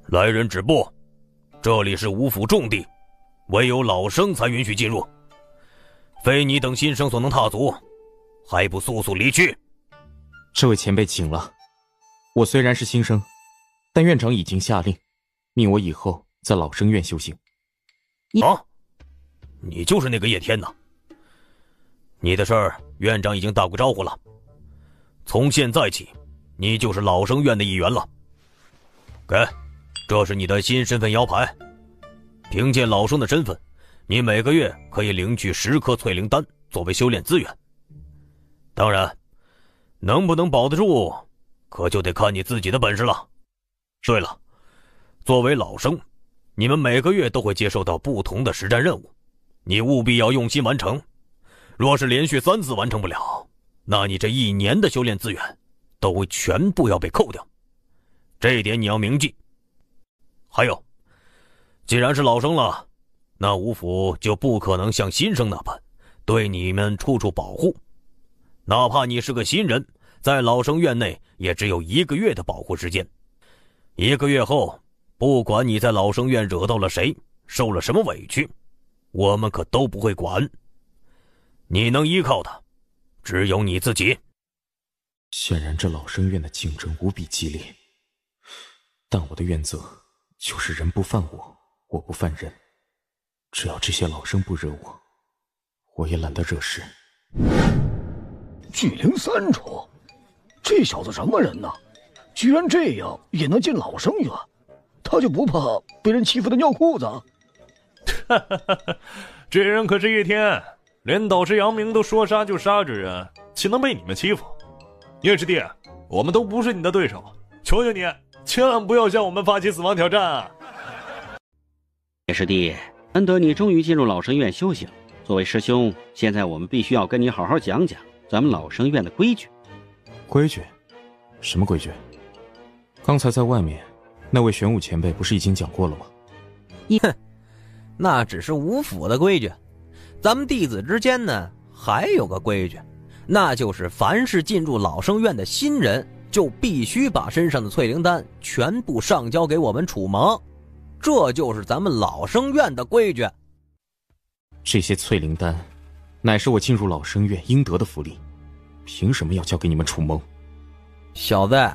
来人止步！这里是五府重地，唯有老生才允许进入，非你等新生所能踏足，还不速速离去！这位前辈请了，我虽然是新生，但院长已经下令，命我以后在老生院修行。啊，你就是那个叶天呐？你的事儿院长已经打过招呼了，从现在起，你就是老生院的一员了。给，这是你的新身份摇牌，凭借老生的身份，你每个月可以领取10颗淬灵丹作为修炼资源。当然，能不能保得住，可就得看你自己的本事了。对了，作为老生，你们每个月都会接受到不同的实战任务，你务必要用心完成。若是连续3次完成不了，那你这1年的修炼资源都会全部要被扣掉，这一点你要铭记。还有，既然是老生了，那五府就不可能像新生那般对你们处处保护，哪怕你是个新人，在老生院内也只有1个月的保护时间。1个月后，不管你在老生院惹到了谁，受了什么委屈，我们可都不会管。你能依靠的只有你自己。显然这老生院的竞争无比激烈，但我的原则就是人不犯我，我不犯人。只要这些老生不惹我，我也懒得惹事。巨灵3重，这小子什么人呢？居然这样也能进老生院，他就不怕被人欺负的尿裤子？哈哈哈！这人可是叶天，连导师杨明都说杀就杀之人，岂能被你们欺负？叶师弟，我们都不是你的对手，求求你，千万不要向我们发起死亡挑战啊！叶师弟，难得你终于进入老生院修行，作为师兄，现在我们必须要跟你好好讲讲咱们老生院的规矩。规矩？什么规矩？刚才在外面，那位玄武前辈不是已经讲过了吗？哼，那只是五府的规矩，咱们弟子之间呢，还有个规矩，那就是凡是进入老生院的新人，就必须把身上的淬灵丹全部上交给我们楚盟，这就是咱们老生院的规矩。这些淬灵丹，乃是我进入老生院应得的福利，凭什么要交给你们楚盟？小子，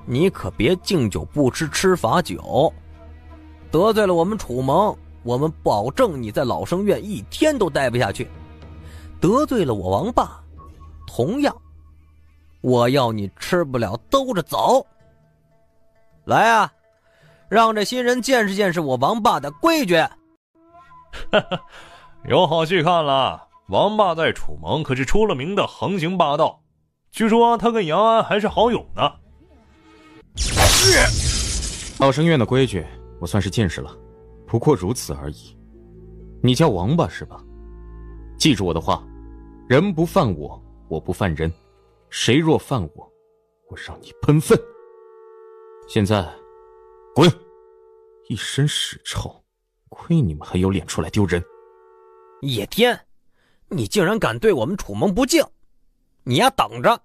你可别敬酒不吃吃罚酒，得罪了我们楚盟，我们保证你在老生院1天都待不下去。得罪了我王霸，同样我要你吃不了兜着走。来啊，让这新人见识见识我王霸的规矩。哈哈，有好戏看了。王霸在楚盟可是出了名的横行霸道，据说他跟杨安还是好友呢。老生院的规矩我算是见识了，不过如此而已。你叫王八是吧？记住我的话，人不犯我，我不犯人，谁若犯我，我让你喷粪。现在滚！一身屎臭，亏你们还有脸出来丢人。叶天，你竟然敢对我们楚盟不敬，你呀等着，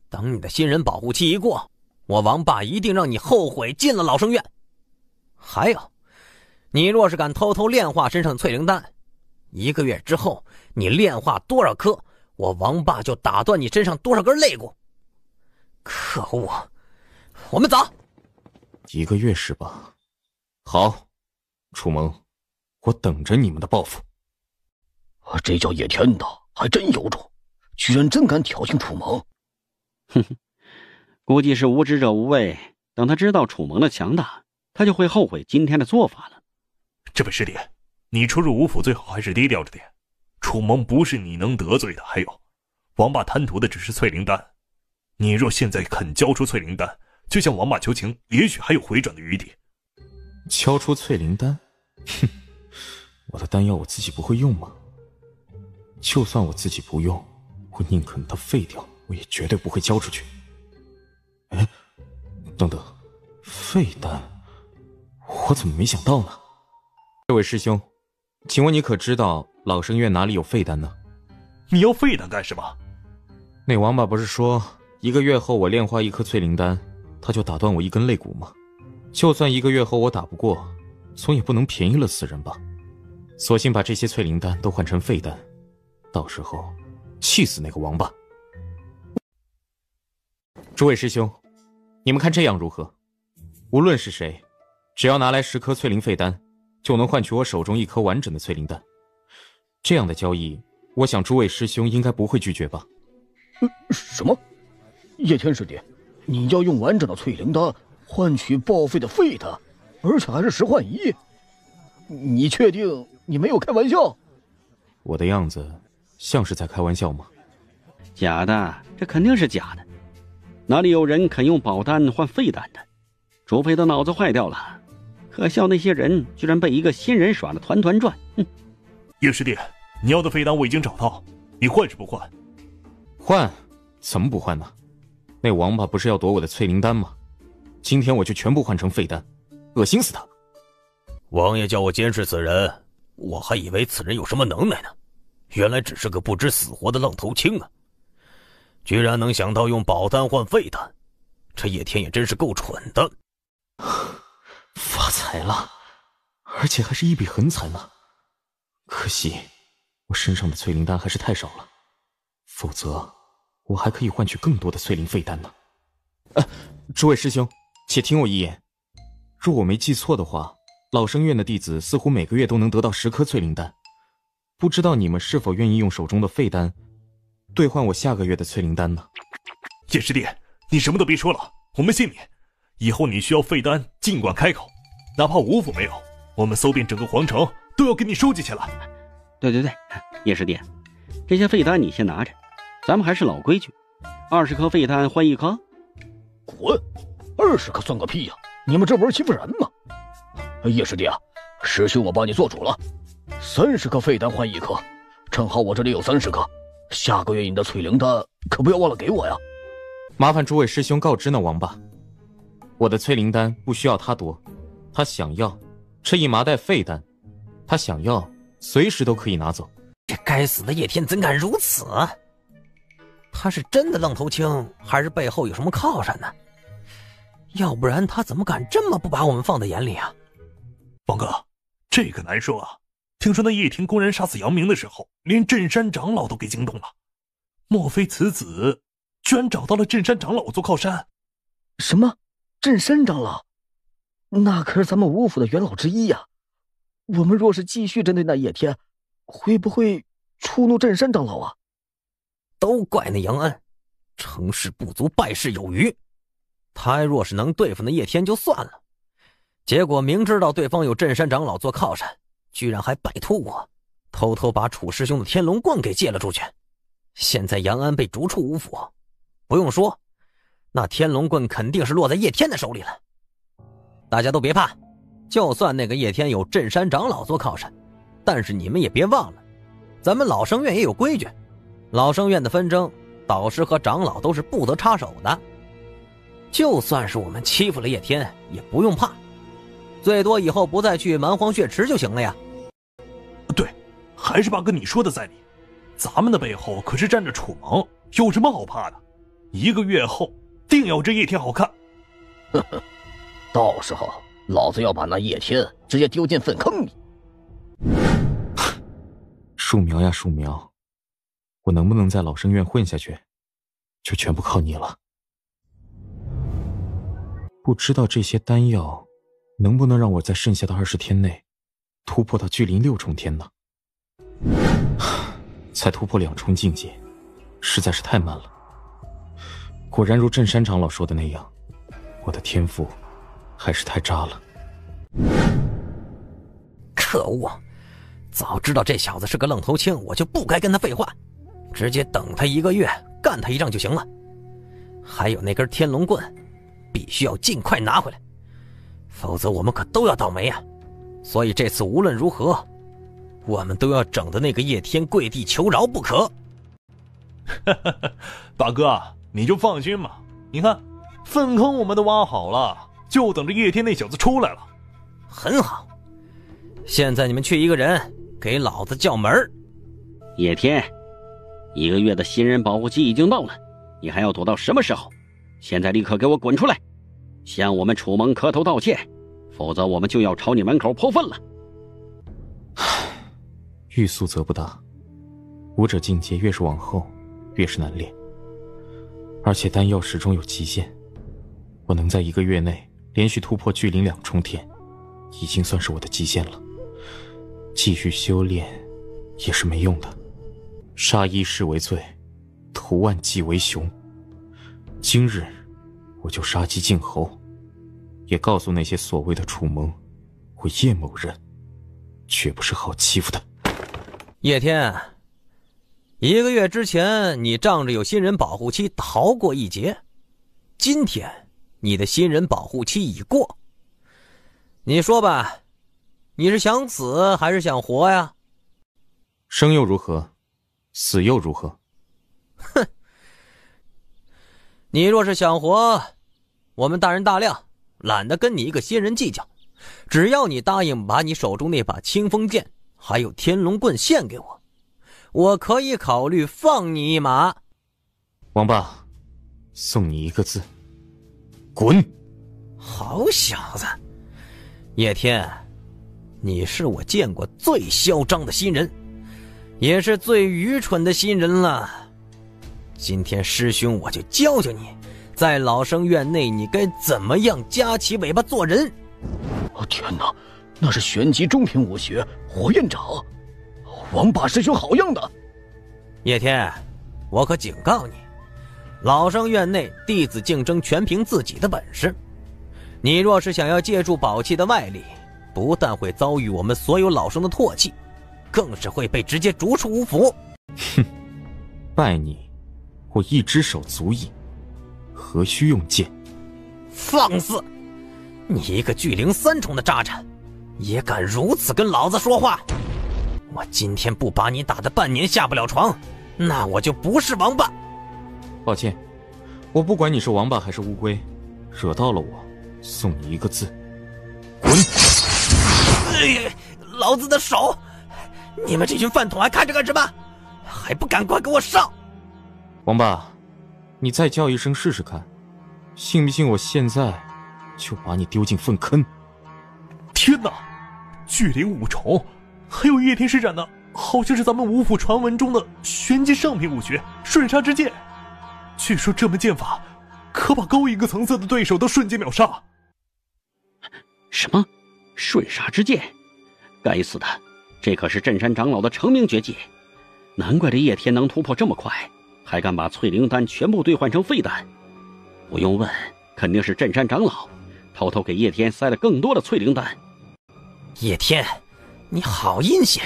等你的新人保护期一过，我王霸一定让你后悔进了老生院。还有，你若是敢偷偷炼化身上的淬灵丹，1个月之后你炼化多少颗，我王霸就打断你身上多少根肋骨。可恶，我们走。1个月是吧？好，楚盟，我等着你们的报复。这叫叶天的还真有种，居然真敢挑衅楚盟。哼哼，估计是无知者无畏，等他知道楚盟的强大，他就会后悔今天的做法了。这位师弟，你出入五府最好还是低调着点，楚盟不是你能得罪的。还有，王霸贪图的只是淬灵丹，你若现在肯交出淬灵丹，就向王霸求情，也许还有回转的余地。交出淬灵丹？哼，我的丹药我自己不会用吗？就算我自己不用，我宁可它废掉，我也绝对不会交出去。哎，等等，废丹，我怎么没想到呢？这位师兄，请问你可知道老生院哪里有废丹呢？你要废丹干什么？那王八不是说1个月后我炼化1颗淬灵丹，他就打断我1根肋骨吗？就算1个月后我打不过，总也不能便宜了死人吧。索性把这些淬灵丹都换成废丹，到时候气死那个王八。诸位师兄，你们看这样如何？无论是谁，只要拿来10颗淬灵废丹，就能换取我手中1颗完整的淬灵丹。这样的交易，我想诸位师兄应该不会拒绝吧？什么？叶天师弟，你要用完整的淬灵丹换取报废的废丹，而且还是10换1？你确定你没有开玩笑？我的样子像是在开玩笑吗？假的，这肯定是假的。哪里有人肯用宝丹换废丹的？除非他脑子坏掉了。可笑那些人居然被一个新人耍得团团转。叶师弟，你要的废丹我已经找到，你换是不换？换？怎么不换呢？那王八不是要夺我的淬灵丹吗？今天我就全部换成废丹，恶心死他！王爷叫我监视此人，我还以为此人有什么能耐呢，原来只是个不知死活的愣头青啊！居然能想到用宝丹换废丹，这叶天也真是够蠢的。发财了，而且还是一笔横财呢。可惜我身上的淬灵丹还是太少了，否则我还可以换取更多的淬灵废丹呢。诸位师兄，且听我一言。若我没记错的话，老生院的弟子似乎每个月都能得到10颗淬灵丹，不知道你们是否愿意用手中的废丹兑换我下个月的淬灵丹呢？叶师弟，你什么都别说了，我们信你。以后你需要废丹尽管开口，哪怕五府没有，我们搜遍整个皇城都要给你收集起来。对，叶师弟，这些废丹你先拿着，咱们还是老规矩，20颗废丹换1颗。滚！20颗算个屁呀！你们这不是欺负人吗？叶师弟啊，师兄我帮你做主了，30颗废丹换1颗，正好我这里有30颗。下个月你的淬灵丹可不要忘了给我呀！麻烦诸位师兄告知那王八，我的淬灵丹不需要他夺，他想要这一麻袋废丹，他想要随时都可以拿走。这该死的叶天怎敢如此？他是真的愣头青，还是背后有什么靠山呢？要不然他怎么敢这么不把我们放在眼里啊？王哥，这个难说啊。听说那叶天公然杀死杨明的时候，连镇山长老都给惊动了。莫非此子居然找到了镇山长老做靠山？什么？镇山长老？那可是咱们五府的元老之一呀！我们若是继续针对那叶天，会不会触怒镇山长老啊？都怪那杨安，成事不足败事有余。他若是能对付那叶天就算了，结果明知道对方有镇山长老做靠山，居然还拜托我偷偷把楚师兄的天龙棍给借了出去。现在杨安被逐出五府，不用说，那天龙棍肯定是落在叶天的手里了。大家都别怕，就算那个叶天有镇山长老做靠山，但是你们也别忘了，咱们老生院也有规矩，老生院的纷争，导师和长老都是不得插手的。就算是我们欺负了叶天，也不用怕，最多以后不再去蛮荒血池就行了呀。对，还是八哥你说的在理，咱们的背后可是站着楚盟，有什么好怕的？1个月后定要这叶天好看。呵呵，到时候老子要把那叶天直接丢进粪坑里。树苗呀树苗，我能不能在老生院混下去，就全部靠你了。不知道这些丹药能不能让我在剩下的20天内突破到巨灵6重天呢？才突破2重境界，实在是太慢了。果然如镇山长老说的那样，我的天赋还是太渣了。可恶，早知道这小子是个愣头青，我就不该跟他废话，直接等他1个月干他一仗就行了。还有那根天龙棍，必须要尽快拿回来，否则我们可都要倒霉啊！所以这次无论如何，我们都要整的那个叶天跪地求饶不可。八哥，你就放心吧，你看粪坑我们都挖好了，就等着叶天那小子出来了。很好，现在你们去一个人给老子叫门。叶天，1个月的新人保护期已经到了，你还要躲到什么时候？现在立刻给我滚出来！向我们楚盟磕头道歉，否则我们就要朝你门口泼粪了。欲速则不达，武者境界越是往后，越是难练。而且丹药始终有极限，我能在1个月内连续突破巨灵2重天，已经算是我的极限了。继续修炼也是没用的。杀一世为罪，屠万计为雄。今日我就杀鸡儆猴，也告诉那些所谓的楚盟，我叶某人绝不是好欺负的。叶天，1个月之前你仗着有新人保护期逃过一劫，今天你的新人保护期已过。你说吧，你是想死还是想活呀？生又如何，死又如何？哼！你若是想活，我们大人大量，懒得跟你一个新人计较。只要你答应把你手中那把清风剑还有天龙棍献给我，我可以考虑放你一马。王八，送你一个字：滚！好小子，叶天，你是我见过最嚣张的新人，也是最愚蠢的新人了。今天师兄我就教教你，在老生院内你该怎么样夹起尾巴做人。天哪，那是玄级中品武学火焰掌，王八师兄好样的！叶天，我可警告你，老生院内弟子竞争全凭自己的本事，你若是想要借助宝器的外力，不但会遭遇我们所有老生的唾弃，更是会被直接逐出五府。哼，拜你，我一只手足矣，何须用剑？放肆！你一个巨灵3重的渣渣，也敢如此跟老子说话？我今天不把你打得半年下不了床，那我就不是王八。抱歉，我不管你是王八还是乌龟，惹到了我，送你一个字：滚！老子的手！你们这群饭桶还看着干什么？还不赶快给我上！王八，你再叫一声试试看，信不信我现在就把你丢进粪坑？天哪，巨灵5重，还有叶天施展的好像是咱们五府传闻中的玄级上品武学瞬杀之剑，据说这门剑法可把高一个层次的对手都瞬间秒杀。什么瞬杀之剑？该死的，这可是镇山长老的成名绝技，难怪这叶天能突破这么快，还敢把淬灵丹全部兑换成废丹。不用问，肯定是镇山长老偷偷给叶天塞了更多的淬灵丹。叶天，你好阴险，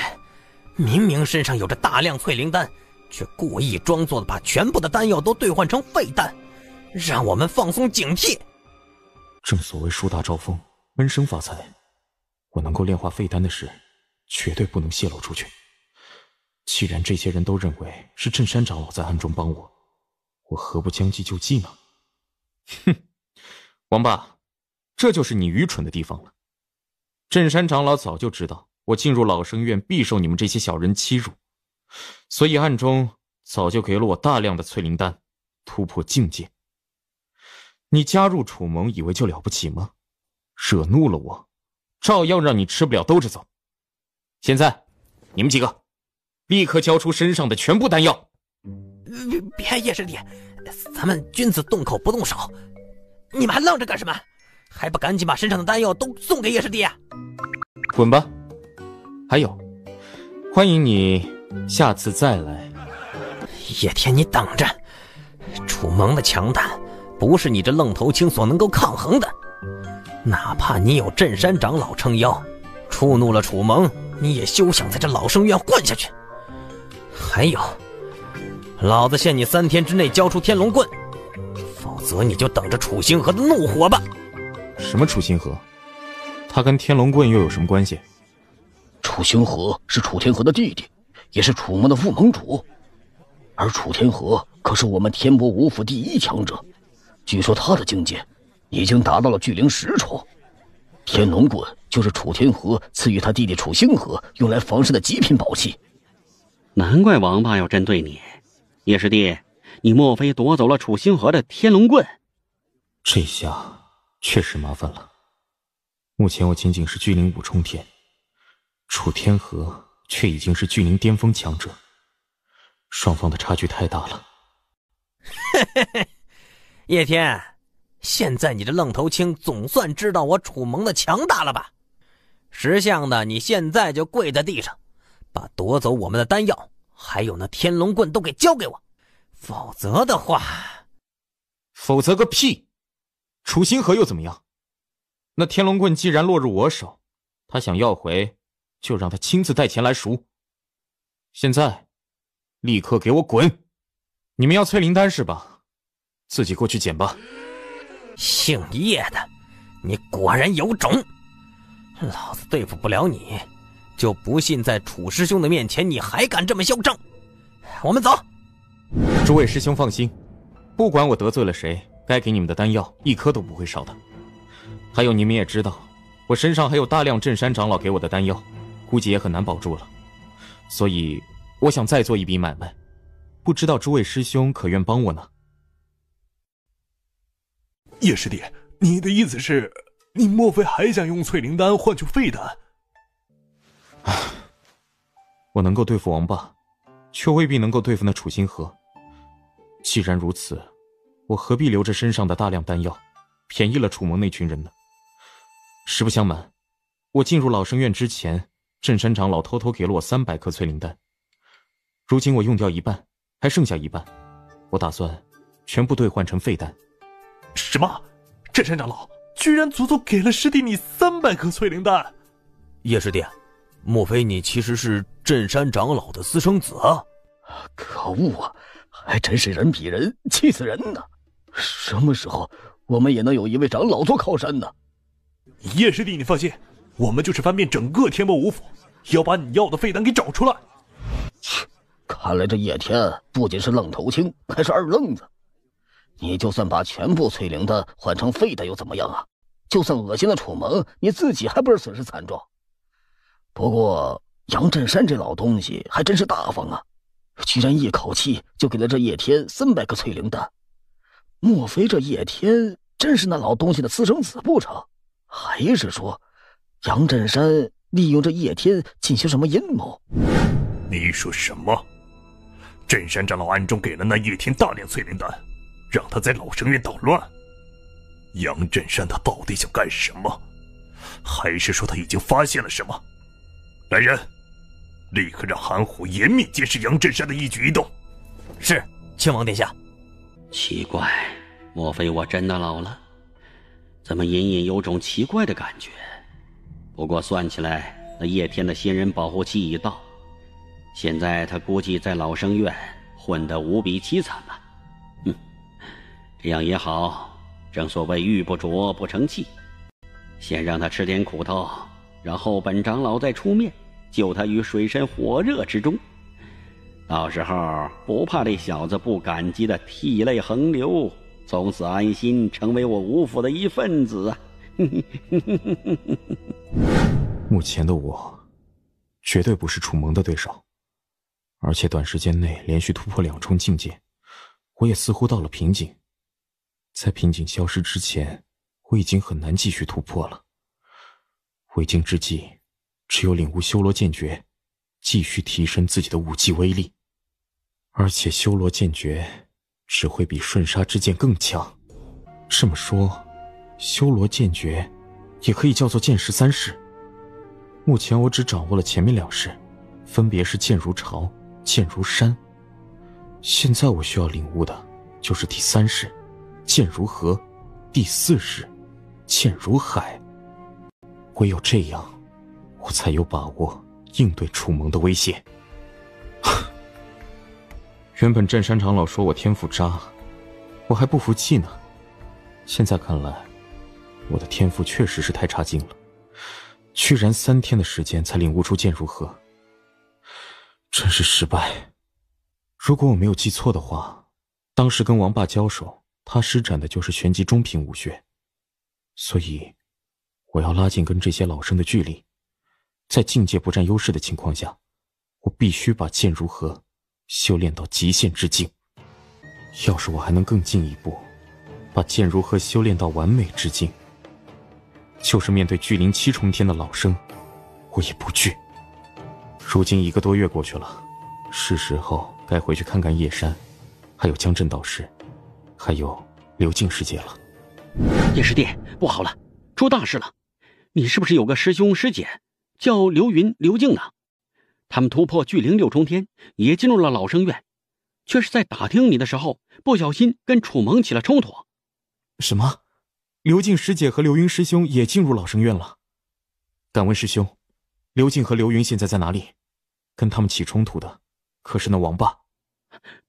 明明身上有着大量淬灵丹，却故意装作的把全部的丹药都兑换成废丹，让我们放松警惕。正所谓树大招风，闷声发财，我能够炼化废丹的事绝对不能泄露出去。既然这些人都认为是镇山长老在暗中帮我，我何不将计就计呢？哼，王八，这就是你愚蠢的地方了。镇山长老早就知道我进入老生院必受你们这些小人欺辱，所以暗中早就给了我大量的淬灵丹，突破境界。你加入楚盟以为就了不起吗？惹怒了我，照样让你吃不了兜着走。现在你们几个立刻交出身上的全部丹药。别，叶师弟，咱们君子动口不动手，你们还愣着干什么？还不赶紧把身上的丹药都送给叶师弟啊！滚吧！还有，欢迎你下次再来。叶天，你等着，楚盟的强大不是你这愣头青所能够抗衡的。哪怕你有镇山长老撑腰，触怒了楚盟，你也休想在这老生院混下去。还有，老子限你3天之内交出天龙棍，否则你就等着楚星河的怒火吧。什么楚星河？他跟天龙棍又有什么关系？楚星河是楚天河的弟弟，也是楚盟的副盟主，而楚天河可是我们天波五府第1强者，据说他的境界已经达到了巨灵10重。天龙棍就是楚天河赐予他弟弟楚星河用来防身的极品宝器。难怪王八要针对你，叶师弟，你莫非夺走了楚星河的天龙棍？这下确实麻烦了。目前我仅仅是巨灵5重天，楚天河却已经是巨灵巅峰强者，双方的差距太大了。叶天，现在你这愣头青总算知道我楚盟的强大了吧？识相的，你现在就跪在地上，把夺走我们的丹药还有那天龙棍都给交给我，否则的话……否则个屁！楚星河又怎么样？那天龙棍既然落入我手，他想要回，就让他亲自带钱来赎。现在，立刻给我滚！你们要淬灵丹是吧？自己过去捡吧。姓叶的，你果然有种！老子对付不了你，就不信在楚师兄的面前你还敢这么嚣张。我们走。诸位师兄放心，不管我得罪了谁，该给你们的丹药一颗都不会少的。还有你们也知道，我身上还有大量镇山长老给我的丹药，估计也很难保住了。所以我想再做一笔买卖，不知道诸位师兄可愿帮我呢？叶师弟，你的意思是，你莫非还想用淬灵丹换取废丹？我能够对付王霸，却未必能够对付那楚星河。既然如此，我何必留着身上的大量丹药，便宜了楚盟那群人呢？实不相瞒，我进入老生院之前，镇山长老偷偷给了我300颗淬灵丹。如今我用掉一半，还剩下一半，我打算全部兑换成废丹。什么？镇山长老居然足足给了师弟你300颗淬灵丹？叶师弟，莫非你其实是镇山长老的私生子啊？可恶啊！还真是人比人，气死人呢！什么时候我们也能有一位长老做靠山呢？叶师弟，你放心，我们就是翻遍整个天魔五府，要把你要的废丹给找出来。切，看来这叶天不仅是愣头青，还是二愣子。你就算把全部淬灵丹换成废丹又怎么样啊？就算恶心了楚盟，你自己还不是损失惨重？不过杨振山这老东西还真是大方啊，居然一口气就给了这叶天300个淬灵丹。莫非这叶天真是那老东西的私生子不成？还是说杨振山利用这叶天进行什么阴谋？你说什么？镇山长老暗中给了那叶天大量淬灵丹，让他在老生院捣乱。杨振山他到底想干什么？还是说他已经发现了什么？来人，立刻让韩虎严密监视杨振山的一举一动。是，亲王殿下。奇怪，莫非我真的老了？怎么隐隐有种奇怪的感觉？不过算起来，那叶天的仙人保护期已到，现在他估计在老生院混得无比凄惨吧。这样也好，正所谓玉不琢不成器，先让他吃点苦头，然后本长老再出面救他于水深火热之中。到时候不怕这小子不感激的涕泪横流，从此安心成为我吴府的一份子啊！目前的我绝对不是楚盟的对手，而且短时间内连续突破2重境界，我也似乎到了瓶颈。在瓶颈消失之前，我已经很难继续突破了。为今之计，只有领悟修罗剑诀，继续提升自己的武技威力。而且修罗剑诀只会比瞬杀之剑更强。这么说，修罗剑诀也可以叫做剑识3式。目前我只掌握了前面2式，分别是剑如潮、剑如山。现在我需要领悟的就是第3式剑如河，第4式剑如海。唯有这样，我才有把握应对楚盟的威胁。原本镇山长老说我天赋渣，我还不服气呢。现在看来，我的天赋确实是太差劲了，居然3天的时间才领悟出剑如河，真是失败。如果我没有记错的话，当时跟王霸交手，他施展的就是玄级中品武学，所以我要拉近跟这些老生的距离，在境界不占优势的情况下，我必须把剑如河修炼到极限之境。要是我还能更进一步，把剑如河修炼到完美之境，就是面对巨灵7重天的老生，我也不惧。如今1个多月过去了，是时候该回去看看叶山，还有江震导师，还有刘静师姐了。叶师弟，不好了，出大事了！你是不是有个师兄师姐叫刘云、刘静呢？他们突破巨灵6重天，也进入了老生院，却是在打听你的时候，不小心跟楚蒙起了冲突。什么？刘静师姐和刘云师兄也进入老生院了？敢问师兄，刘静和刘云现在在哪里？跟他们起冲突的可是那王霸？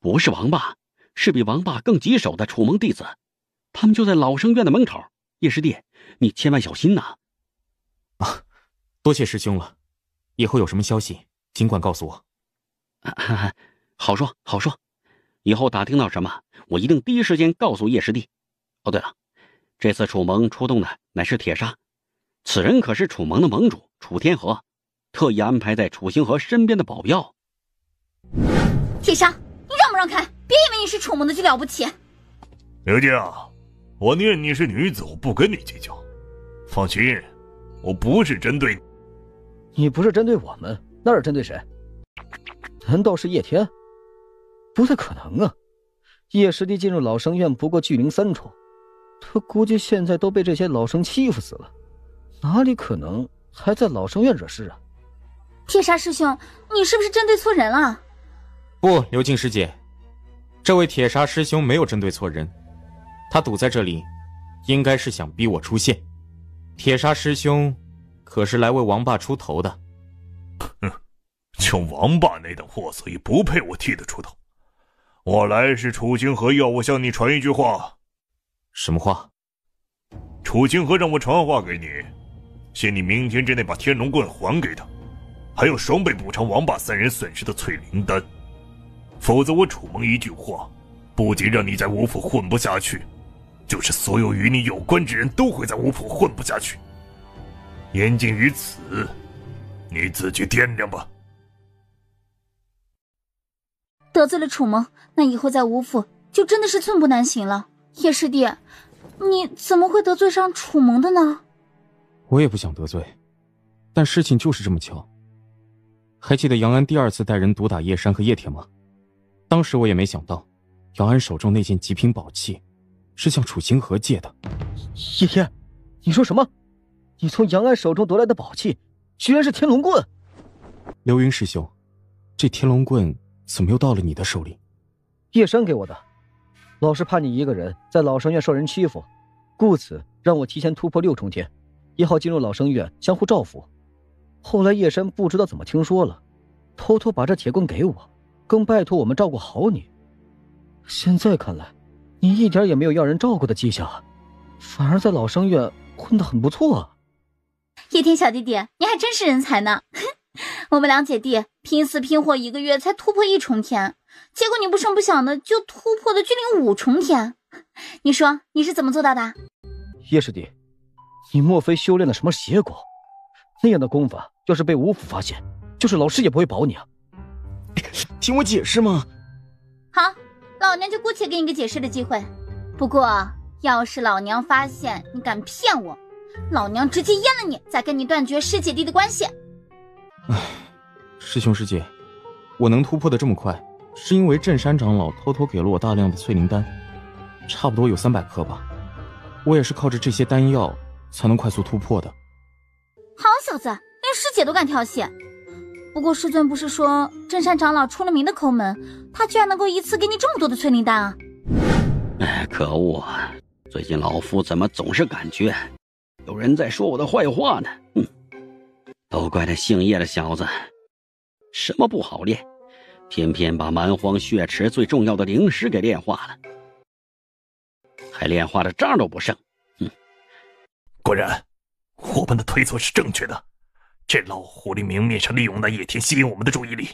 不是王霸，是比王霸更棘手的楚蒙弟子，他们就在老生院的门口。叶师弟，你千万小心呐！啊，多谢师兄了，以后有什么消息尽管告诉我。好说好说，以后打听到什么，我一定第一时间告诉叶师弟。哦，对了，这次楚蒙出动的乃是铁砂，此人可是楚蒙的盟主楚天河，特意安排在楚星河身边的保镖。铁砂，你让不让开？别以为你是楚蒙的就了不起。刘静，我念你是女子，我不跟你计较。放心，我不是针对你。你不是针对我们，那是针对谁？难道是叶天？不太可能啊！叶师弟进入老生院不过巨灵3重，他估计现在都被这些老生欺负死了，哪里可能还在老生院惹事啊？铁砂师兄，你是不是针对错人了？不，刘静师姐，这位铁砂师兄没有针对错人，他堵在这里，应该是想逼我出现。铁砂师兄可是来为王霸出头的。哼，就王霸那等货色也不配我替他出头。我来是楚星河要我向你传一句话。什么话？楚星河让我传话给你，限你明天之内把天龙棍还给他，还有双倍补偿王霸3人损失的淬灵丹。否则我楚蒙一句话，不仅让你在吴府混不下去，就是所有与你有关之人都会在吴府混不下去。言尽于此，你自己掂量吧。得罪了楚蒙，那以后在吴府就真的是寸步难行了。叶师弟，你怎么会得罪上楚蒙的呢？我也不想得罪，但事情就是这么巧。还记得杨安第2次带人毒打叶山和叶田吗？当时我也没想到，杨安手中那件极品宝器是向楚星河借的。叶天，你说什么？你从杨安手中夺来的宝器居然是天龙棍？刘云师兄，这天龙棍怎么又到了你的手里？叶山给我的，老是怕你一个人在老生院受人欺负，故此让我提前突破6重天，也好进入老生院相互照拂。后来叶山不知道怎么听说了，偷偷把这铁棍给我，更拜托我们照顾好你。现在看来，你一点也没有要人照顾的迹象啊，反而在老生院混得很不错啊。叶天小弟弟，你还真是人才呢！我们2姐弟拼死拼活1个月才突破1重天，结果你不声不响的就突破了巨灵5重天，你说你是怎么做到的？叶师弟，你莫非修炼了什么邪果？那样的功法要是被吴府发现，就是老师也不会保你啊！听我解释嘛。好，老娘就姑且给你个解释的机会。不过要是老娘发现你敢骗我，老娘直接阉了你，再跟你断绝师姐弟的关系。唉，师兄师姐，我能突破的这么快，是因为镇山长老偷偷给了我大量的淬灵丹，差不多有300颗吧。我也是靠着这些丹药才能快速突破的。好小子，连师姐都敢调戏。不过师尊不是说镇山长老出了名的抠门，他居然能够一次给你这么多的淬灵丹啊！哎，可恶啊！最近老夫怎么总是感觉有人在说我的坏话呢？都怪那姓叶的小子，什么不好练，偏偏把蛮荒血池最重要的灵石给炼化了，还炼化的渣都不剩。果然，我们的推测是正确的。这老狐狸明面上利用那叶天吸引我们的注意力，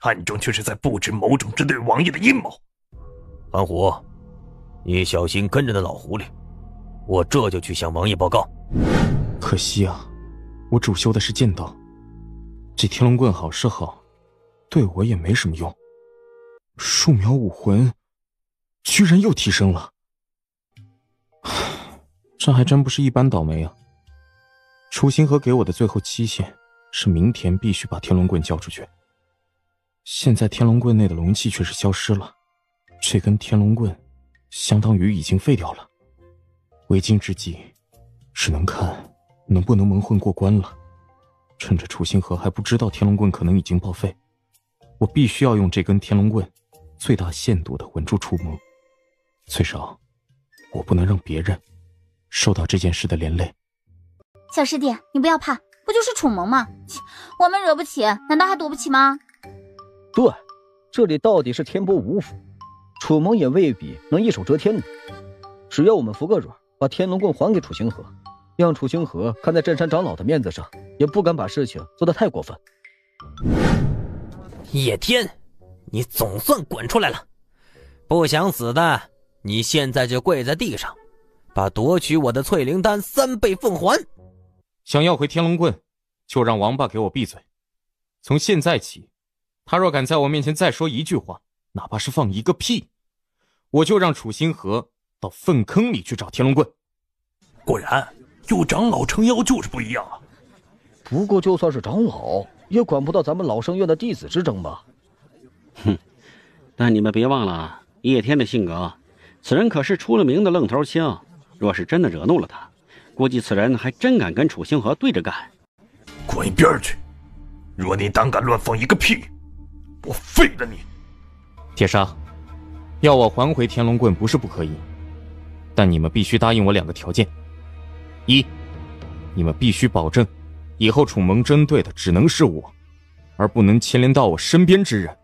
暗中却是在布置某种针对王爷的阴谋。韩虎，你小心跟着那老狐狸，我这就去向王爷报告。可惜啊，我主修的是剑道，这天龙棍好是好，对我也没什么用。树苗武魂居然又提升了，这还真不是一般倒霉啊！楚星河给我的最后期限是明天必须把天龙棍交出去。现在天龙棍内的龙气却是消失了，这根天龙棍相当于已经废掉了。为今之计，只能看能不能蒙混过关了。趁着楚星河还不知道天龙棍可能已经报废，我必须要用这根天龙棍最大限度地稳住楚蒙，最少我不能让别人受到这件事的连累。小师弟，你不要怕，不就是楚蒙吗？我们惹不起，难道还躲不起吗？对，这里到底是天波五府，楚蒙也未必能一手遮天的。只要我们服个软，把天龙棍还给楚星河，让楚星河看在镇山长老的面子上，也不敢把事情做得太过分。叶天，你总算滚出来了！不想死的，你现在就跪在地上，把夺取我的淬灵丹3倍奉还！想要回天龙棍，就让王八给我闭嘴。从现在起，他若敢在我面前再说一句话，哪怕是放一个屁，我就让楚星河到粪坑里去找天龙棍。果然，有长老撑腰就是不一样啊！不过就算是长老，也管不到咱们老生院的弟子之争吧？哼，但你们别忘了叶天的性格，此人可是出了名的愣头青。若是真的惹怒了他，估计此人还真敢跟楚星河对着干。滚一边去！若你胆敢乱放一个屁，我废了你！铁砂，要我还回天龙棍不是不可以，但你们必须答应我2个条件：一，你们必须保证以后楚蒙针对的只能是我，而不能牵连到我身边之人；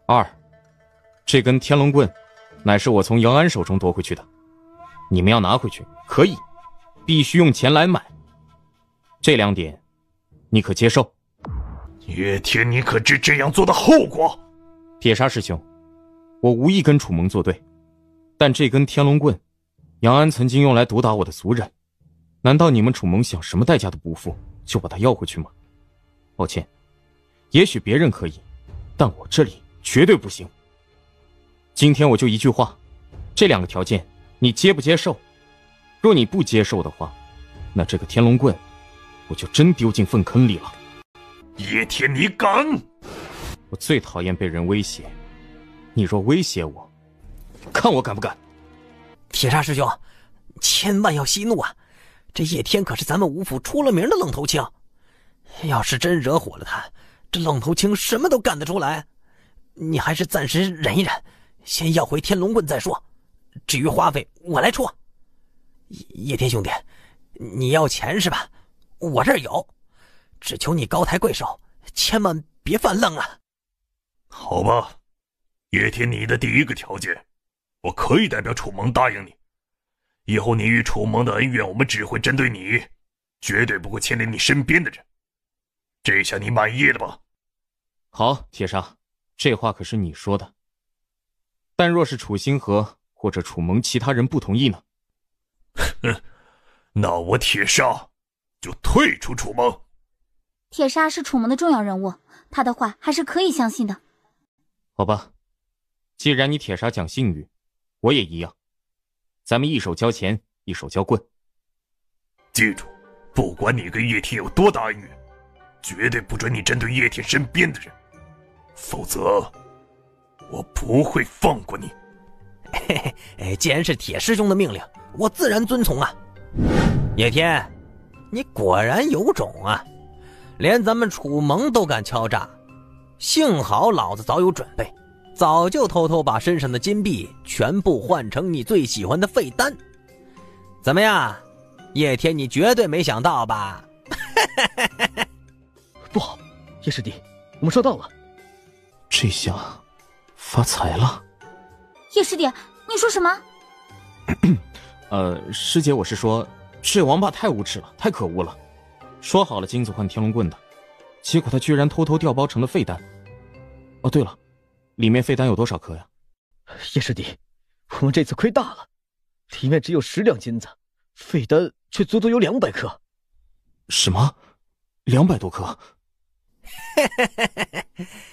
二，这根天龙棍乃是我从杨安手中夺回去的，你们要拿回去可以，必须用钱来买。这2点你可接受？叶天，你可知这样做的后果？铁砂师兄，我无意跟楚蒙作对，但这根天龙棍杨安曾经用来毒打我的族人，难道你们楚蒙想什么代价都不付就把它要回去吗？抱歉，也许别人可以，但我这里绝对不行。今天我就一句话，这2个条件你接不接受？若你不接受的话，那这个天龙棍我就真丢进粪坑里了。叶天，你敢！我最讨厌被人威胁，你若威胁我，看我敢不敢。铁砂师兄，千万要息怒啊！这叶天可是咱们五府出了名的愣头青，要是真惹火了他，这愣头青什么都干得出来。你还是暂时忍一忍，先要回天龙棍再说，至于花费我来出。叶天兄弟，你要钱是吧？我这儿有，只求你高抬贵手，千万别犯愣啊！好吧，叶天，你的第1个条件，我可以代表楚蒙答应你。以后你与楚蒙的恩怨，我们只会针对你，绝对不会牵连你身边的人。这下你满意了吧？好，铁砂，这话可是你说的。但若是楚星河或者楚蒙其他人不同意呢？哼，那我铁砂就退出楚蒙。铁砂是楚蒙的重要人物，他的话还是可以相信的。好吧，既然你铁砂讲信誉，我也一样。咱们一手交钱，一手交棍。记住，不管你跟叶天有多大恩怨，绝对不准你针对叶天身边的人，否则我不会放过你。嘿嘿，既然是铁师兄的命令，我自然遵从啊。叶天，你果然有种啊，连咱们楚蒙都敢敲诈，幸好老子早有准备，早就偷偷把身上的金币全部换成你最喜欢的废丹。怎么样，叶天，你绝对没想到吧？不好，叶师弟，我们上当了。这下发财了。叶师弟，你说什么？师姐，我是说，这王八太无耻了，太可恶了。说好了金子换天龙棍的，结果他居然偷偷调包成了废丹。哦，对了，里面废丹有多少颗呀？叶师弟，我们这次亏大了，里面只有10两金子，废丹却足足有200颗。什么？200多颗？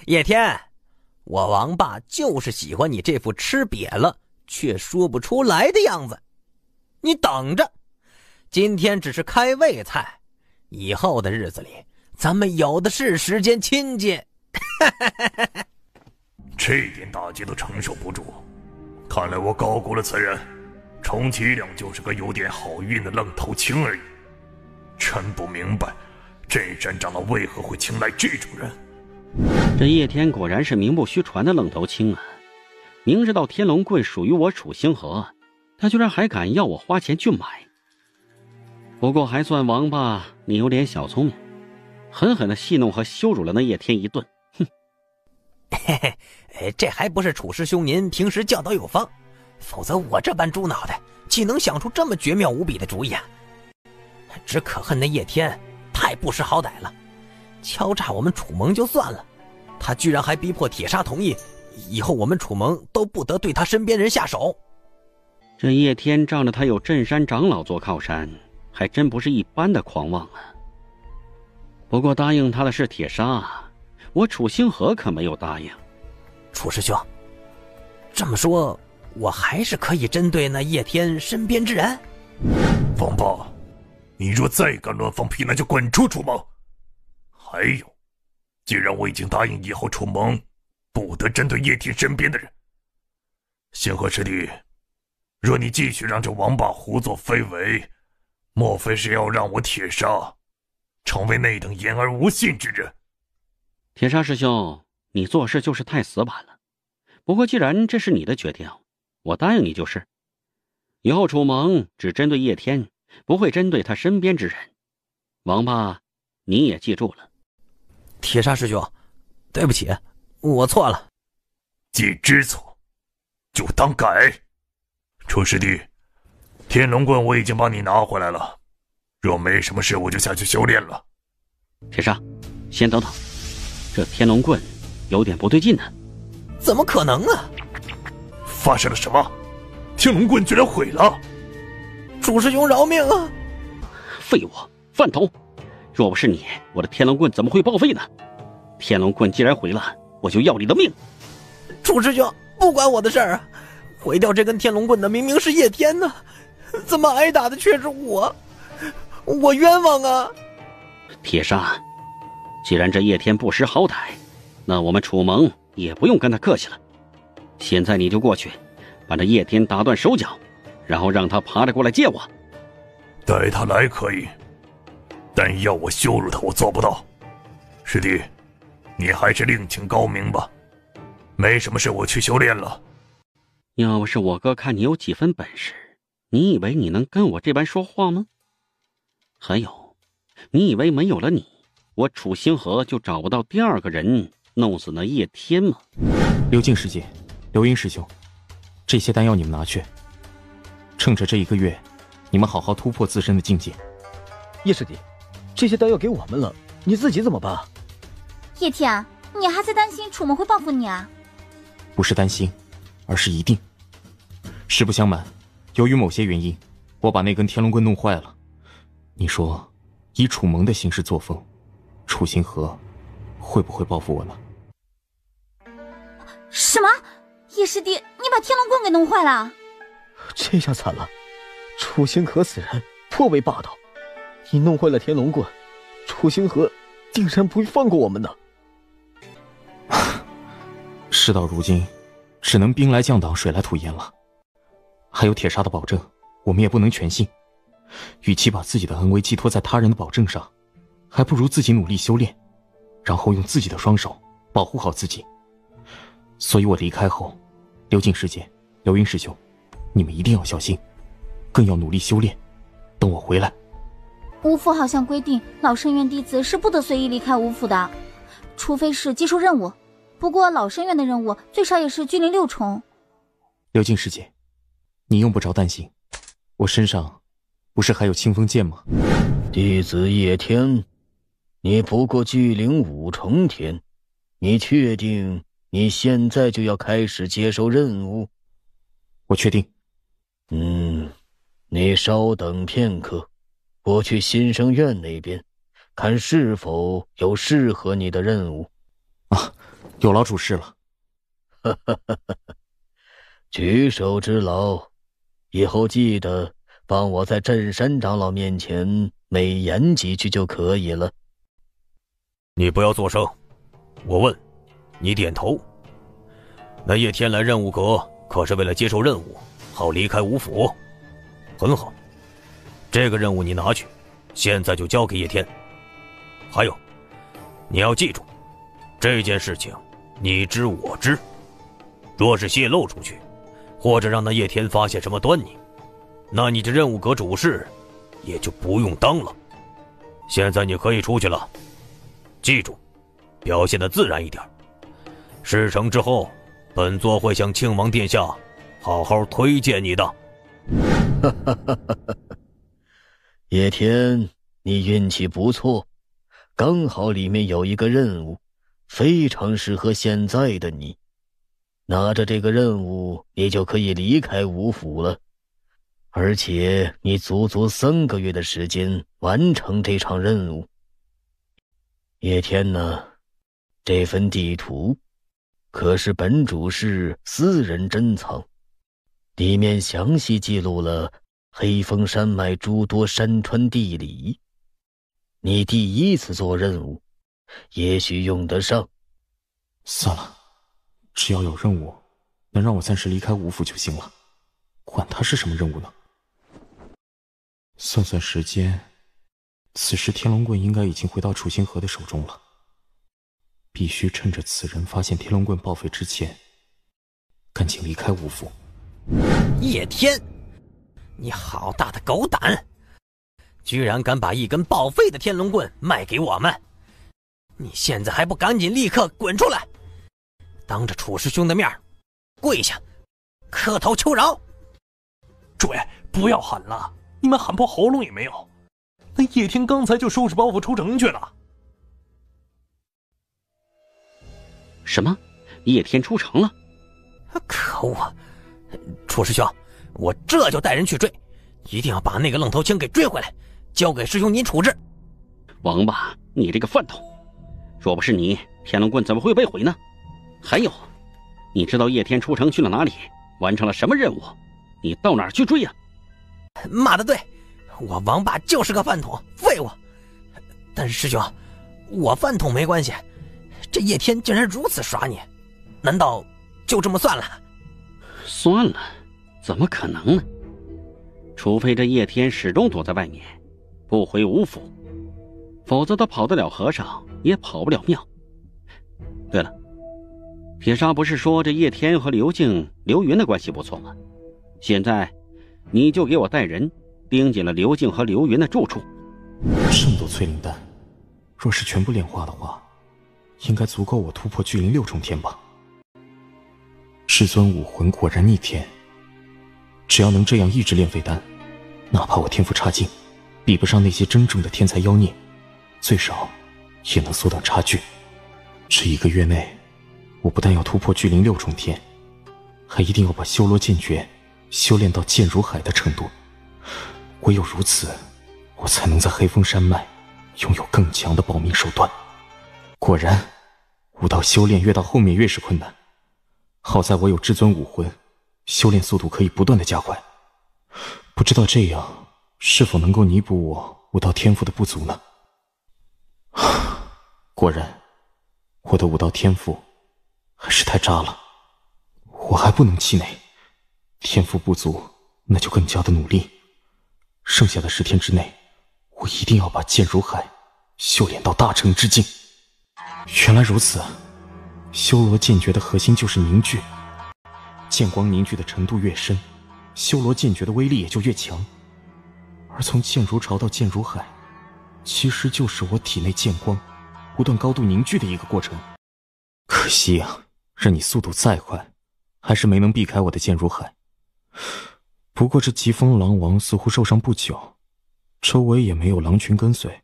叶天，我王爸就是喜欢你这副吃瘪了却说不出来的样子。你等着，今天只是开胃菜，以后的日子里，咱们有的是时间亲近。这点打击都承受不住，看来我高估了此人，充其量就是个有点好运的愣头青而已。真不明白，镇山长老为何会青睐这种人。这叶天果然是名不虚传的愣头青啊！明知道天龙棍属于我楚星河，他居然还敢要我花钱去买。不过还算王八，你有点小聪明，狠狠地戏弄和羞辱了那叶天一顿。哼！嘿嘿，这还不是楚师兄您平时教导有方，否则我这般猪脑袋岂能想出这么绝妙无比的主意啊？只可恨那叶天太不识好歹了，敲诈我们楚盟就算了，他居然还逼迫铁砂同意，以后我们楚盟都不得对他身边人下手。这叶天仗着他有镇山长老做靠山，还真不是一般的狂妄啊！不过答应他的是铁砂，我楚星河可没有答应。楚师兄，这么说，我还是可以针对那叶天身边之人。王八，你若再敢乱放屁，那就滚出楚盟！还有，既然我已经答应以后楚盟不得针对叶天身边的人，星河师弟，若你继续让这王八胡作非为，莫非是要让我铁砂成为那等言而无信之人？铁砂师兄，你做事就是太死板了。不过既然这是你的决定，我答应你就是。以后楚盟只针对叶天，不会针对他身边之人。王八，你也记住了。铁砂师兄，对不起，我错了。既知错，就当改。楚师弟，天龙棍我已经帮你拿回来了，若没什么事，我就下去修炼了。铁砂，先等等，这天龙棍有点不对劲呢。怎么可能啊？发生了什么？天龙棍居然毁了！楚师兄饶命啊！废物，饭桶！若不是你，我的天龙棍怎么会报废呢？天龙棍既然毁了，我就要你的命！楚师兄，不关我的事儿啊！毁掉这根天龙棍的明明是叶天呢，怎么挨打的却是我？我冤枉啊！铁砂，既然这叶天不识好歹，那我们楚盟也不用跟他客气了。现在你就过去，把这叶天打断手脚，然后让他爬着过来见我。带他来可以，但要我羞辱他，我做不到。师弟，你还是另请高明吧。没什么事，我去修炼了。要不是我哥看你有几分本事，你以为你能跟我这般说话吗？还有，你以为没有了你，我楚星河就找不到第二个人弄死那叶天吗？刘静师姐，刘英师兄，这些丹药你们拿去，趁着这1个月，你们好好突破自身的境界。叶师弟，这些丹药给我们了，你自己怎么办？叶天，你还在担心楚盟会报复你啊？不是担心，而是一定。实不相瞒，由于某些原因，我把那根天龙棍弄坏了。你说，以楚盟的行事作风，楚星河会不会报复我呢？什么？叶师弟，你把天龙棍给弄坏了？这下惨了，楚星河此人颇为霸道，你弄坏了天龙棍，楚星河定然不会放过我们的。事到如今，只能兵来将挡，水来土掩了。还有铁砂的保证，我们也不能全信。与其把自己的恩威寄托在他人的保证上，还不如自己努力修炼，然后用自己的双手保护好自己。所以我离开后，刘静师姐、刘英师兄，你们一定要小心，更要努力修炼。等我回来。吴府好像规定，老生院弟子是不得随意离开吴府的，除非是接受任务。不过老生院的任务最少也是君临6重。刘静师姐，你用不着担心，我身上不是还有清风剑吗？弟子叶天，你不过君临5重天，你确定你现在就要开始接受任务？我确定。你稍等片刻，我去新生院那边，看是否有适合你的任务。啊，有劳主事了。举手之劳，以后记得帮我在镇山长老面前美言几句就可以了。你不要作声，我问，你点头。那叶天来任务阁可是为了接受任务，好离开吴府。很好，这个任务你拿去，现在就交给叶天。还有，你要记住，这件事情你知我知，若是泄露出去，或者让那叶天发现什么端倪，那你这任务阁主事也就不用当了。现在你可以出去了，记住，表现得自然一点。事成之后，本座会向庆王殿下好好推荐你的。叶天，你运气不错，刚好里面有一个任务，非常适合现在的你。拿着这个任务，你就可以离开吴府了。而且你足足3个月的时间完成这场任务。叶天呢，这份地图可是本主事私人珍藏，里面详细记录了黑风山脉诸多山川地理。你第一次做任务，也许用得上。算了，只要有任务能让我暂时离开吴府就行了，管他是什么任务呢。算算时间，此时天龙棍应该已经回到楚星河的手中了。必须趁着此人发现天龙棍报废之前，赶紧离开吴府。叶天，你好大的狗胆，居然敢把一根报废的天龙棍卖给我们！你现在还不赶紧立刻滚出来，当着楚师兄的面跪下磕头求饶！诸位不要喊了，你们喊破喉咙也没有。那叶天刚才就收拾包袱出城去了。什么？叶天出城了？可恶！楚师兄，我这就带人去追，一定要把那个愣头青给追回来，交给师兄您处置。王八，你这个饭桶！若不是你，天龙棍怎么会被毁呢？还有，你知道叶天出城去了哪里，完成了什么任务？你到哪儿去追呀？骂得对，我王八就是个饭桶，废物。但是师兄，我饭桶没关系，这叶天竟然如此耍你，难道就这么算了？算了，怎么可能呢？除非这叶天始终躲在外面，不回吴府，否则他跑得了和尚，也跑不了庙。对了，铁砂不是说这叶天和刘静、刘云的关系不错吗？现在你就给我带人盯紧了刘静和刘云的住处。这么多淬灵丹，若是全部炼化的话，应该足够我突破巨灵6重天吧。至尊武魂果然逆天，只要能这样一直炼废丹，哪怕我天赋差劲，比不上那些真正的天才妖孽，最少也能缩短差距。这1个月内，我不但要突破巨灵6重天，还一定要把修罗剑诀修炼到剑如海的程度。唯有如此，我才能在黑风山脉拥有更强的保命手段。果然，武道修炼越到后面越是困难。好在我有至尊武魂，修炼速度可以不断的加快。不知道这样是否能够弥补我武道天赋的不足呢？果然，我的武道天赋还是太渣了。我还不能气馁，天赋不足，那就更加的努力。剩下的10天之内，我一定要把剑如海修炼到大成之境。原来如此，修罗剑诀的核心就是凝聚，剑光凝聚的程度越深，修罗剑诀的威力也就越强。而从剑如潮到剑如海，其实就是我体内剑光不断高度凝聚的一个过程。可惜啊，任你速度再快，还是没能避开我的剑如海。不过这疾风狼王似乎受伤不久，周围也没有狼群跟随，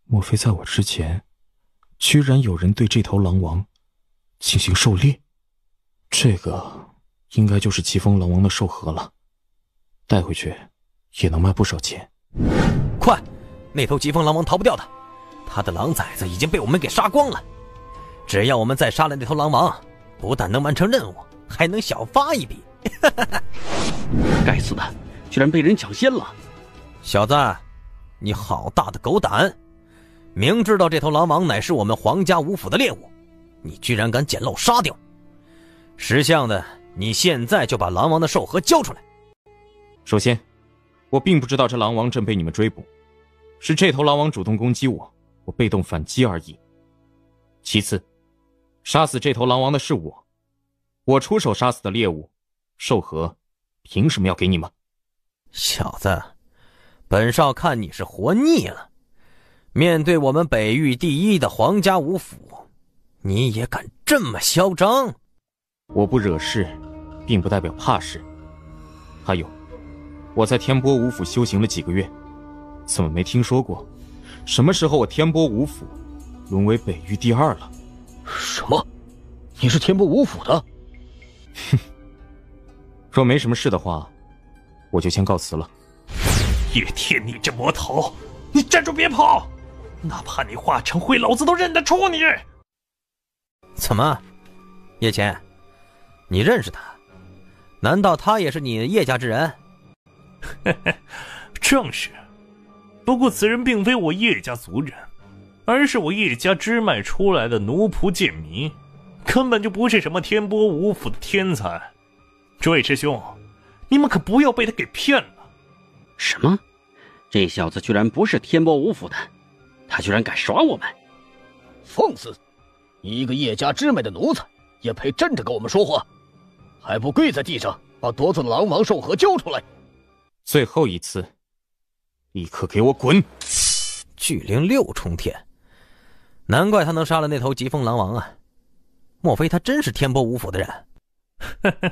莫非在我之前居然有人对这头狼王进行狩猎？这个应该就是疾风狼王的兽核了，带回去也能卖不少钱。快，那头疾风狼王逃不掉的，他的狼崽子已经被我们给杀光了。只要我们再杀了那头狼王，不但能完成任务，还能小发一笔。该死的，居然被人抢先了！小子，你好大的狗胆！明知道这头狼王乃是我们皇家五府的猎物，你居然敢捡漏杀掉！识相的，你现在就把狼王的兽核交出来！首先，我并不知道这狼王正被你们追捕，是这头狼王主动攻击我，我被动反击而已。其次，杀死这头狼王的是我出手杀死的猎物，兽核，凭什么要给你们？小子，本少看你是活腻了，面对我们北域第一的皇家五府，你也敢这么嚣张？我不惹事，并不代表怕事。还有，我在天波五府修行了几个月，怎么没听说过？什么时候我天波五府沦为北域第2了？什么？你是天波五府的？哼，若没什么事的话，我就先告辞了。叶天，你这魔头，你站住别跑！哪怕你化成灰，老子都认得出你！怎么，叶谦，你认识他？难道他也是你叶家之人？正是，不过此人并非我叶家族人，而是我叶家支脉出来的奴仆贱民，根本就不是什么天波五府的天才。诸位师兄，你们可不要被他给骗了。什么？这小子居然不是天波五府的，他居然敢耍我们！放肆！你一个叶家支脉的奴才，也配站着跟我们说话？还不跪在地上，把夺走的狼王兽核交出来！最后一次，立刻给我滚！巨灵6重天，难怪他能杀了那头疾风狼王啊！莫非他真是天波五府的人？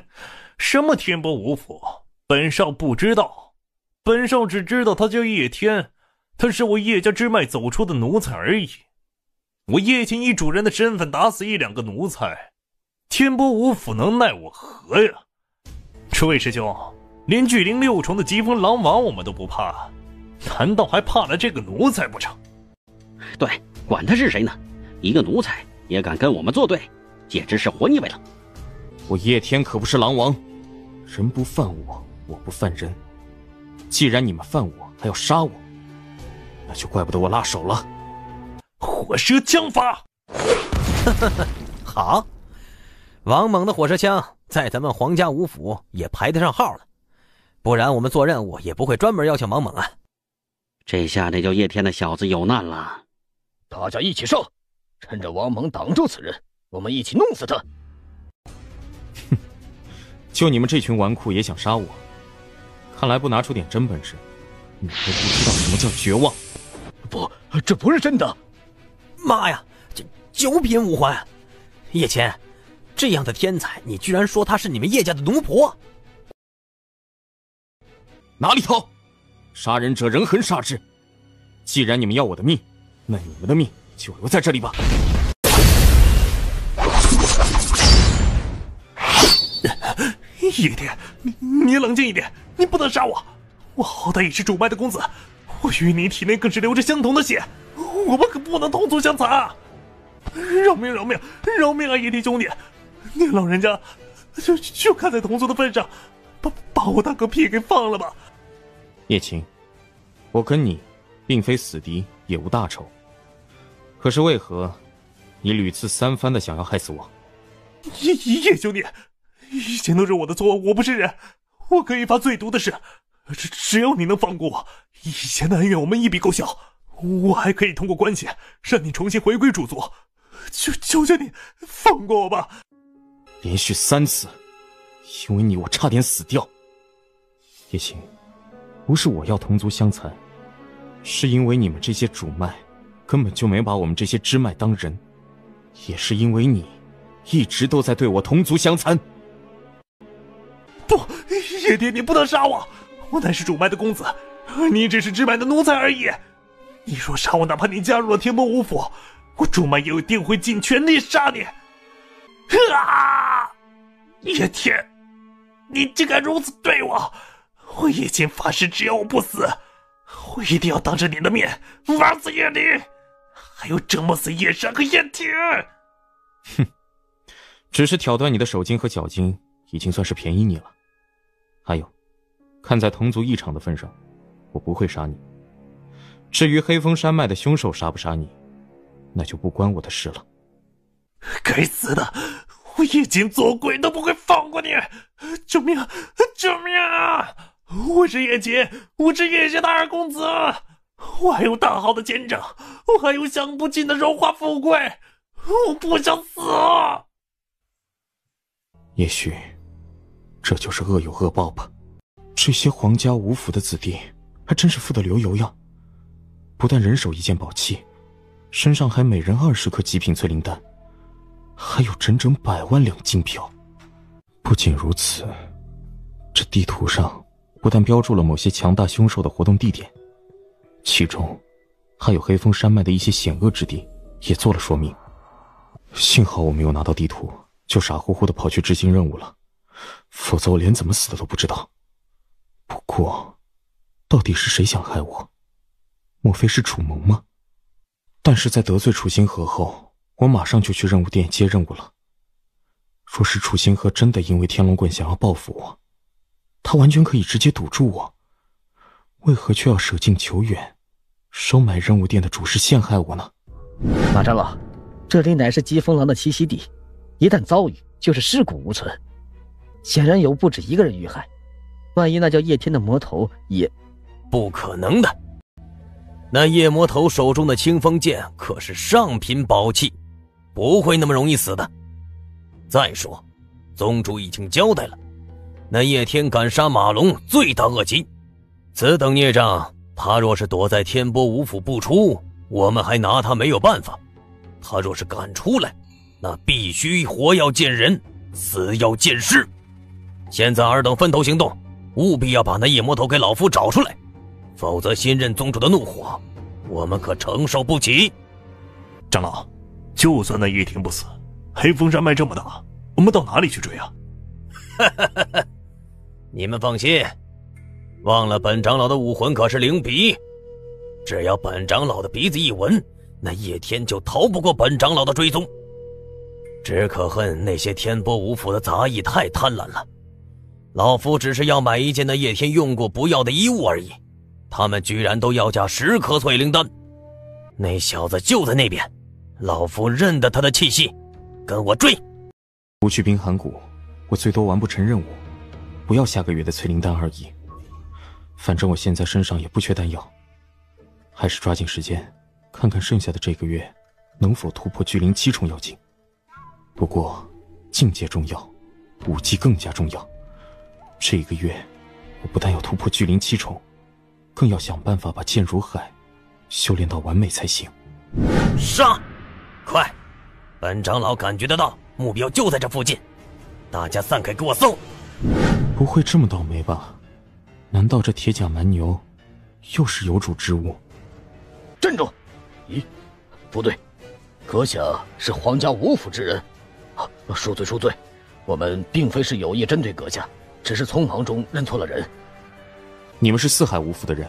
什么天波五府？本少不知道，本少只知道他叫叶天，他是我叶家支脉走出的奴才而已。我叶谦以主人的身份打死1、2个奴才，天波五府能奈我何呀？诸位师兄，连巨灵6重的疾风狼王我们都不怕，难道还怕了这个奴才不成？对，管他是谁呢，一个奴才也敢跟我们作对，简直是活腻味了。我叶天可不是狼王，人不犯我，我不犯人。既然你们犯我，还要杀我，那就怪不得我辣手了。火蛇枪法！好，王猛的火蛇枪在咱们皇家五府也排得上号了，不然我们做任务也不会专门邀请王猛啊。这下这叫叶天的小子有难了。大家一起上，趁着王猛挡住此人，我们一起弄死他！哼，就你们这群纨绔也想杀我？看来不拿出点真本事，你们都不知道什么叫绝望。不，这不是真的！妈呀，这9品5环！叶谦，这样的天才，你居然说他是你们叶家的奴仆？哪里逃！杀人者人恒杀之。既然你们要我的命，那你们的命就留在这里吧。叶天，你冷静一点，你不能杀我！我好歹也是主脉的公子，我与你体内更是流着相同的血，我们可不能同族相残啊！饶命饶命饶命啊！叶天兄弟，你老人家就看在同族的份上，把我大哥屁给放了吧！叶青，我跟你并非死敌，也无大仇，可是为何你屡次3番的想要害死我？叶兄弟，以前都是我的错，我不是人，我可以发最毒的誓，只要你能放过我，以前的恩怨我们一笔勾销，我还可以通过关系让你重新回归主族，求求你放过我吧！连续3次，因为你我差点死掉。叶青，不是我要同族相残，是因为你们这些主脉根本就没把我们这些支脉当人，也是因为你一直都在对我同族相残。不，叶爹，你不能杀我！我乃是主脉的公子，而你只是支脉的奴才而已。你若杀我，哪怕你加入了天波五府，我主脉也一定会尽全力杀你。啊！叶天，你竟敢如此对我！我叶谦发誓，只要我不死，我一定要当着你的面玩死叶灵，还有折磨死叶山和叶天。哼，只是挑断你的手筋和脚筋，已经算是便宜你了。还有，看在同族一场的份上，我不会杀你。至于黑风山脉的凶手杀不杀你，那就不关我的事了。该死的，我叶锦做鬼都不会放过你！救命！救命啊！我是叶锦，我是叶家的二公子，我还有大好的前程，我还有享不尽的荣华富贵，我不想死！也许这就是恶有恶报吧。这些皇家五府的子弟还真是富得流油呀，不但人手一件宝器，身上还每人20颗极品淬灵丹，还有整整100万两金票。不仅如此，这地图上不但标注了某些强大凶兽的活动地点，其中还有黑风山脉的一些险恶之地也做了说明。幸好我没有拿到地图就傻乎乎的跑去执行任务了，否则我连怎么死的都不知道。不过到底是谁想害我？莫非是楚蒙吗？但是在得罪楚星河后，我马上就去任务店接任务了。若是楚星河真的因为天龙棍想要报复我，他完全可以直接堵住我，为何却要舍近求远，收买任务店的主事陷害我呢？马长老，这里乃是疾风狼的栖息地，一旦遭遇就是尸骨无存，显然有不止一个人遇害。万一那叫叶天的魔头也……不可能的，那夜魔头手中的清风剑可是上品宝器，不会那么容易死的。再说宗主已经交代了，那叶天敢杀马龙罪大恶极，此等孽障，他若是躲在天波五府不出，我们还拿他没有办法，他若是敢出来，那必须活要见人，死要见尸。现在尔等分头行动，务必要把那夜魔头给老夫找出来，否则新任宗主的怒火我们可承受不起。长老，就算那叶天不死，黑风山脉这么大，我们到哪里去追啊？你们放心，忘了本长老的武魂可是灵鼻，只要本长老的鼻子一闻，那叶天就逃不过本长老的追踪。只可恨那些天波五府的杂役太贪婪了，老夫只是要买一件那叶天用过不要的衣物而已，他们居然都要价10颗淬灵丹。那小子就在那边，老夫认得他的气息，跟我追。不去冰寒谷，我最多完不成任务，不要下个月的淬灵丹而已。反正我现在身上也不缺丹药，还是抓紧时间看看剩下的这个月能否突破巨灵7重要境。不过境界重要，武技更加重要。这个月我不但要突破巨灵7重，更要想办法把剑如海修炼到完美才行。杀！快！本长老感觉得到目标就在这附近，大家散开给我搜！不会这么倒霉吧？难道这铁甲蛮牛又是有主之物？镇住！咦，不对，阁下是皇家五府之人。恕罪恕罪，我们并非是有意针对阁下，只是匆忙中认错了人。你们是四海五府的人，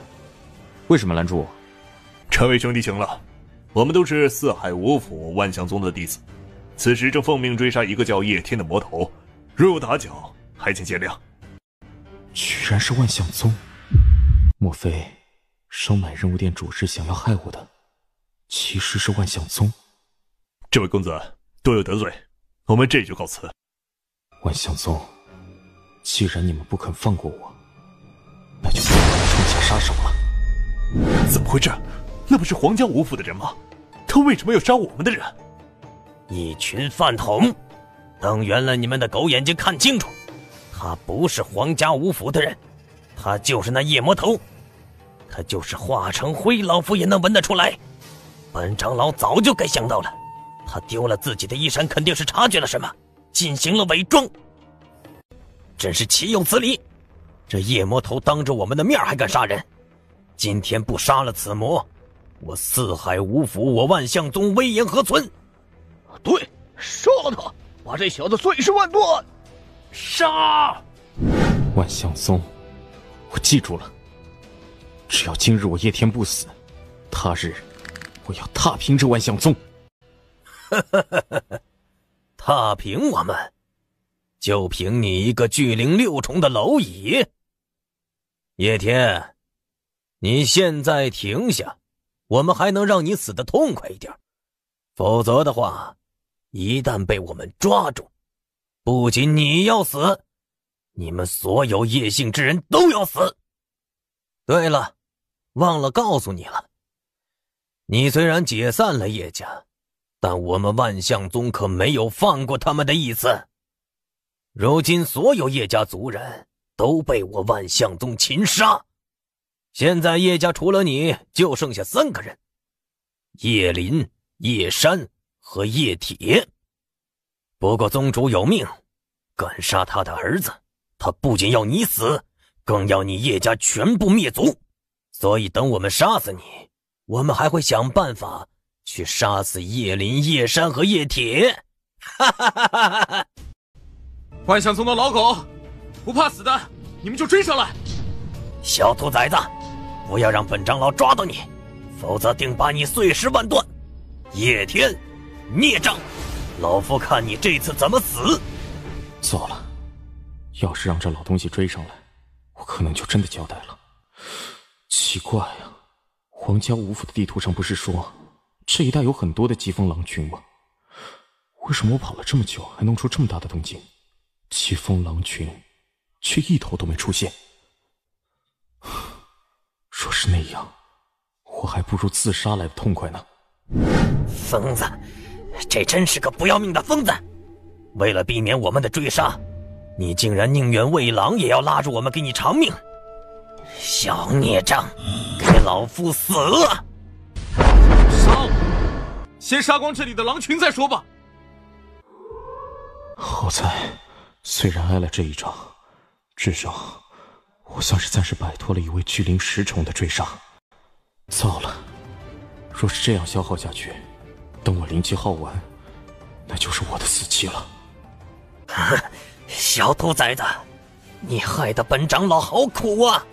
为什么拦住我？这位兄弟行了，我们都是四海五府万象宗的弟子，此时正奉命追杀一个叫叶天的魔头，若有打搅，还请见谅。居然是万象宗，莫非收买任务店主事想要害我的其实是万象宗？这位公子多有得罪，我们这就告辞。万象宗，既然你们不肯放过我，那就不要冲下杀手了。怎么回事？那不是皇家五府的人吗？他为什么要杀我们的人？一群饭桶，等圆了你们的狗眼睛看清楚，他不是皇家五府的人，他就是那夜魔头，他就是化成灰，老夫也能闻得出来。本长老早就该想到了，他丢了自己的衣衫，肯定是察觉了什么，进行了伪装。真是岂有此理！这夜魔头当着我们的面还敢杀人，今天不杀了此魔，我四海五府，我万象宗威严何存？对，杀了他，把这小子碎尸万段！杀！万象宗，我记住了，只要今日我叶天不死，他日我要踏平这万象宗。踏平我们，就凭你一个巨灵6重的蝼蚁？叶天，你现在停下，我们还能让你死得痛快一点。否则的话，一旦被我们抓住，不仅你要死，你们所有叶姓之人都要死。对了，忘了告诉你了，你虽然解散了叶家，但我们万象宗可没有放过他们的意思。如今所有叶家族人都被我万象宗擒杀，现在叶家除了你就剩下3个人，叶林、叶山和叶铁。不过宗主有命，敢杀他的儿子，他不仅要你死，更要你叶家全部灭族。所以等我们杀死你，我们还会想办法去杀死叶林、叶山和叶铁。哈哈哈哈哈！万象宗的老狗，不怕死的，你们就追上来！小兔崽子，不要让本长老抓到你，否则定把你碎尸万段！叶天，孽障，老夫看你这次怎么死！糟了，要是让这老东西追上来，我可能就真的交代了。奇怪呀，皇家武府的地图上不是说这一带有很多的疾风狼群吗？为什么我跑了这么久还弄出这么大的动静？疾风狼群却一头都没出现。若是那样，我还不如自杀来的痛快呢。疯子，这真是个不要命的疯子！为了避免我们的追杀，你竟然宁愿喂狼也要拉住我们给你偿命！小孽障，给老夫死了！杀我！先杀光这里的狼群再说吧。好在虽然挨了这一掌，至少我算是暂时摆脱了一位巨灵10重的追杀。糟了，若是这样消耗下去，等我灵气耗完，那就是我的死期了。小兔崽子，你害得本长老好苦啊！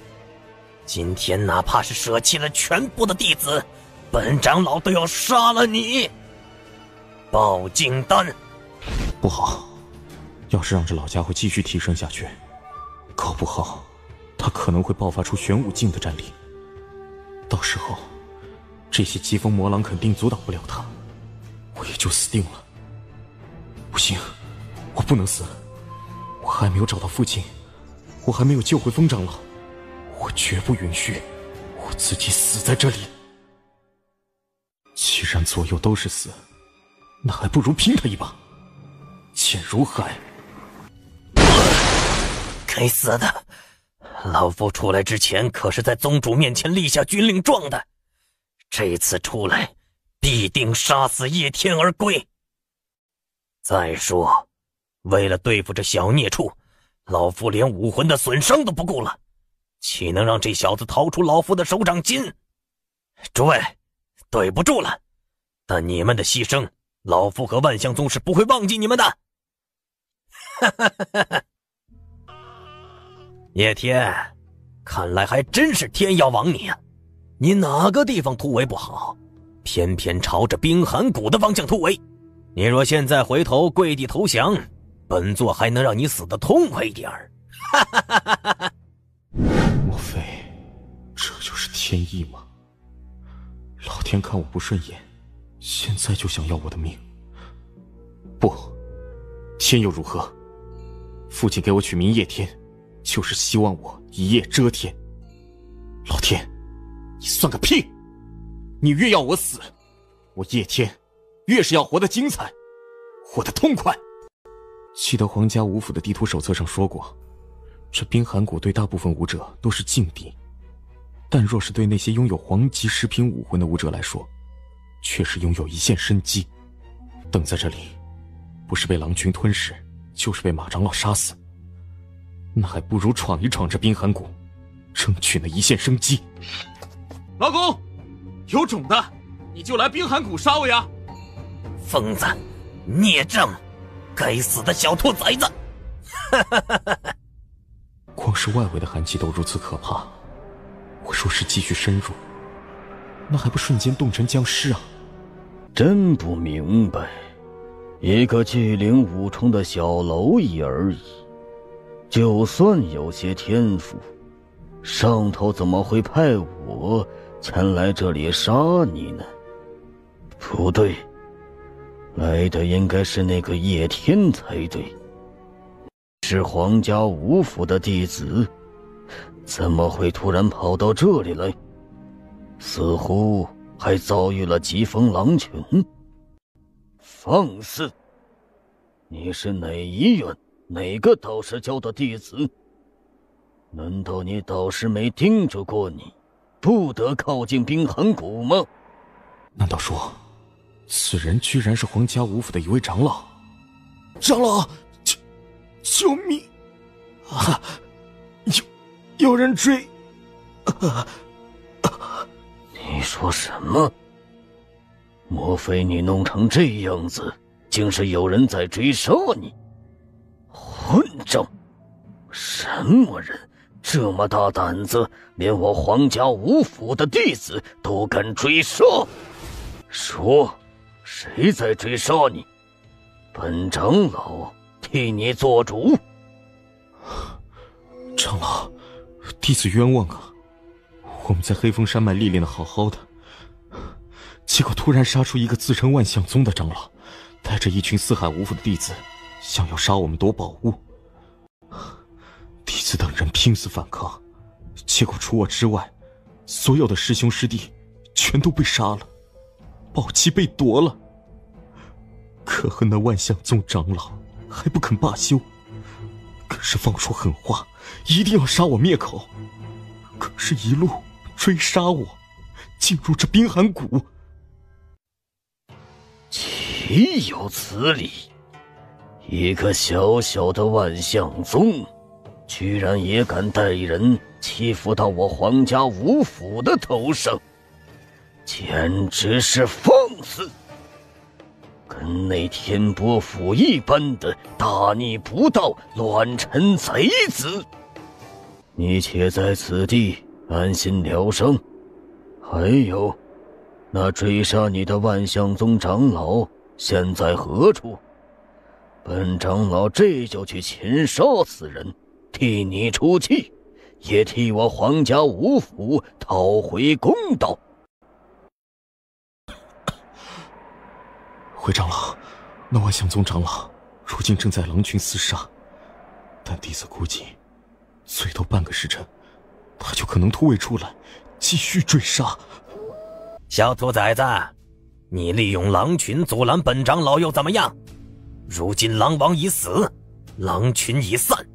今天哪怕是舍弃了全部的弟子，本长老都要杀了你！爆金丹，不好，要是让这老家伙继续提升下去，搞不好他可能会爆发出玄武境的战力，到时候这些疾风魔狼肯定阻挡不了他，我也就死定了。不行，我不能死，我还没有找到父亲，我还没有救回风长老，我绝不允许我自己死在这里。既然左右都是死，那还不如拼他一把。剑如海，该死的！老夫出来之前可是在宗主面前立下军令状的，这次出来必定杀死叶天而归。再说，为了对付这小孽畜，老夫连武魂的损伤都不顾了，岂能让这小子逃出老夫的手掌心？诸位，对不住了，但你们的牺牲，老夫和万象宗是不会忘记你们的。哈哈哈哈！叶天，看来还真是天要亡你啊！你哪个地方突围不好，偏偏朝着冰寒谷的方向突围。你若现在回头跪地投降，本座还能让你死得痛快一点儿。哈哈哈哈哈！莫非这就是天意吗？老天看我不顺眼，现在就想要我的命。不，天又如何？父亲给我取名叶天，就是希望我一夜遮天。老天，你算个屁！你越要我死，我叶天越是要活得精彩，活得痛快。记得皇家武府的地图手册上说过，这冰寒谷对大部分武者都是劲敌，但若是对那些拥有黄级10品武魂的武者来说，却是拥有一线生机。等在这里，不是被狼群吞噬，就是被马长老杀死，那还不如闯一闯这冰寒谷，争取那一线生机。老公，有种的你就来冰寒谷杀我呀！疯子，孽障，该死的小兔崽子！光是外围的寒气都如此可怕，我若是继续深入，那还不瞬间冻成僵尸啊！真不明白，一个巨灵5重的小蝼蚁而已，就算有些天赋，上头怎么会派我前来这里杀你呢？不对，来的应该是那个叶天才对。是皇家武府的弟子，怎么会突然跑到这里来？似乎还遭遇了疾风狼群。放肆！你是哪一院哪个导师教的弟子？难道你导师没叮嘱过你不得靠近冰寒谷吗？难道说此人居然是皇家武府的一位长老？长老，救命！啊！有人追！你说什么？莫非你弄成这样子，竟是有人在追杀你？混账！什么人这么大胆子，连我皇家武府的弟子都敢追杀？说，谁在追杀你？本长老替你做主。长老，弟子冤枉啊！我们在黑风山脉历练的好好的，结果突然杀出一个自称万象宗的长老，带着一群四海武府的弟子，想要杀我们夺宝物。弟子等人拼死反抗，结果除我之外，所有的师兄师弟全都被杀了，宝器被夺了。可恨那万象宗长老还不肯罢休，更是放出狠话，一定要杀我灭口。可是一路追杀我，进入这冰寒谷。岂有此理！一个小小的万象宗，居然也敢带人欺负到我皇家武府的头上，简直是放肆！跟那天波府一般的大逆不道、乱臣贼子！你且在此地安心疗伤。还有，那追杀你的万象宗长老现在何处？本长老这就去擒杀此人，替你出气，也替我皇家武府讨回公道。回长老，那万象宗长老如今正在狼群厮杀，但弟子估计最多半个时辰，他就可能突围出来，继续追杀。小兔崽子，你利用狼群阻拦本长老又怎么样？如今狼王已死，狼群已散，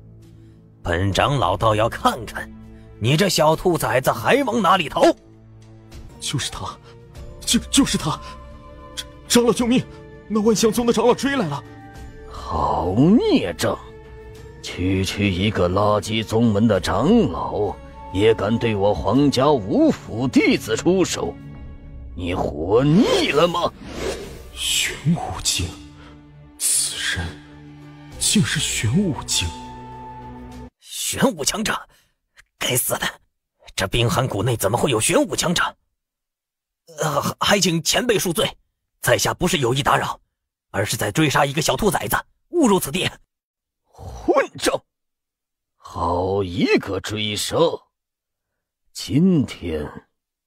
本长老倒要看看你这小兔崽子还往哪里逃！就是他，就是他！长老救命！那万象宗的长老追来了！好孽障！区区一个垃圾宗门的长老，也敢对我皇家武府弟子出手，你活腻了吗？玄武境，此人竟是玄武境！玄武强者，该死的！这冰寒谷内怎么会有玄武强者？还请前辈恕罪，在下不是有意打扰，而是在追杀一个小兔崽子，误入此地。混账！好一个追杀！今天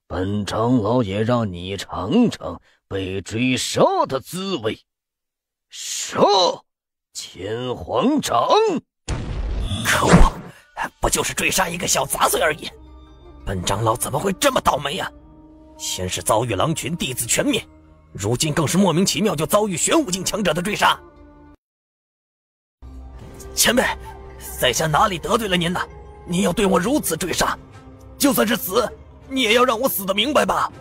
本长老也让你尝尝被追杀的滋味。杀！千皇掌！可恶，不就是追杀一个小杂碎而已，本长老怎么会这么倒霉啊？先是遭遇狼群弟子全灭，如今更是莫名其妙就遭遇玄武境强者的追杀。前辈，在下哪里得罪了您呢？您要对我如此追杀，就算是死，你也要让我死得明白吧？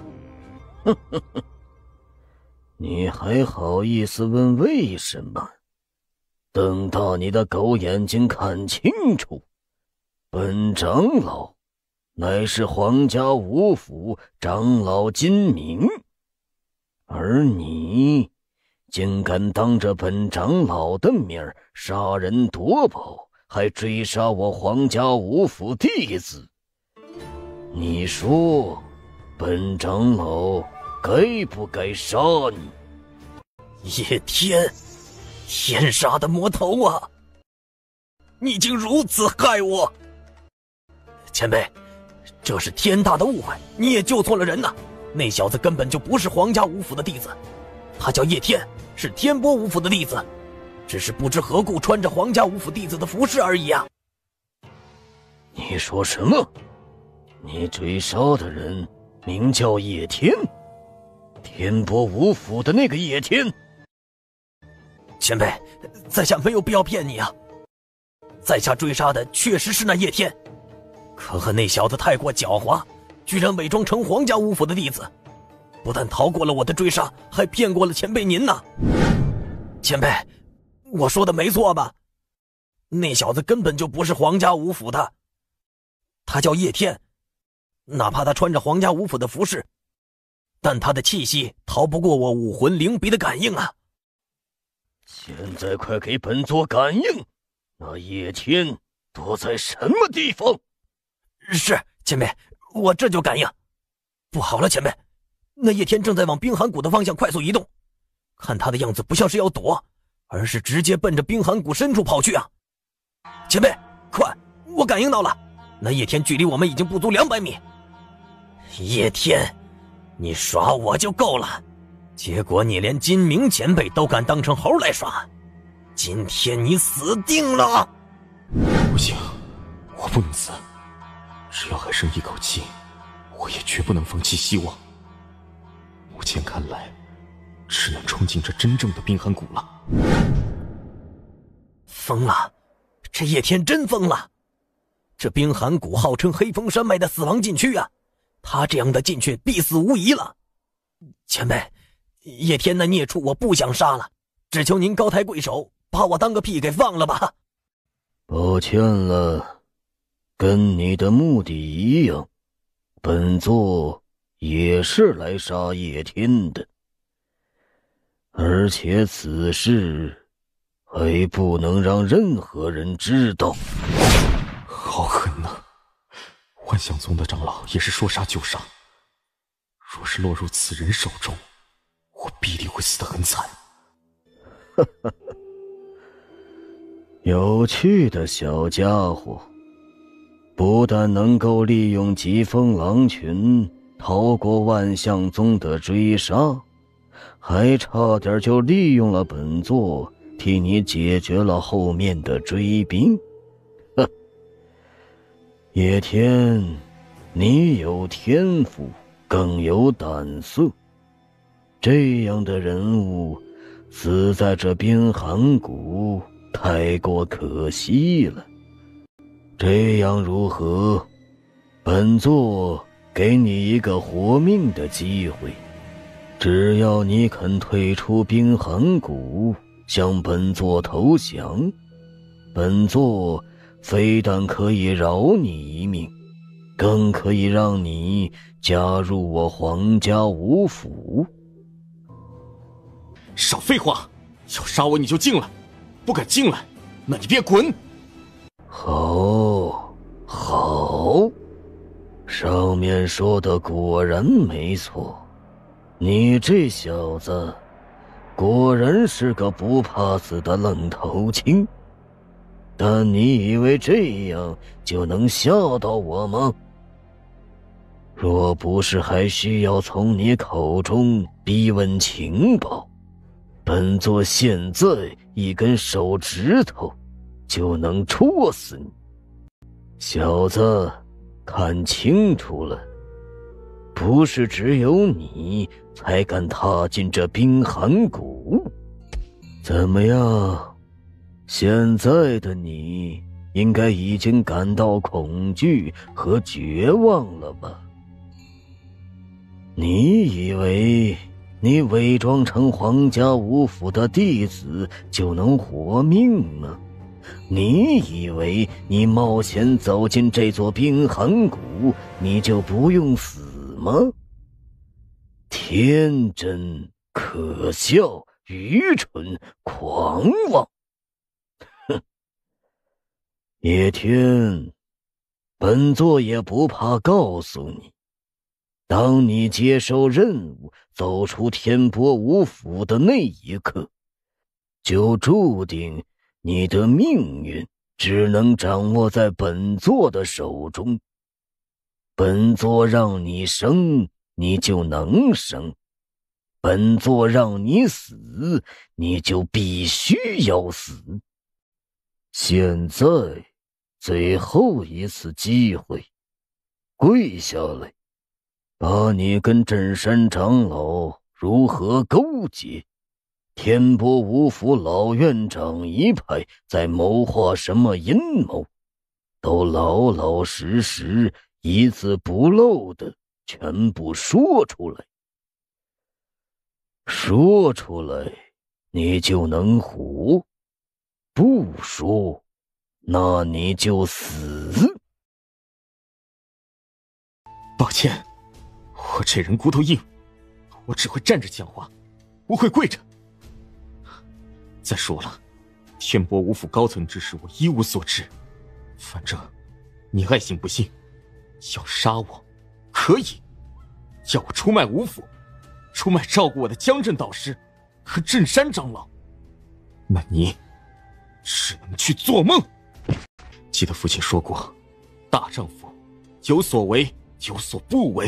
你还好意思问为什么？瞪大你的狗眼睛看清楚，本长老乃是皇家武府长老金明，而你竟敢当着本长老的面杀人夺宝，还追杀我皇家武府弟子，你说本长老该不该杀你？叶天，天杀的魔头啊！你竟如此害我！前辈，这是天大的误会，你也救错了人呐！那小子根本就不是皇家五府的弟子，他叫叶天，是天波五府的弟子，只是不知何故穿着皇家五府弟子的服饰而已啊！你说什么？你追杀的人名叫叶天，天波五府的那个叶天？前辈，在下没有必要骗你啊！在下追杀的确实是那叶天，可恨那小子太过狡猾，居然伪装成皇家五府的弟子，不但逃过了我的追杀，还骗过了前辈您呢。前辈，我说的没错吧？那小子根本就不是皇家五府的，他叫叶天，哪怕他穿着皇家五府的服饰，但他的气息逃不过我武魂灵鼻的感应啊！现在快给本座感应，那叶天躲在什么地方？是，前辈，我这就感应。不好了，前辈，那叶天正在往冰寒谷的方向快速移动，看他的样子不像是要躲，而是直接奔着冰寒谷深处跑去啊！前辈，快，我感应到了，那叶天距离我们已经不足200米。叶天，你耍我就够了，结果你连金明前辈都敢当成猴来耍，今天你死定了！不行，我不能死，只要还剩一口气，我也绝不能放弃希望。目前看来，只能冲进这真正的冰寒谷了。疯了，这叶天真疯了！这冰寒谷号称黑风山脉的死亡禁区啊，他这样的进去必死无疑了。前辈，叶天那孽畜我不想杀了，只求您高抬贵手，把我当个屁给放了吧。抱歉了，跟你的目的一样，本座也是来杀叶天的，而且此事还不能让任何人知道。好狠呐！万象宗的长老也是说杀就杀，若是落入此人手中，我必定会死得很惨。哈哈，有趣的小家伙，不但能够利用疾风狼群逃过万象宗的追杀，还差点就利用了本座替你解决了后面的追兵。哼，叶天，你有天赋，更有胆色，这样的人物死在这冰寒谷太过可惜了。这样如何？本座给你一个活命的机会，只要你肯退出冰寒谷，向本座投降，本座非但可以饶你一命，更可以让你加入我皇家五府。少废话，要杀我你就进来，不敢进来，那你别滚。好，好，上面说的果然没错，你这小子果然是个不怕死的愣头青。但你以为这样就能吓到我吗？若不是还需要从你口中逼问情报，本座现在一根手指头就能戳死你。小子，看清楚了，不是只有你才敢踏进这冰寒谷。怎么样？现在的你应该已经感到恐惧和绝望了吧？你以为你伪装成皇家五府的弟子就能活命吗？你以为你冒险走进这座冰寒谷，你就不用死吗？天真、可笑、愚蠢、狂妄！哼，叶天，本座也不怕告诉你，当你接受任务，走出天波五府的那一刻，就注定你的命运只能掌握在本座的手中。本座让你生，你就能生；本座让你死，你就必须要死。现在，最后一次机会，跪下来，把你跟镇山长老如何勾结，天波五府老院长一派在谋划什么阴谋，都老老实实一字不漏的全部说出来。说出来，你就能活；不说，那你就死。抱歉，我这人骨头硬，我只会站着讲话，不会跪着。再说了，天波五府高层之事我一无所知，反正你爱信不信，要杀我可以，要我出卖五府，出卖照顾我的江镇导师和镇山长老，那你只能去做梦。记得父亲说过，大丈夫有所为有所不为，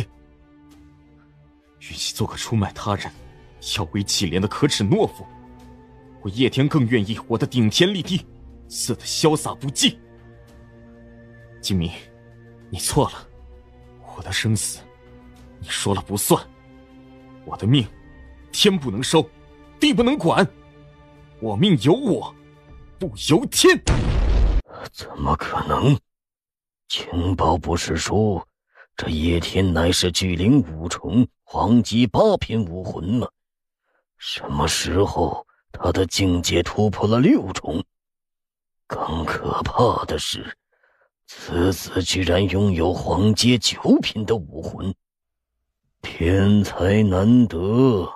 与其做个出卖他人摇尾乞怜的可耻懦夫，我叶天更愿意活得顶天立地，死得潇洒不羁。金明，你错了，我的生死你说了不算，我的命天不能收，地不能管，我命由我，不由天。怎么可能？情报不是说这叶天乃是巨灵五重黄级8品武魂吗？什么时候他的境界突破了6重？更可怕的是，此子居然拥有黄阶9品的武魂，天才难得。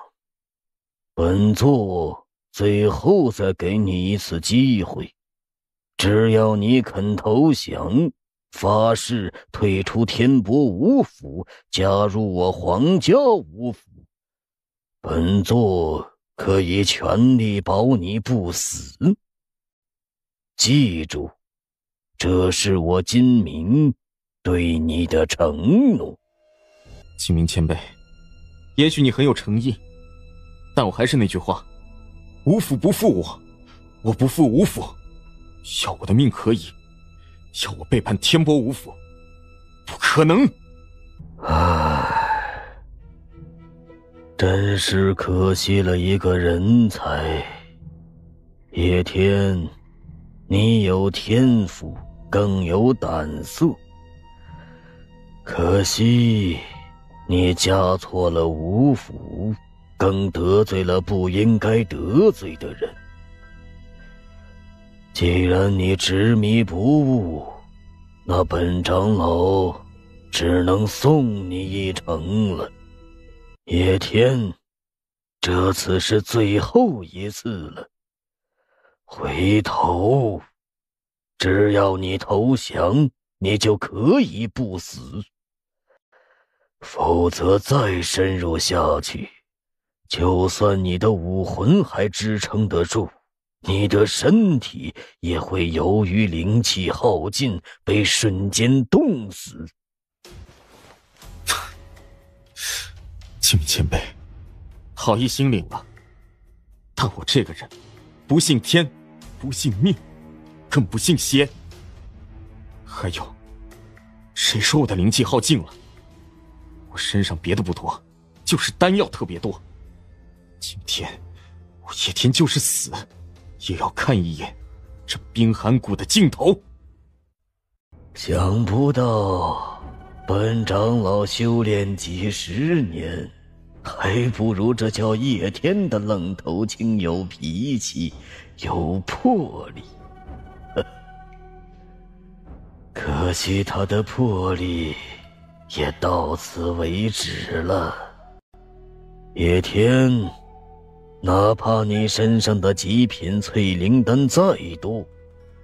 本座最后再给你一次机会，只要你肯投降，发誓退出天波五府，加入我皇家五府，本座可以全力保你不死。记住，这是我金明对你的承诺。金明前辈，也许你很有诚意，但我还是那句话，五府不负我，我不负五府。要我的命可以，要我背叛天波五府，不可能。唉，真是可惜了一个人才。叶天，你有天赋，更有胆色，可惜你嫁错了五府，更得罪了不应该得罪的人。既然你执迷不悟，那本长老只能送你一程了。叶天，这次是最后一次了，回头，只要你投降，你就可以不死。否则再深入下去，就算你的武魂还支撑得住，你的身体也会由于灵气耗尽被瞬间冻死。金明前辈，好意心领了，但我这个人不信天，不信命，更不信邪。还有，谁说我的灵气耗尽了？我身上别的不多，就是丹药特别多。今天我叶天就是死，也要看一眼这冰寒谷的尽头。想不到本长老修炼几十年，还不如这叫叶天的愣头青有脾气有魄力。可惜他的魄力也到此为止了。叶天，哪怕你身上的极品淬灵丹再多，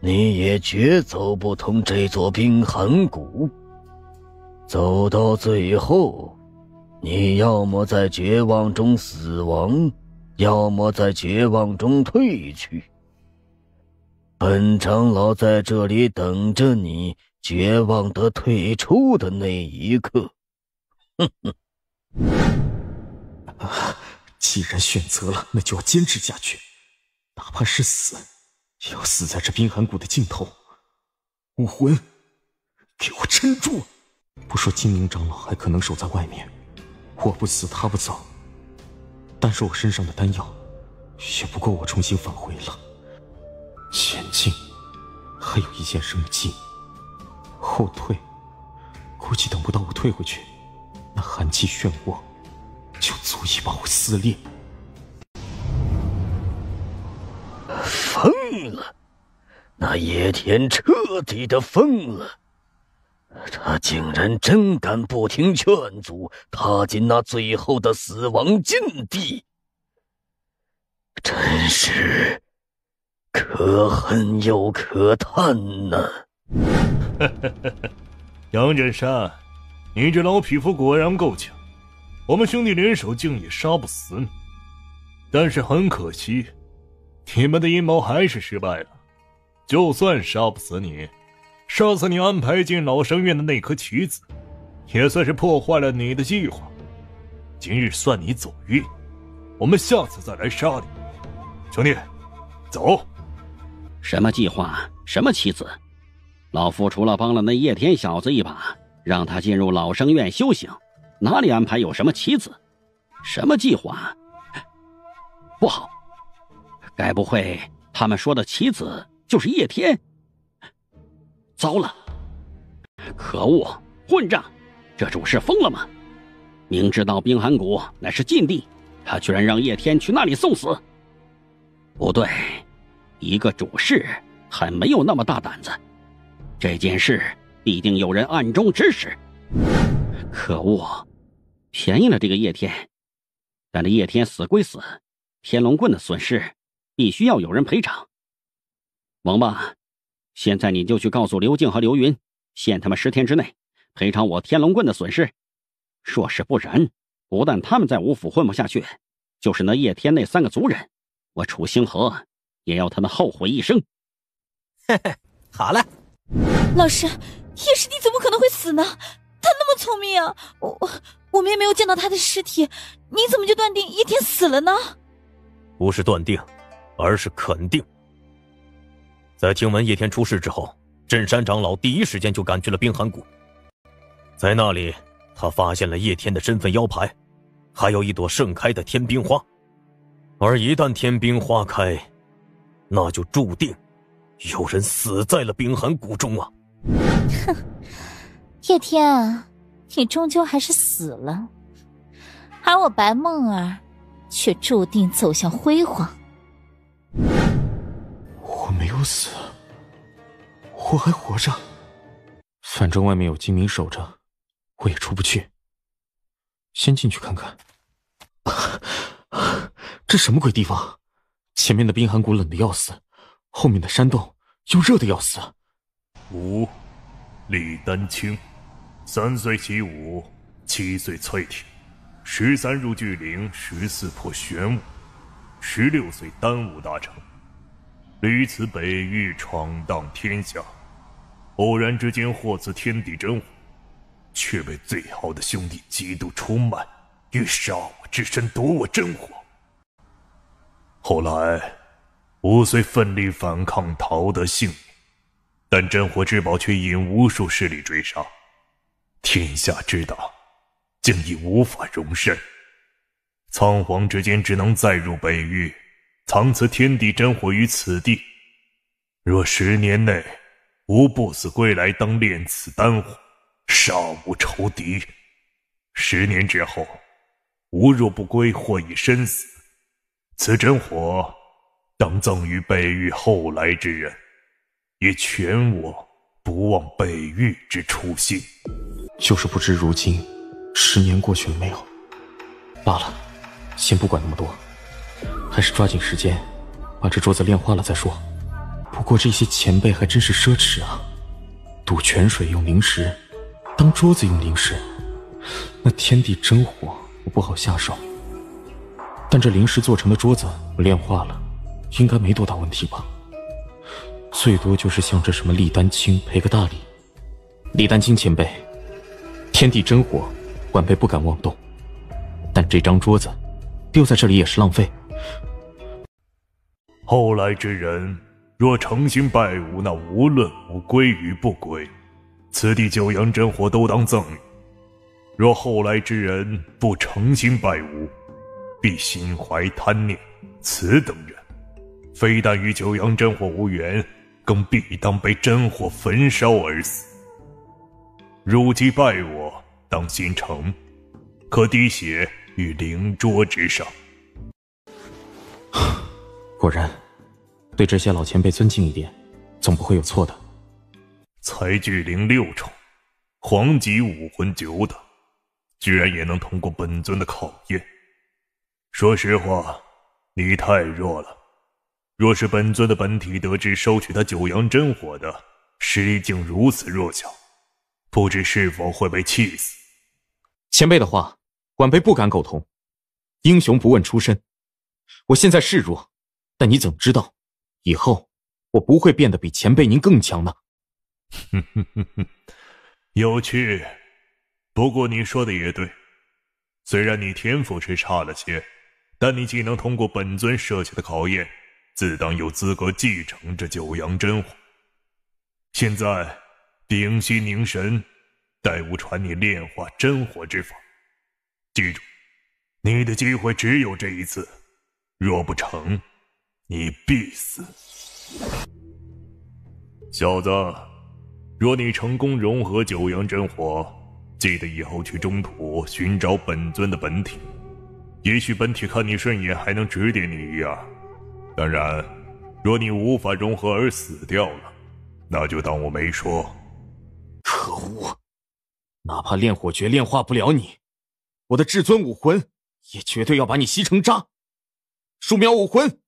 你也绝走不通这座冰寒谷。走到最后，你要么在绝望中死亡，要么在绝望中退去。本长老在这里等着你，绝望的退出的那一刻。哼哼。既然选择了，那就要坚持下去，哪怕是死，也要死在这冰寒谷的尽头。武魂，给我撑住！不说金明长老还可能守在外面，我不死他不走，单说我身上的丹药也不够我重新返回了。前进还有一线生机，后退估计等不到我退回去，那寒气漩涡就足以把我撕裂。疯了，那叶天彻底的疯了，他竟然真敢不听劝阻，踏进那最后的死亡禁地，真是可恨又可叹呐！杨振山，你这老匹夫果然够强，我们兄弟联手竟也杀不死你。但是很可惜，你们的阴谋还是失败了。就算杀不死你，杀死你安排进老生院的那颗棋子，也算是破坏了你的计划。今日算你走运，我们下次再来杀你。兄弟，走。什么计划？什么棋子？老夫除了帮了那叶天小子一把，让他进入老生院修行，哪里安排有什么棋子？什么计划？不好，该不会他们说的棋子就是叶天？糟了！可恶，混账！这主事疯了吗？明知道冰寒谷乃是禁地，他居然让叶天去那里送死。不对，一个主事还没有那么大胆子，这件事必定有人暗中指使。可恶，便宜了这个叶天。但这叶天死归死，天龙棍的损失必须要有人赔偿。王八，现在你就去告诉刘静和刘云，限他们10天之内赔偿我天龙棍的损失。若是不然，不但他们在吴府混不下去，就是那叶天那3个族人，我楚星河也要他们后悔一生。嘿嘿，好了。老师，叶师弟怎么可能会死呢？他那么聪明啊！我们也没有见到他的尸体，你怎么就断定叶天死了呢？不是断定，而是肯定。在听闻叶天出事之后，镇山长老第一时间就赶去了冰寒谷。在那里，他发现了叶天的身份腰牌，还有一朵盛开的天冰花。而一旦天冰花开，那就注定有人死在了冰寒谷中啊！哼，叶天，你终究还是死了，而我白梦儿却注定走向辉煌。我没有死，我还活着。反正外面有金明守着，我也出不去。先进去看看。这什么鬼地方？前面的冰寒谷冷得要死，后面的山洞又热得要死。吾李丹青，3岁习武，7岁淬体，13入巨灵，14破玄武，16岁丹武大成，屡此北域闯荡天下，偶然之间获此天地真火，却被最好的兄弟极度出卖，欲杀我之身，夺我真火。后来吾虽奋力反抗，逃得性命，但真火之宝却引无数势力追杀，天下之大，竟已无法容身。仓皇之间，只能再入北域，藏此天地真火于此地。若10年内吾不死归来，当炼此丹火，杀无仇敌。10年之后，吾若不归，或已身死，此真火当赠于北域后来之人，也全我不忘北域之初心。就是不知如今10年过去了没有。罢了，先不管那么多，还是抓紧时间把这桌子炼化了再说。不过这些前辈还真是奢侈啊，赌泉水用灵石，当桌子用灵石。那天地真火我不好下手，但这灵石做成的桌子我炼化了，应该没多大问题吧。最多就是向这什么厉丹青赔个大礼，李丹经前辈，天地真火，晚辈不敢妄动，但这张桌子丢在这里也是浪费。后来之人若诚心拜吾，那无论吾归与不归，此地九阳真火都当赠与；若后来之人不诚心拜吾，必心怀贪念，此等人非但与九阳真火无缘，更必当被真火焚烧而死。汝既拜我，当心诚，可滴血于灵桌之上。果然，对这些老前辈尊敬一点，总不会有错的。才聚灵6重，黄级武魂9等，居然也能通过本尊的考验。说实话，你太弱了。若是本尊的本体得知收取他九阳真火的实力竟如此弱小，不知是否会被气死。前辈的话，晚辈不敢苟同。英雄不问出身，我现在是弱，但你怎知道，以后我不会变得比前辈您更强呢？有趣。不过你说的也对，虽然你天赋是差了些，但你既能通过本尊设下的考验，自当有资格继承这九阳真火。现在屏息凝神，待吾传你炼化真火之法。记住，你的机会只有这一次，若不成，你必死。小子，若你成功融合九阳真火，记得以后去中土寻找本尊的本体，也许本体看你顺眼，还能指点你一样。当然，若你无法融合而死掉了，那就当我没说。可恶，哪怕炼火诀炼化不了你，我的至尊武魂也绝对要把你吸成渣。树苗武魂，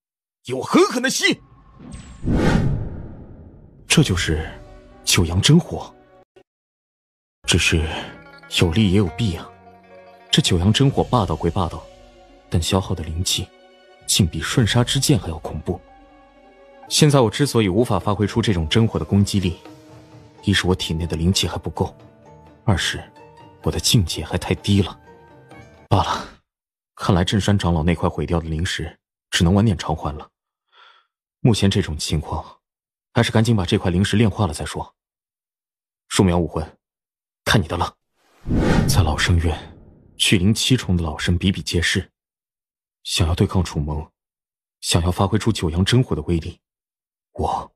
给我狠狠的吸！这就是九阳真火。只是有利也有弊啊。这九阳真火霸道归霸道，但消耗的灵气竟比瞬杀之剑还要恐怖。现在我之所以无法发挥出这种真火的攻击力，一是我体内的灵气还不够，二是我的境界还太低了。罢了，看来镇山长老那块毁掉的灵石只能晚点偿还了。目前这种情况，还是赶紧把这块灵石炼化了再说。树苗武魂，看你的了。在老生院，去灵7重的老生比比皆是，想要对抗楚盟，想要发挥出九阳真火的威力，我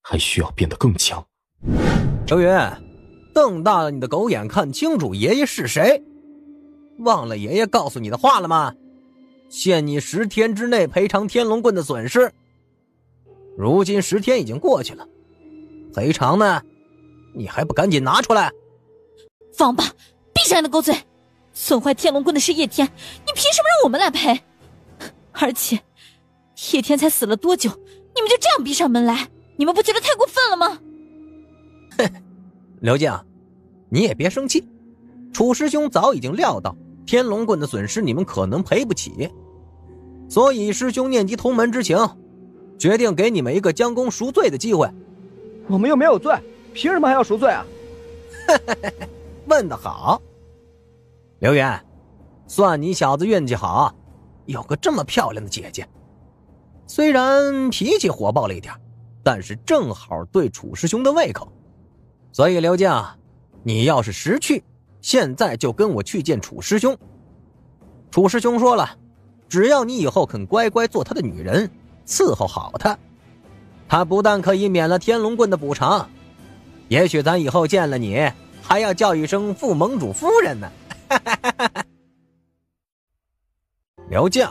还需要变得更强。程云，瞪大了你的狗眼，看清楚爷爷是谁。忘了爷爷告诉你的话了吗？限你10天之内赔偿天龙棍的损失。如今10天已经过去了，赔偿呢，你还不赶紧拿出来？王八，闭上你的狗嘴！损坏天龙棍的是叶天，你凭什么让我们来赔？而且叶天才死了多久，你们就这样逼上门来，你们不觉得太过分了吗？刘静，你也别生气，楚师兄早已经料到天龙棍的损失你们可能赔不起，所以师兄念及同门之情，决定给你们一个将功赎罪的机会。我们又没有罪，凭什么还要赎罪啊？问得好，刘元，算你小子运气好，有个这么漂亮的姐姐。虽然脾气火爆了一点，但是正好对楚师兄的胃口。所以刘静，你要是识趣，现在就跟我去见楚师兄。楚师兄说了，只要你以后肯乖乖做他的女人，伺候好他，他不但可以免了天龙棍的补偿，也许咱以后见了你还要叫一声副盟主夫人呢。刘静，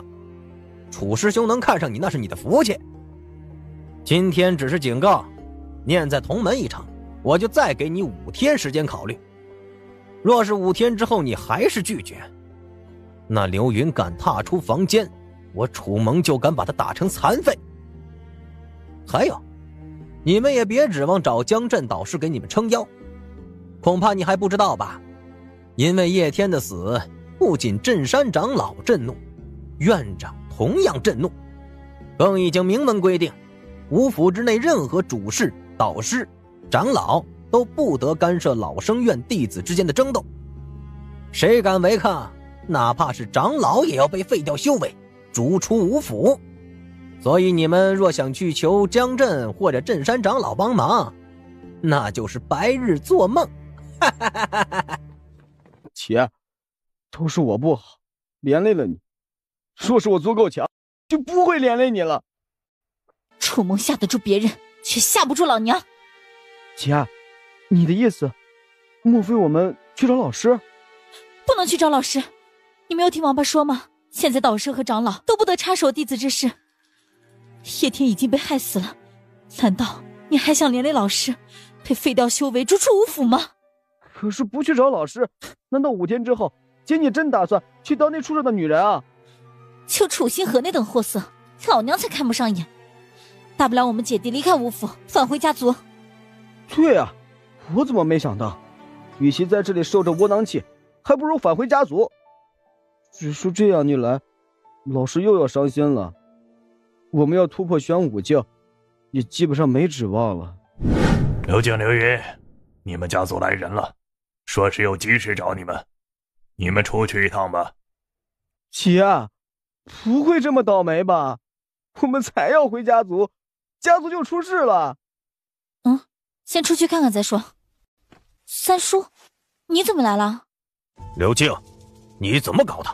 楚师兄能看上你那是你的福气，今天只是警告，念在同门一场，我就再给你5天时间考虑。若是5天之后你还是拒绝，那刘云敢踏出房间，我楚盟就敢把他打成残废。还有，你们也别指望找江震导师给你们撑腰，恐怕你还不知道吧？因为叶天的死，不仅镇山长老震怒，院长同样震怒，更已经明文规定，5府之内任何主事、导师、长老都不得干涉老生院弟子之间的争斗。谁敢违抗，哪怕是长老也要被废掉修为，逐出五府。所以你们若想去求江镇或者镇山长老帮忙，那就是白日做梦。姐，都是我不好，连累了你。若是我足够强，就不会连累你了。楚梦吓得住别人，却吓不住老娘。姐，你的意思，莫非我们去找老师？不能去找老师。你没有听王八说吗？现在导师和长老都不得插手弟子之事。叶天已经被害死了，难道你还想连累老师，被废掉修为，逐出五府吗？可是不去找老师，难道5天之后，姐你真打算去当那畜生的女人啊？就楚星河那等货色，老娘才看不上眼。大不了我们姐弟离开五府，返回家族。对啊，我怎么没想到，与其在这里受着窝囊气，还不如返回家族。只是这样一来，老师又要伤心了。我们要突破玄武境，也基本上没指望了。刘景、刘云，你们家族来人了，说是有急事找你们，你们出去一趟吧。姐，不会这么倒霉吧？我们才要回家族，家族就出事了。先出去看看再说。三叔，你怎么来了？刘庆，你怎么搞的？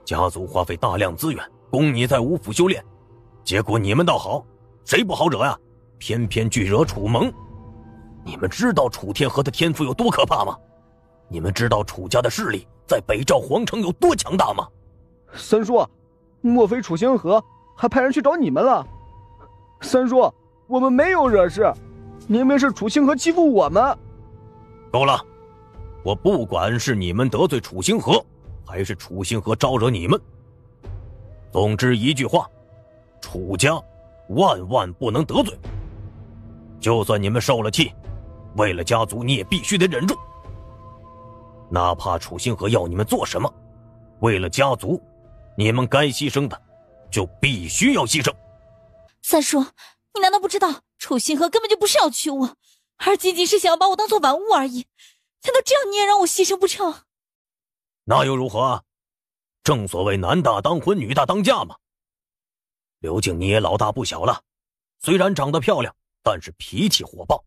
家族花费大量资源供你在五府修炼，结果你们倒好，谁不好惹呀？偏偏去惹楚蒙。你们知道楚天河的天赋有多可怕吗？你们知道楚家的势力在北诏皇城有多强大吗？三叔，莫非楚星河还派人去找你们了？三叔，我们没有惹事，明明是楚星河欺负我们。够了，我不管是你们得罪楚星河，还是楚星河招惹你们，总之一句话，楚家万万不能得罪。就算你们受了气，为了家族你也必须得忍住。哪怕楚星河要你们做什么，为了家族，你们该牺牲的就必须要牺牲。三叔，你难道不知道楚星河根本就不是要娶我，而仅仅是想要把我当做玩物而已？难道这样你也让我牺牲不成？那又如何？正所谓男大当婚，女大当嫁嘛。刘静你也老大不小了，虽然长得漂亮，但是脾气火爆。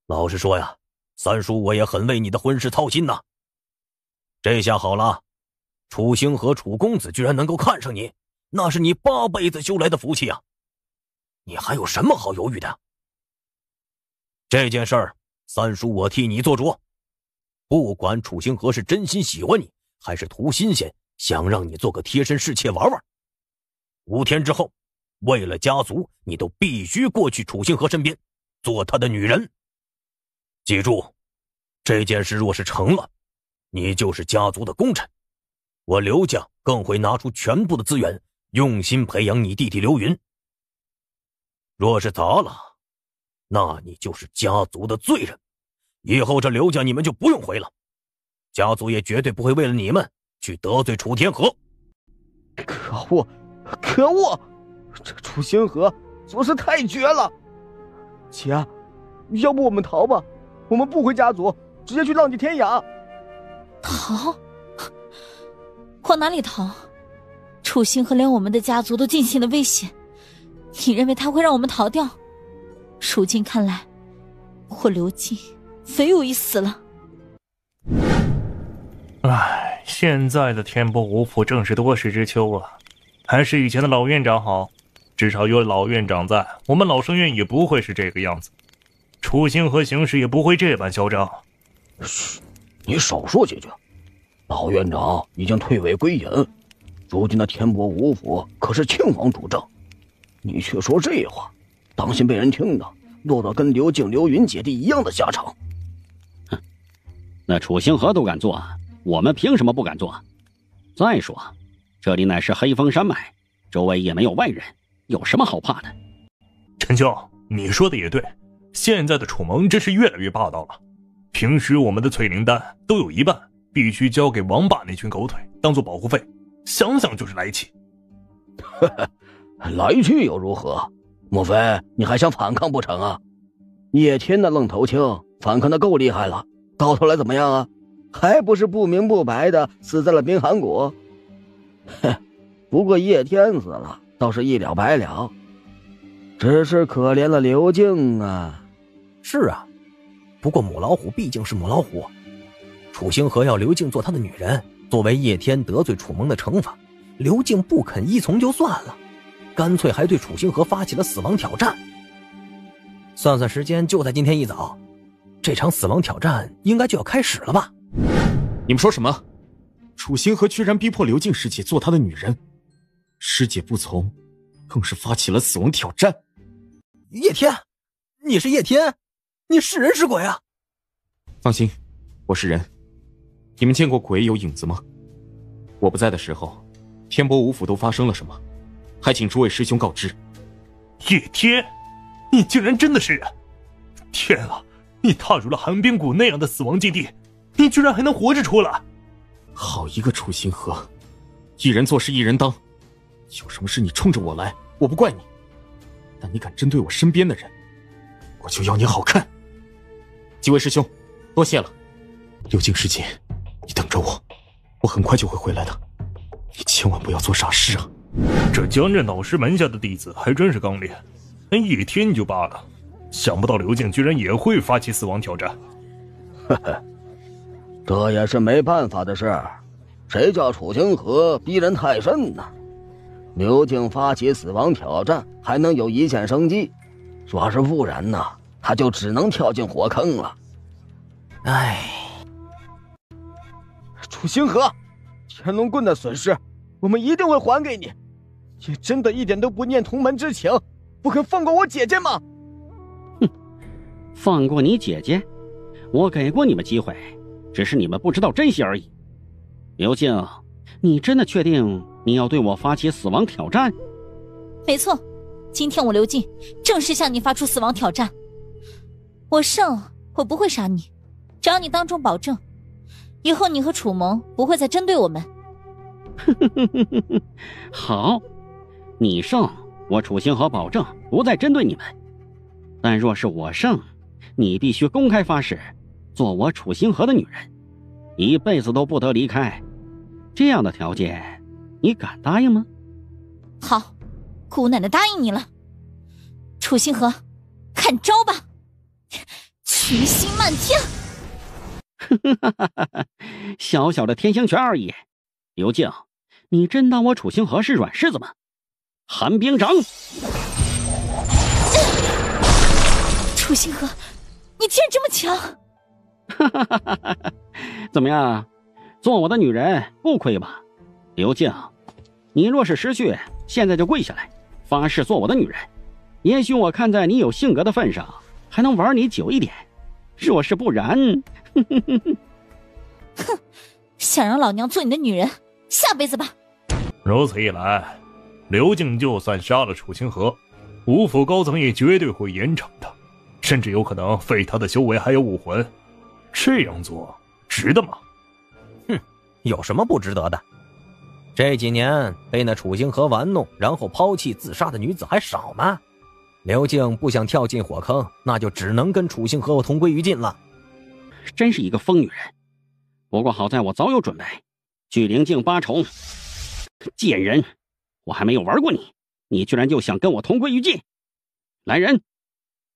老实说呀，三叔我也很为你的婚事操心呐。这下好了，楚星河楚公子居然能够看上你，那是你8辈子修来的福气啊！你还有什么好犹豫的？这件事儿，三叔我替你做主。不管楚星河是真心喜欢你，还是图新鲜，想让你做个贴身侍妾玩玩，5天之后，为了家族，你都必须过去楚星河身边，做他的女人。记住，这件事若是成了，你就是家族的功臣，我刘家更会拿出全部的资源，用心培养你弟弟刘云。若是砸了，那你就是家族的罪人，以后这刘家你们就不用回了，家族也绝对不会为了你们去得罪楚天河。可恶，可恶！这楚星河做事太绝了。姐，要不我们逃吧？我们不回家族，直接去浪迹天涯。逃？往哪里逃？楚星河连我们的家族都尽心的威胁，你认为他会让我们逃掉？如今看来，我刘静唯有一死了。唉，现在的天波五府正是多事之秋啊，还是以前的老院长好，至少有老院长在，我们老生院也不会是这个样子，楚星河行事也不会这般嚣张。嘘，你少说几句。老院长已经退位归隐，如今的天波五府可是亲王主政，你却说这话，当心被人听到，落到跟刘静、刘云姐弟一样的下场。哼，那楚星河都敢做，我们凭什么不敢做？再说，这里乃是黑风山脉，周围也没有外人，有什么好怕的？陈兄，你说的也对，现在的楚盟真是越来越霸道了。平时我们的淬灵丹都有一半必须交给王霸那群狗腿当做保护费，想想就是来气。来气又如何？莫非你还想反抗不成啊？叶天那愣头青反抗的够厉害了，到头来怎么样啊？还不是不明不白的死在了冰寒谷。嘿，不过叶天死了倒是一了百了，只是可怜了刘静啊。是啊，不过母老虎毕竟是母老虎，楚星河要刘静做他的女人，作为叶天得罪楚盟的惩罚，刘静不肯依从就算了，干脆还对楚星河发起了死亡挑战。算算时间，就在今天一早，这场死亡挑战应该就要开始了吧？你们说什么？楚星河居然逼迫刘静师姐做他的女人，师姐不从，更是发起了死亡挑战。叶天，你是叶天？你是人是鬼啊？放心，我是人。你们见过鬼有影子吗？我不在的时候，天波五府都发生了什么？还请诸位师兄告知。叶天，你竟然真的是人！天啊，你踏入了寒冰谷那样的死亡境地，你居然还能活着出来！好一个楚星河，一人做事一人当，有什么事你冲着我来，我不怪你，但你敢针对我身边的人，我就要你好看。几位师兄，多谢了。刘静师姐，你等着我，我很快就会回来的，你千万不要做傻事啊。这江镇导师门下的弟子还真是刚烈，叶天就罢了，想不到刘静居然也会发起死亡挑战。呵呵，这也是没办法的事，谁叫楚星河逼人太甚呢？刘静发起死亡挑战还能有一线生机，若是不然呢，他就只能跳进火坑了。唉，楚星河，天龙棍的损失我们一定会还给你，你真的一点都不念同门之情，不肯放过我姐姐吗？哼，放过你姐姐？我给过你们机会，只是你们不知道珍惜而已。刘静，你真的确定你要对我发起死亡挑战？没错，今天我刘静正式向你发出死亡挑战。我胜，我不会杀你，只要你当众保证，以后你和楚盟不会再针对我们。好，你胜，我楚星河保证不再针对你们。但若是我胜，你必须公开发誓，做我楚星河的女人，一辈子都不得离开。这样的条件，你敢答应吗？好，姑奶奶答应你了。楚星河，看招吧！群星漫天。小小的天星拳而已。刘静，你真当我楚星河是软柿子吗？寒冰掌！楚星河，你竟然这么强！怎么样，做我的女人不亏吧？刘静，你若是识趣，现在就跪下来，发誓做我的女人。也许我看在你有性格的份上，还能玩你久一点。若是不然，哼，想让老娘做你的女人，下辈子吧。如此一来，刘静就算杀了楚星河，五府高层也绝对会严惩他，甚至有可能废他的修为还有武魂。这样做值得吗？哼，有什么不值得的？这几年被那楚星河玩弄然后抛弃自杀的女子还少吗？刘静不想跳进火坑，那就只能跟楚星河同归于尽了。真是一个疯女人。不过好在我早有准备，聚灵镜8重。贱人，我还没有玩过你，你居然就想跟我同归于尽？来人，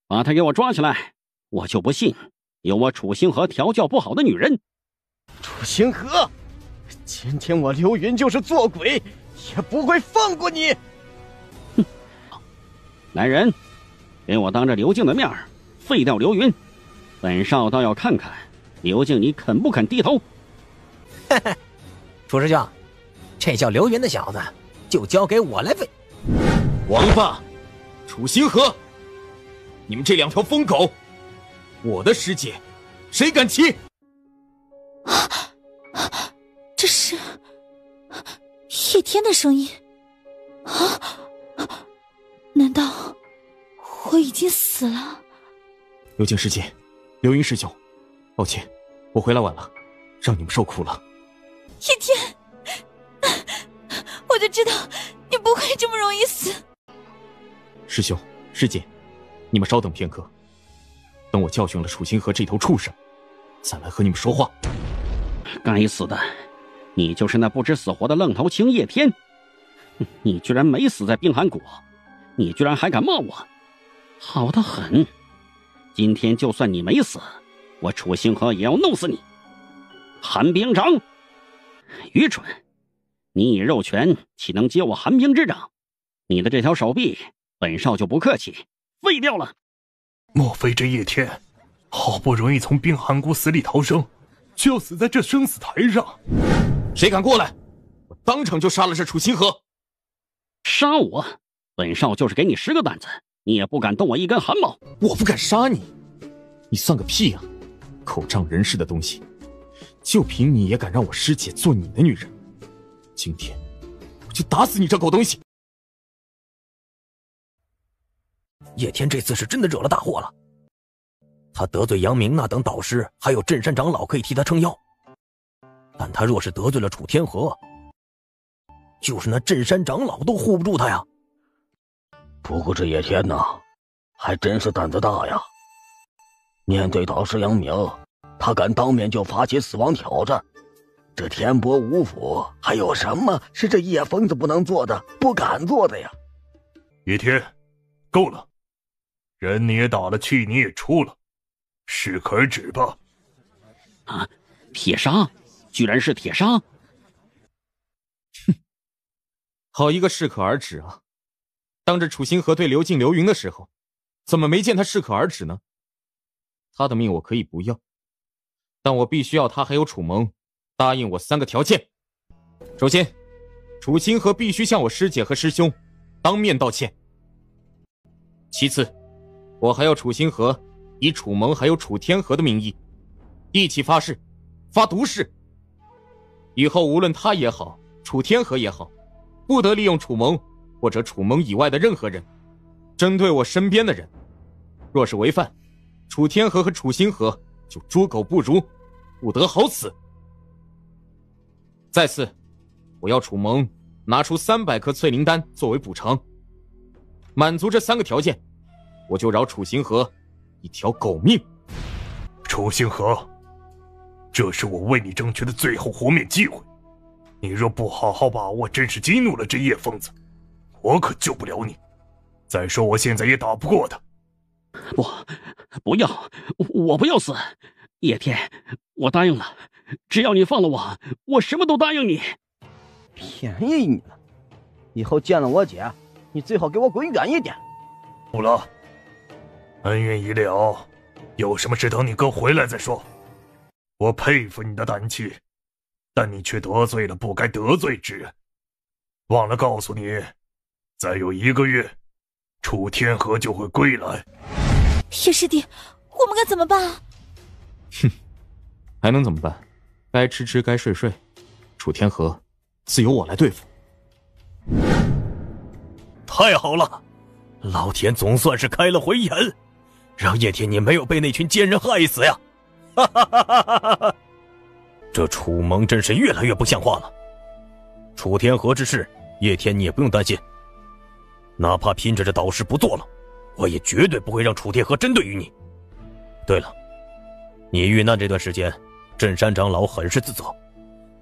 把他给我抓起来，我就不信有我楚星河调教不好的女人。楚星河，今天我刘云就是做鬼也不会放过你。哼，来人，给我当着刘静的面废掉刘云，本少倒要看看刘静你肯不肯低头。嘿嘿，楚师兄，这叫刘云的小子就交给我来废。王八，楚星河，你们这两条疯狗，我的师姐谁敢欺？这是叶天的声音啊！难道我已经死了？刘静师姐，刘云师兄，抱歉，我回来晚了，让你们受苦了。叶天，我就知道你不会这么容易死。师兄师姐，你们稍等片刻，等我教训了楚清河这头畜生，再来和你们说话。该死的，你就是那不知死活的愣头青叶天！你居然没死在冰寒谷，你居然还敢骂我，好得很！今天就算你没死，我楚星河也要弄死你！寒冰掌，愚蠢！你以肉拳岂能接我寒冰之掌？你的这条手臂，本少就不客气，废掉了！莫非这叶天好不容易从冰寒谷死里逃生，就要死在这生死台上？谁敢过来，我当场就杀了这楚星河！杀我？本少就是给你10个胆子，你也不敢动我一根汗毛。我不敢杀你，你算个屁啊！口仗人势的东西，就凭你也敢让我师姐做你的女人？今天我就打死你这狗东西！叶天这次是真的惹了大祸了，他得罪杨明那等导师，还有镇山长老可以替他撑腰，但他若是得罪了楚天河，就是那镇山长老都护不住他呀。不过这叶天呐，还真是胆子大呀！面对导师杨明，他敢当面就发起死亡挑战，这天波五府还有什么是这叶疯子不能做的、不敢做的呀？叶天，够了，人你也打了，气你也出了，适可而止吧。啊，铁砂，居然是铁砂！哼，好一个适可而止啊！当着楚星河对刘进刘云的时候，怎么没见他适可而止呢？他的命我可以不要，但我必须要他还有楚盟答应我3个条件。首先，楚星河必须向我师姐和师兄当面道歉。其次，我还要楚星河以楚盟还有楚天河的名义一起发誓，发毒誓，以后无论他也好，楚天河也好，不得利用楚盟或者楚盟以外的任何人针对我身边的人，若是违犯，楚天河和楚星河就猪狗不如，不得好死。再次，我要楚盟拿出300颗淬灵丹作为补偿，满足这3个条件，我就饶楚星河一条狗命。楚星河，这是我为你争取的最后活面机会，你若不好好把握，真是激怒了这叶疯子，我可救不了你。再说我现在也打不过他。不要，我不要死。叶天，我答应了，只要你放了我，我什么都答应你。便宜你了，以后见了我姐，你最好给我滚远一点。不了，恩怨已了，有什么事等你哥回来再说。我佩服你的胆气，但你却得罪了不该得罪之人。忘了告诉你，再有1个月，楚天河就会归来。叶师弟，我们该怎么办啊？哼，还能怎么办？该吃吃，该睡睡。楚天河，自有我来对付。太好了，老天总算是开了回眼，让叶天你没有被那群奸人害死呀！哈哈哈哈哈哈！这楚盟真是越来越不像话了。楚天河之事，叶天你也不用担心，哪怕拼着这导师不做了，我也绝对不会让楚天河针对于你。对了，你遇难这段时间，镇山长老很是自责，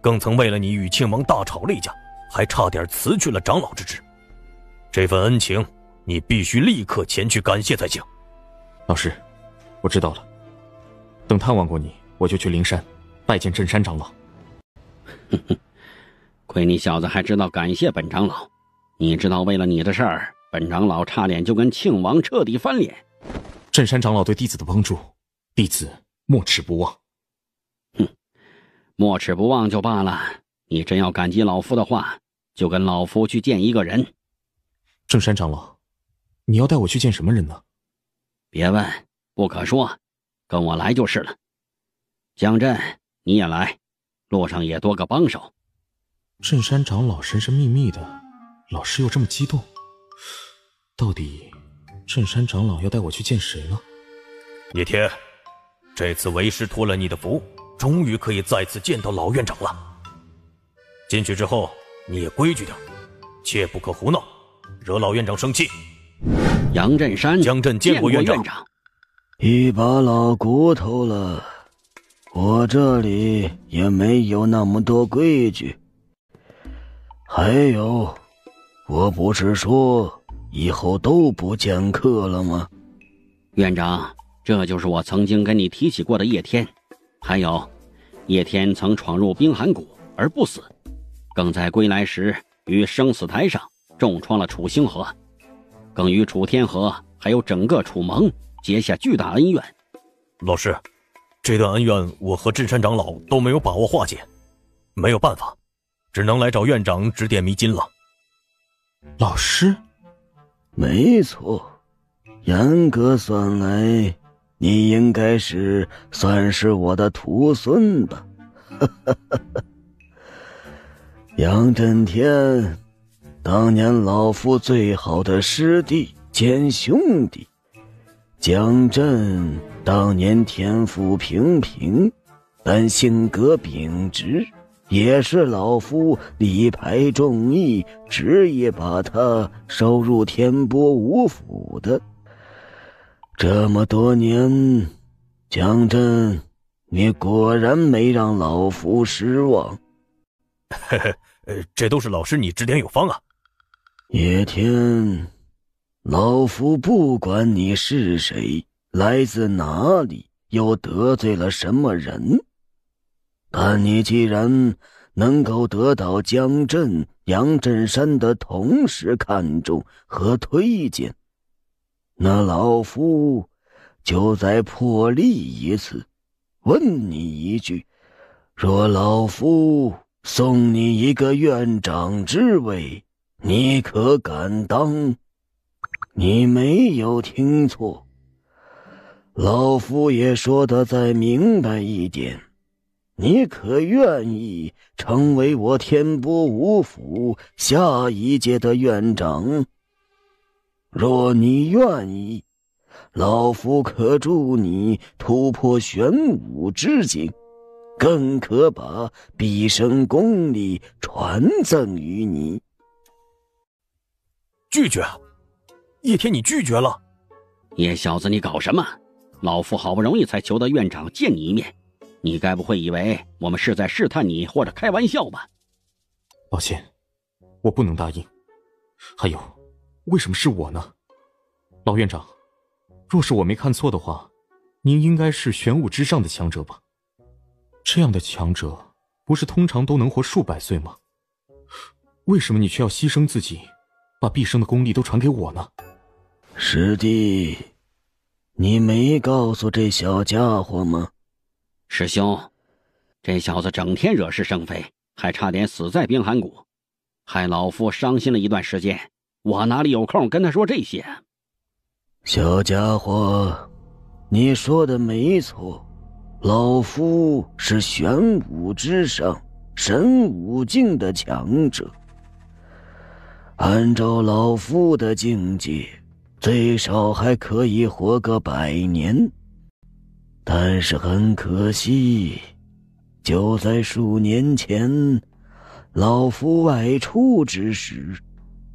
更曾为了你与庆盟大吵了一架，还差点辞去了长老之职。这份恩情，你必须立刻前去感谢才行。老师，我知道了。等探望过你，我就去灵山拜见镇山长老。亏你小子还知道感谢本长老！你知道为了你的事儿，本长老差点就跟庆王彻底翻脸。镇山长老对弟子的帮助，弟子没齿不忘。哼，没齿不忘就罢了，你真要感激老夫的话，就跟老夫去见一个人。镇山长老，你要带我去见什么人呢？别问，不可说，跟我来就是了。江震，你也来，路上也多个帮手。镇山长老神神秘秘的，老师又这么激动，到底镇山长老要带我去见谁呢？叶天，这次为师托了你的福，终于可以再次见到老院长了。进去之后你也规矩点，切不可胡闹，惹老院长生气。杨震山，江震见过院长。一把老骨头了，我这里也没有那么多规矩。还有，我不是说以后都不见客了吗？院长，这就是我曾经跟你提起过的叶天。还有，叶天曾闯入冰寒谷而不死，更在归来时于生死台上重创了楚星河，更与楚天河还有整个楚盟结下巨大恩怨。老师，这段恩怨我和镇山长老都没有把握化解，没有办法，只能来找院长指点迷津了。老师？没错，严格算来，你应该算是我的徒孙吧。杨震天，当年老夫最好的师弟兼兄弟。江震当年天赋平平，但性格秉直，也是老夫力排众议，执意把他收入天波五府的。这么多年，江震，你果然没让老夫失望。嘿嘿，这都是老师你指点有方啊。叶天，老夫不管你是谁，来自哪里，又得罪了什么人，但你既然能够得到江震、杨震山的同时看重和推荐，那老夫就再破例一次，问你一句：若老夫送你一个院长之位，你可敢当？你没有听错，老夫也说得再明白一点，你可愿意成为我天波五府下一届的院长？若你愿意，老夫可助你突破玄武之境，更可把毕生功力传赠于你。拒绝？叶天，你拒绝了？叶小子，你搞什么？老夫好不容易才求得院长见你一面，你该不会以为我们是在试探你或者开玩笑吧？抱歉，我不能答应。还有，为什么是我呢？老院长，若是我没看错的话，您应该是玄武之上的强者吧？这样的强者不是通常都能活数百岁吗？为什么你却要牺牲自己，把毕生的功力都传给我呢？师弟，你没告诉这小家伙吗？师兄，这小子整天惹是生非，还差点死在冰寒谷，害老夫伤心了一段时间，我哪里有空跟他说这些？小家伙，你说的没错，老夫是玄武之上神武境的强者，按照老夫的境界，最少还可以活个100年。但是很可惜，就在数年前，老夫外出之时，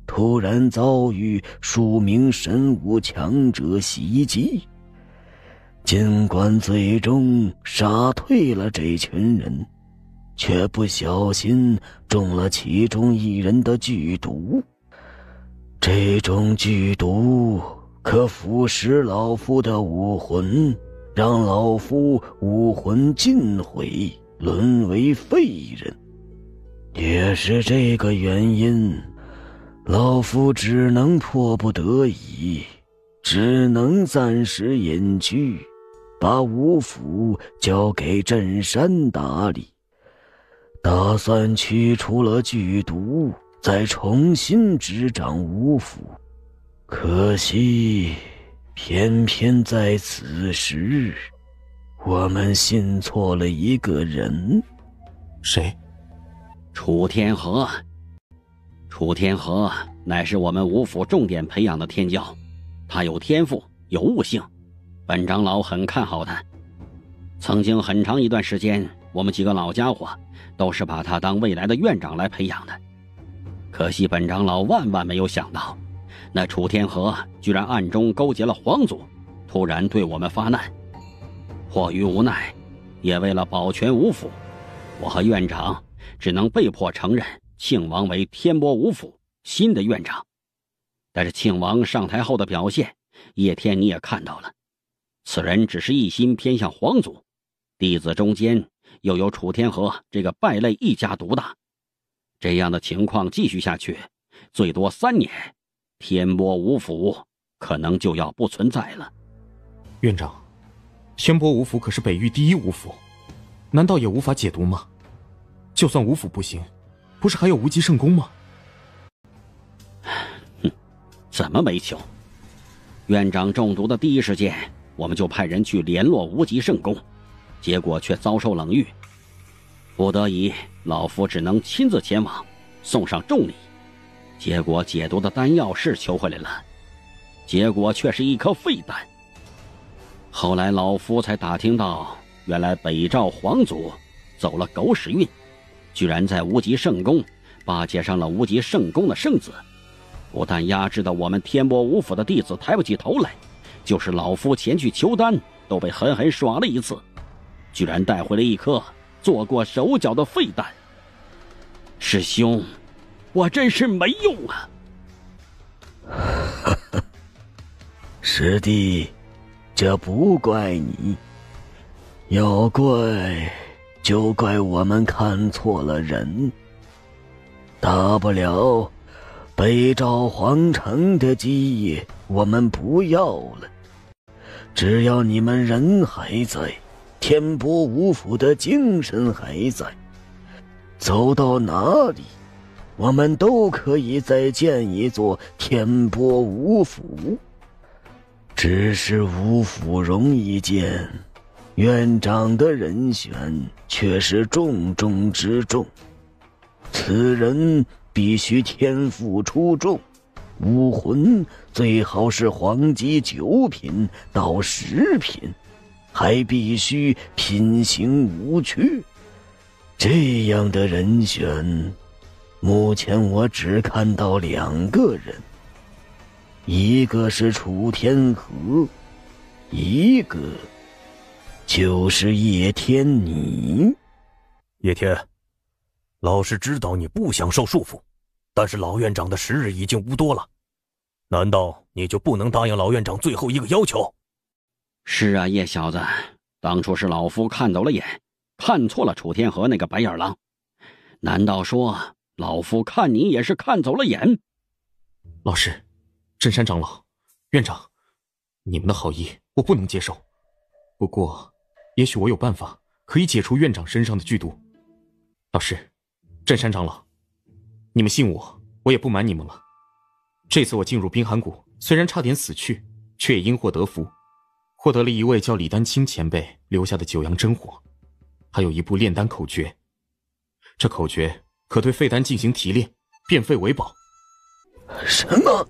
突然遭遇数名神武强者袭击。尽管最终杀退了这群人，却不小心中了其中一人的剧毒。这种剧毒可腐蚀老夫的武魂，让老夫武魂尽毁，沦为废人。也是这个原因，老夫只能迫不得已，只能暂时隐居，把五府交给镇山打理，打算去除了剧毒，再重新执掌五府。可惜偏偏在此时，我们信错了一个人。谁？楚天河。楚天河乃是我们五府重点培养的天骄，他有天赋，有悟性，本长老很看好他。曾经很长一段时间，我们几个老家伙都是把他当未来的院长来培养的。可惜本长老万万没有想到，那楚天河居然暗中勾结了皇族，突然对我们发难。迫于无奈，也为了保全吴府，我和院长只能被迫承认庆王为天波吴府新的院长。但是庆王上台后的表现，叶天你也看到了，此人只是一心偏向皇族，弟子中间又有楚天河这个败类一家独大。这样的情况继续下去，最多3年，天波吴府可能就要不存在了。院长，天波吴府可是北域第1吴府，难道也无法解毒吗？就算吴府不行，不是还有无极圣宫吗？怎么没求？院长中毒的第一时间，我们就派人去联络无极圣宫，结果却遭受冷遇。不得已，老夫只能亲自前往，送上重礼。结果解毒的丹药是求回来了，结果却是一颗废丹。后来老夫才打听到，原来北赵皇族走了狗屎运，居然在无极圣宫巴结上了无极圣宫的圣子，不但压制的我们天波吴府的弟子抬不起头来，就是老夫前去求丹都被狠狠耍了一次，居然带回了一颗做过手脚的废丹。师兄，我真是没用啊！师弟，这不怪你，要怪就怪我们看错了人。大不了北赵皇城的基业我们不要了，只要你们人还在，天波吴府的精神还在，走到哪里我们都可以再建一座天波吴府。只是吴府容易建，院长的人选却是重中之重。此人必须天赋出众，武魂最好是黄级9品到10品，还必须品行无缺。这样的人选，目前我只看到2个人，一个是楚天河，一个就是叶天你。叶天，老师知道你不想受束缚，但是老院长的时日已经无多了，难道你就不能答应老院长最后一个要求？是啊，叶小子，当初是老夫看走了眼，看错了楚天河那个白眼狼。难道说老夫看你也是看走了眼？老师，镇山长老，院长，你们的好意我不能接受，不过也许我有办法可以解除院长身上的剧毒。老师，镇山长老，你们信我，我也不瞒你们了。这次我进入冰寒谷，虽然差点死去，却也因祸得福，获得了一位叫李丹青前辈留下的9阳真火，还有一部炼丹口诀。这口诀可对废丹进行提炼，变废为宝。什么？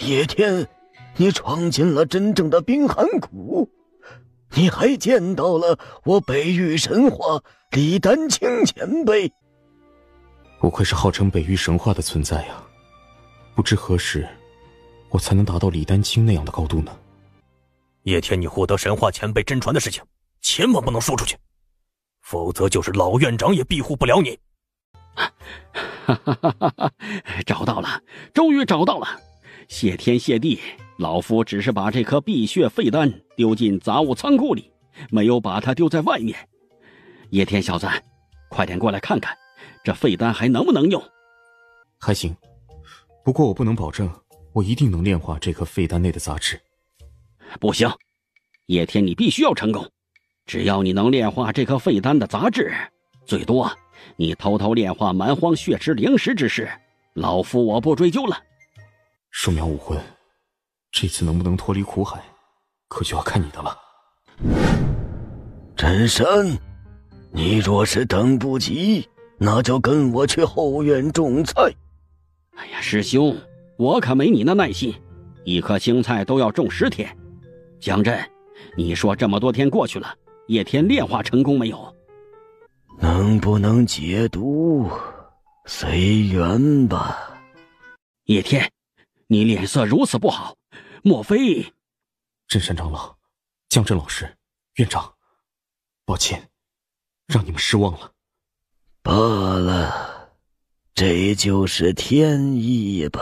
叶天，你闯进了真正的冰寒谷，你还见到了我北域神话李丹青前辈。不愧是号称北域神话的存在啊，不知何时我才能达到李丹青那样的高度呢？叶天，你获得神话前辈真传的事情千万不能说出去，否则就是老院长也庇护不了你。找到了，终于找到了！谢天谢地，老夫只是把这颗碧血废丹丢进杂物仓库里，没有把它丢在外面。叶天小子，快点过来看看，这废丹还能不能用？还行，不过我不能保证我一定能炼化这颗废丹内的杂质。不行，叶天你必须要成功，只要你能炼化这颗废丹的杂质，最多你偷偷炼化蛮荒血池灵石之事，老夫我不追究了。树苗武魂，这次能不能脱离苦海，可就要看你的了。真山，你若是等不及，那就跟我去后院种菜。哎呀，师兄，我可没你那耐心，一颗青菜都要种10天。江震，你说这么多天过去了，叶天炼化成功没有？能不能解毒，随缘吧。叶天，你脸色如此不好，莫非镇山长老、江镇老师、院长，抱歉，让你们失望了。罢了，这就是天意吧。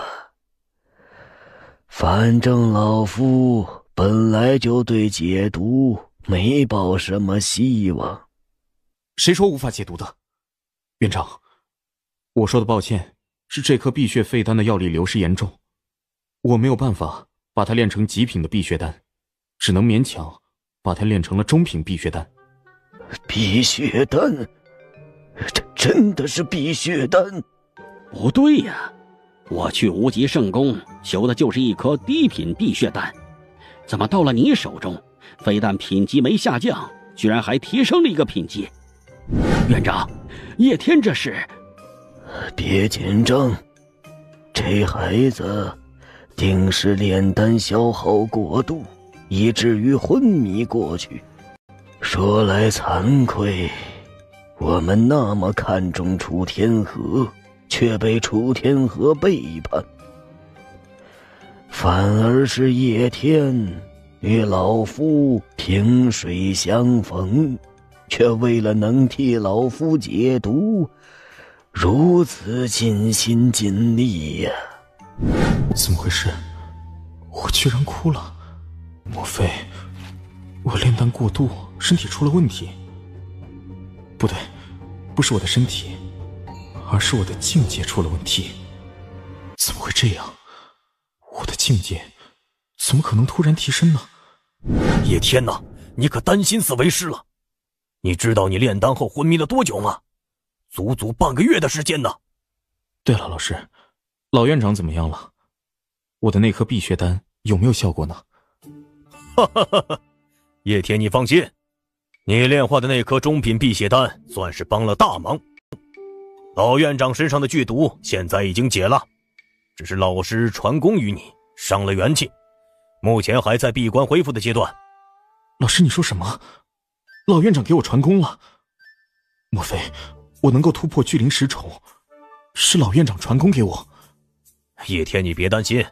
反正老夫本来就对解毒没抱什么希望。谁说无法解毒的？院长，我说的抱歉是这颗碧血废丹的药力流失严重，我没有办法把它炼成极品的碧血丹，只能勉强把它炼成了中品碧血丹。碧血丹？这真的是碧血丹？不对呀，我去无极圣宫求的就是一颗低品碧血丹，怎么到了你手中，非但品级没下降，居然还提升了一个品级？院长，叶天这是……别紧张，这孩子定是炼丹消耗过度，以至于昏迷过去。说来惭愧，我们那么看重楚天河，却被楚天河背叛，反而是叶天与老夫萍水相逢，却为了能替老夫解毒，如此尽心尽力呀！怎么回事？我居然哭了？莫非我炼丹过度，身体出了问题？不对，不是我的身体，而是我的境界出了问题。怎么会这样？我的境界怎么可能突然提升呢？叶天哪，你可担心死为师了。你知道你炼丹后昏迷了多久吗？足足半个月的时间呢。对了，老师，老院长怎么样了？我的那颗碧血丹有没有效果呢？哈哈哈哈，叶天你放心，你炼化的那颗中品碧血丹算是帮了大忙。老院长身上的剧毒现在已经解了，只是老师传功于你，伤了元气，目前还在闭关恢复的阶段。老师，你说什么？老院长给我传功了？莫非我能够突破巨灵10重，是老院长传功给我？叶天你别担心，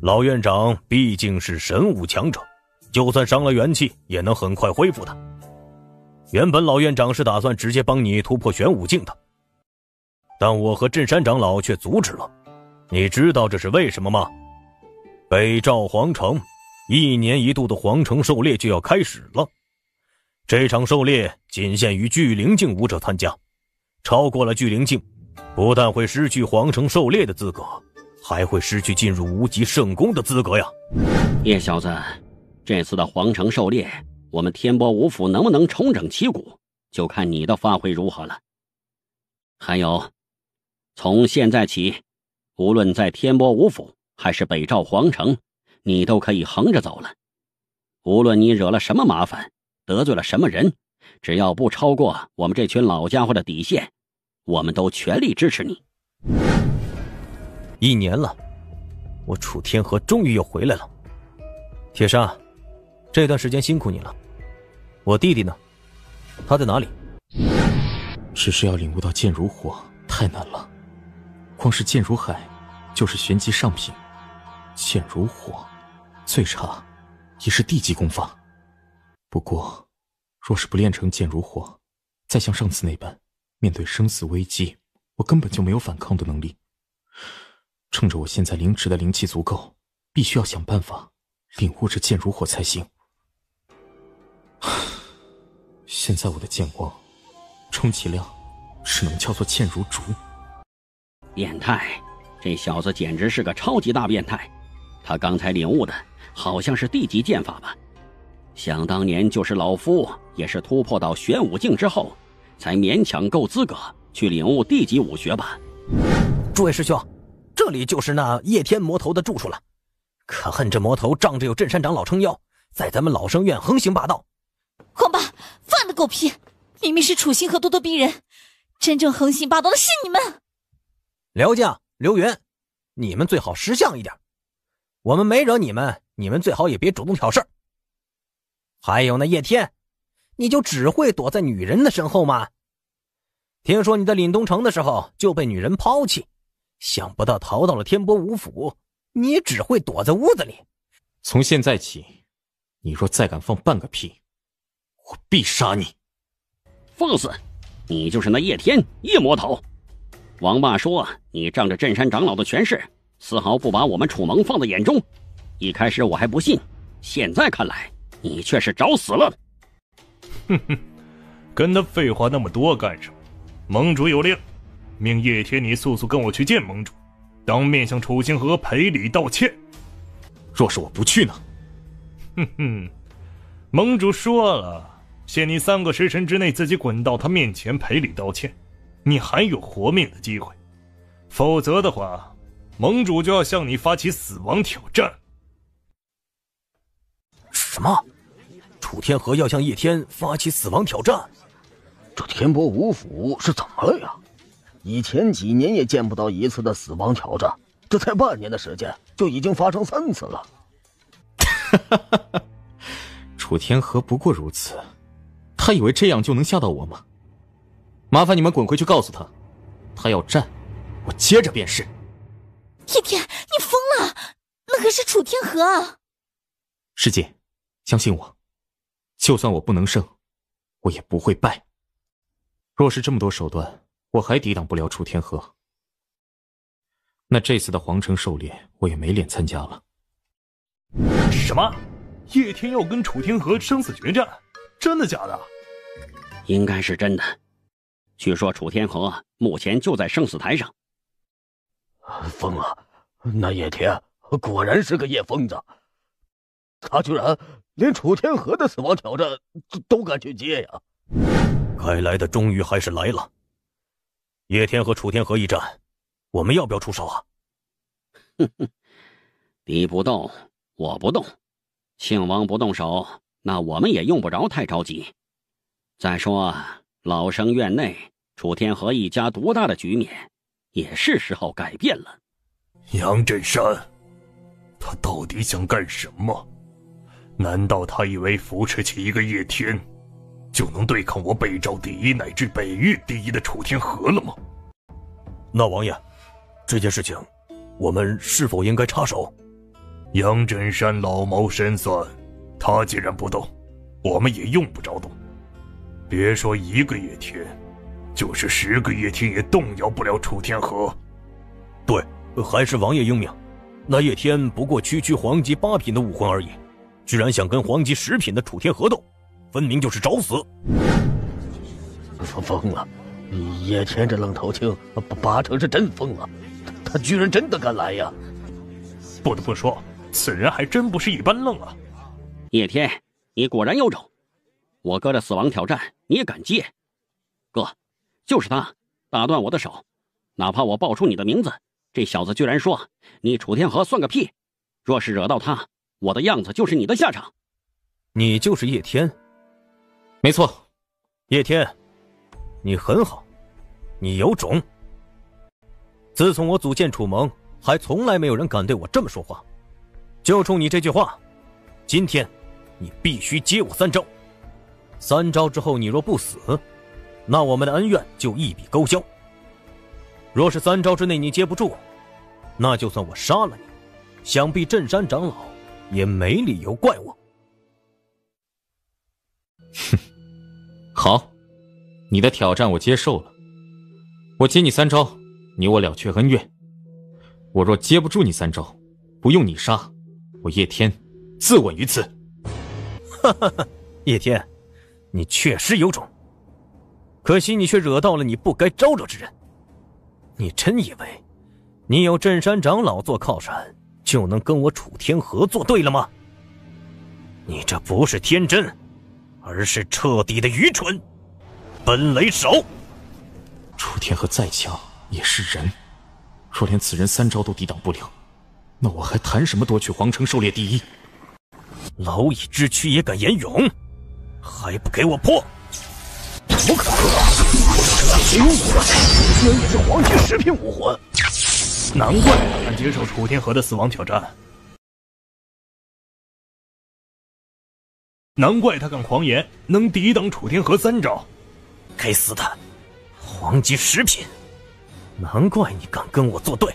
老院长毕竟是神武强者，就算伤了元气也能很快恢复的。原本老院长是打算直接帮你突破玄武境的，但我和镇山长老却阻止了。你知道这是为什么吗？北诏皇城1年1度的皇城狩猎就要开始了，这场狩猎仅限于巨灵境武者参加，超过了巨灵境，不但会失去皇城狩猎的资格，还会失去进入无极圣宫的资格呀。叶小子，这次的皇城狩猎，我们天波五府能不能重整旗鼓，就看你的发挥如何了。还有，从现在起，无论在天波五府还是北诏皇城，你都可以横着走了。无论你惹了什么麻烦，得罪了什么人，只要不超过我们这群老家伙的底线，我们都全力支持你。1年了，我楚天河终于又回来了。铁砂，这段时间辛苦你了。我弟弟呢？他在哪里？只是要领悟到剑如火太难了，光是剑如海就是玄级上品，剑如火最差也是地级功法。不过若是不练成剑如火，再像上次那般面对生死危机，我根本就没有反抗的能力。趁着我现在灵池的灵气足够，必须要想办法领悟着剑如火才行。现在我的剑光充其量只能叫做剑如竹。变态，这小子简直是个超级大变态。他刚才领悟的好像是地级剑法吧？想当年就是老夫也是突破到玄武境之后，才勉强够资格去领悟地级武学吧。诸位师兄，这里就是那叶天魔头的住处了。可恨这魔头仗着有镇山长老撑腰，在咱们老生院横行霸道。狂霸，放的狗屁！明明是楚星河咄咄逼人，真正横行霸道的是你们。辽将、刘云，你们最好识相一点。我们没惹你们，你们最好也别主动挑事儿。还有那叶天，你就只会躲在女人的身后吗？听说你在凛东城的时候就被女人抛弃，想不到逃到了天波五府，你也只会躲在屋子里。从现在起，你若再敢放半个屁，我必杀你！放肆！你就是那叶天叶魔头。王霸说你仗着镇山长老的权势，丝毫不把我们楚盟放在眼中。一开始我还不信，现在看来你却是找死了。哼哼，跟他废话那么多干什么？盟主有令，命叶天你速速跟我去见盟主，当面向楚清河赔礼道歉。若是我不去呢？哼哼，盟主说了，限你3个时辰之内自己滚到他面前赔礼道歉，你还有活命的机会。否则的话，盟主就要向你发起死亡挑战。什么？楚天河要向叶天发起死亡挑战？这天波五府是怎么了呀？以前几年也见不到一次的死亡挑战，这才半年的时间就已经发生3次了。楚天河不过如此，他以为这样就能吓到我吗？麻烦你们滚回去告诉他，他要战，我接着便是。叶天，你疯了！那可是楚天河啊！师姐，相信我，就算我不能胜，我也不会败。若是这么多手段，我还抵挡不了楚天河，那这次的皇城狩猎我也没脸参加了。什么？叶天要跟楚天河生死决战？真的假的？应该是真的。据说楚天河目前就在生死台上。疯了！那叶天果然是个叶疯子，他居然连楚天河的死亡挑战都敢去接呀！该来的终于还是来了。叶天和楚天河一战，我们要不要出手啊？哼哼，敌不动，我不动。庆王不动手，那我们也用不着太着急。再说，老生院内楚天河一家独大的局面，也是时候改变了。杨振山，他到底想干什么？难道他以为扶持起一个叶天，就能对抗我北赵第一乃至北域第一的楚天河了吗？那王爷，这件事情，我们是否应该插手？杨振山老谋深算，他既然不动，我们也用不着动。别说1个叶天，就是10个叶天也动摇不了楚天河。对，还是王爷英明。那叶天不过区黄级8品的武魂而已，居然想跟黄级10品的楚天河斗，分明就是找死。疯了！叶天这愣头青8成是真疯了，他居然真的敢来呀！不得不说，此人还真不是一般愣啊！叶天，你果然有种！我哥的死亡挑战你也敢接？哥，就是他打断我的手，哪怕我报出你的名字，这小子居然说你楚天河算个屁！若是惹到他，我的样子就是你的下场。你就是叶天？没错，叶天，你很好，你有种。自从我组建楚盟，还从来没有人敢对我这么说话。就冲你这句话，今天你必须接我3招。3招之后你若不死，那我们的恩怨就一笔勾销。若是3招之内你接不住，那就算我杀了你，想必镇山长老也没理由怪我。哼，好，你的挑战我接受了。我接你3招，你我了却恩怨。我若接不住你3招，不用你杀，我叶天自刎于此。哈哈哈，叶天，你确实有种，可惜你却惹到了你不该招惹之人。你真以为你有镇山长老做靠山，就能跟我楚天河作对了吗？你这不是天真，而是彻底的愚蠢。本雷手，楚天河再强也是人，若连此人3招都抵挡不了，那我还谈什么夺取皇城狩猎第一？蝼蚁之躯也敢言勇，还不给我破！怎么可能啊！这武魂居然也是黄级10品武魂，难怪他敢接受楚天河的死亡挑战，难怪他敢狂言能抵挡楚天河3招。该死的，黄级10品，难怪你敢跟我作对。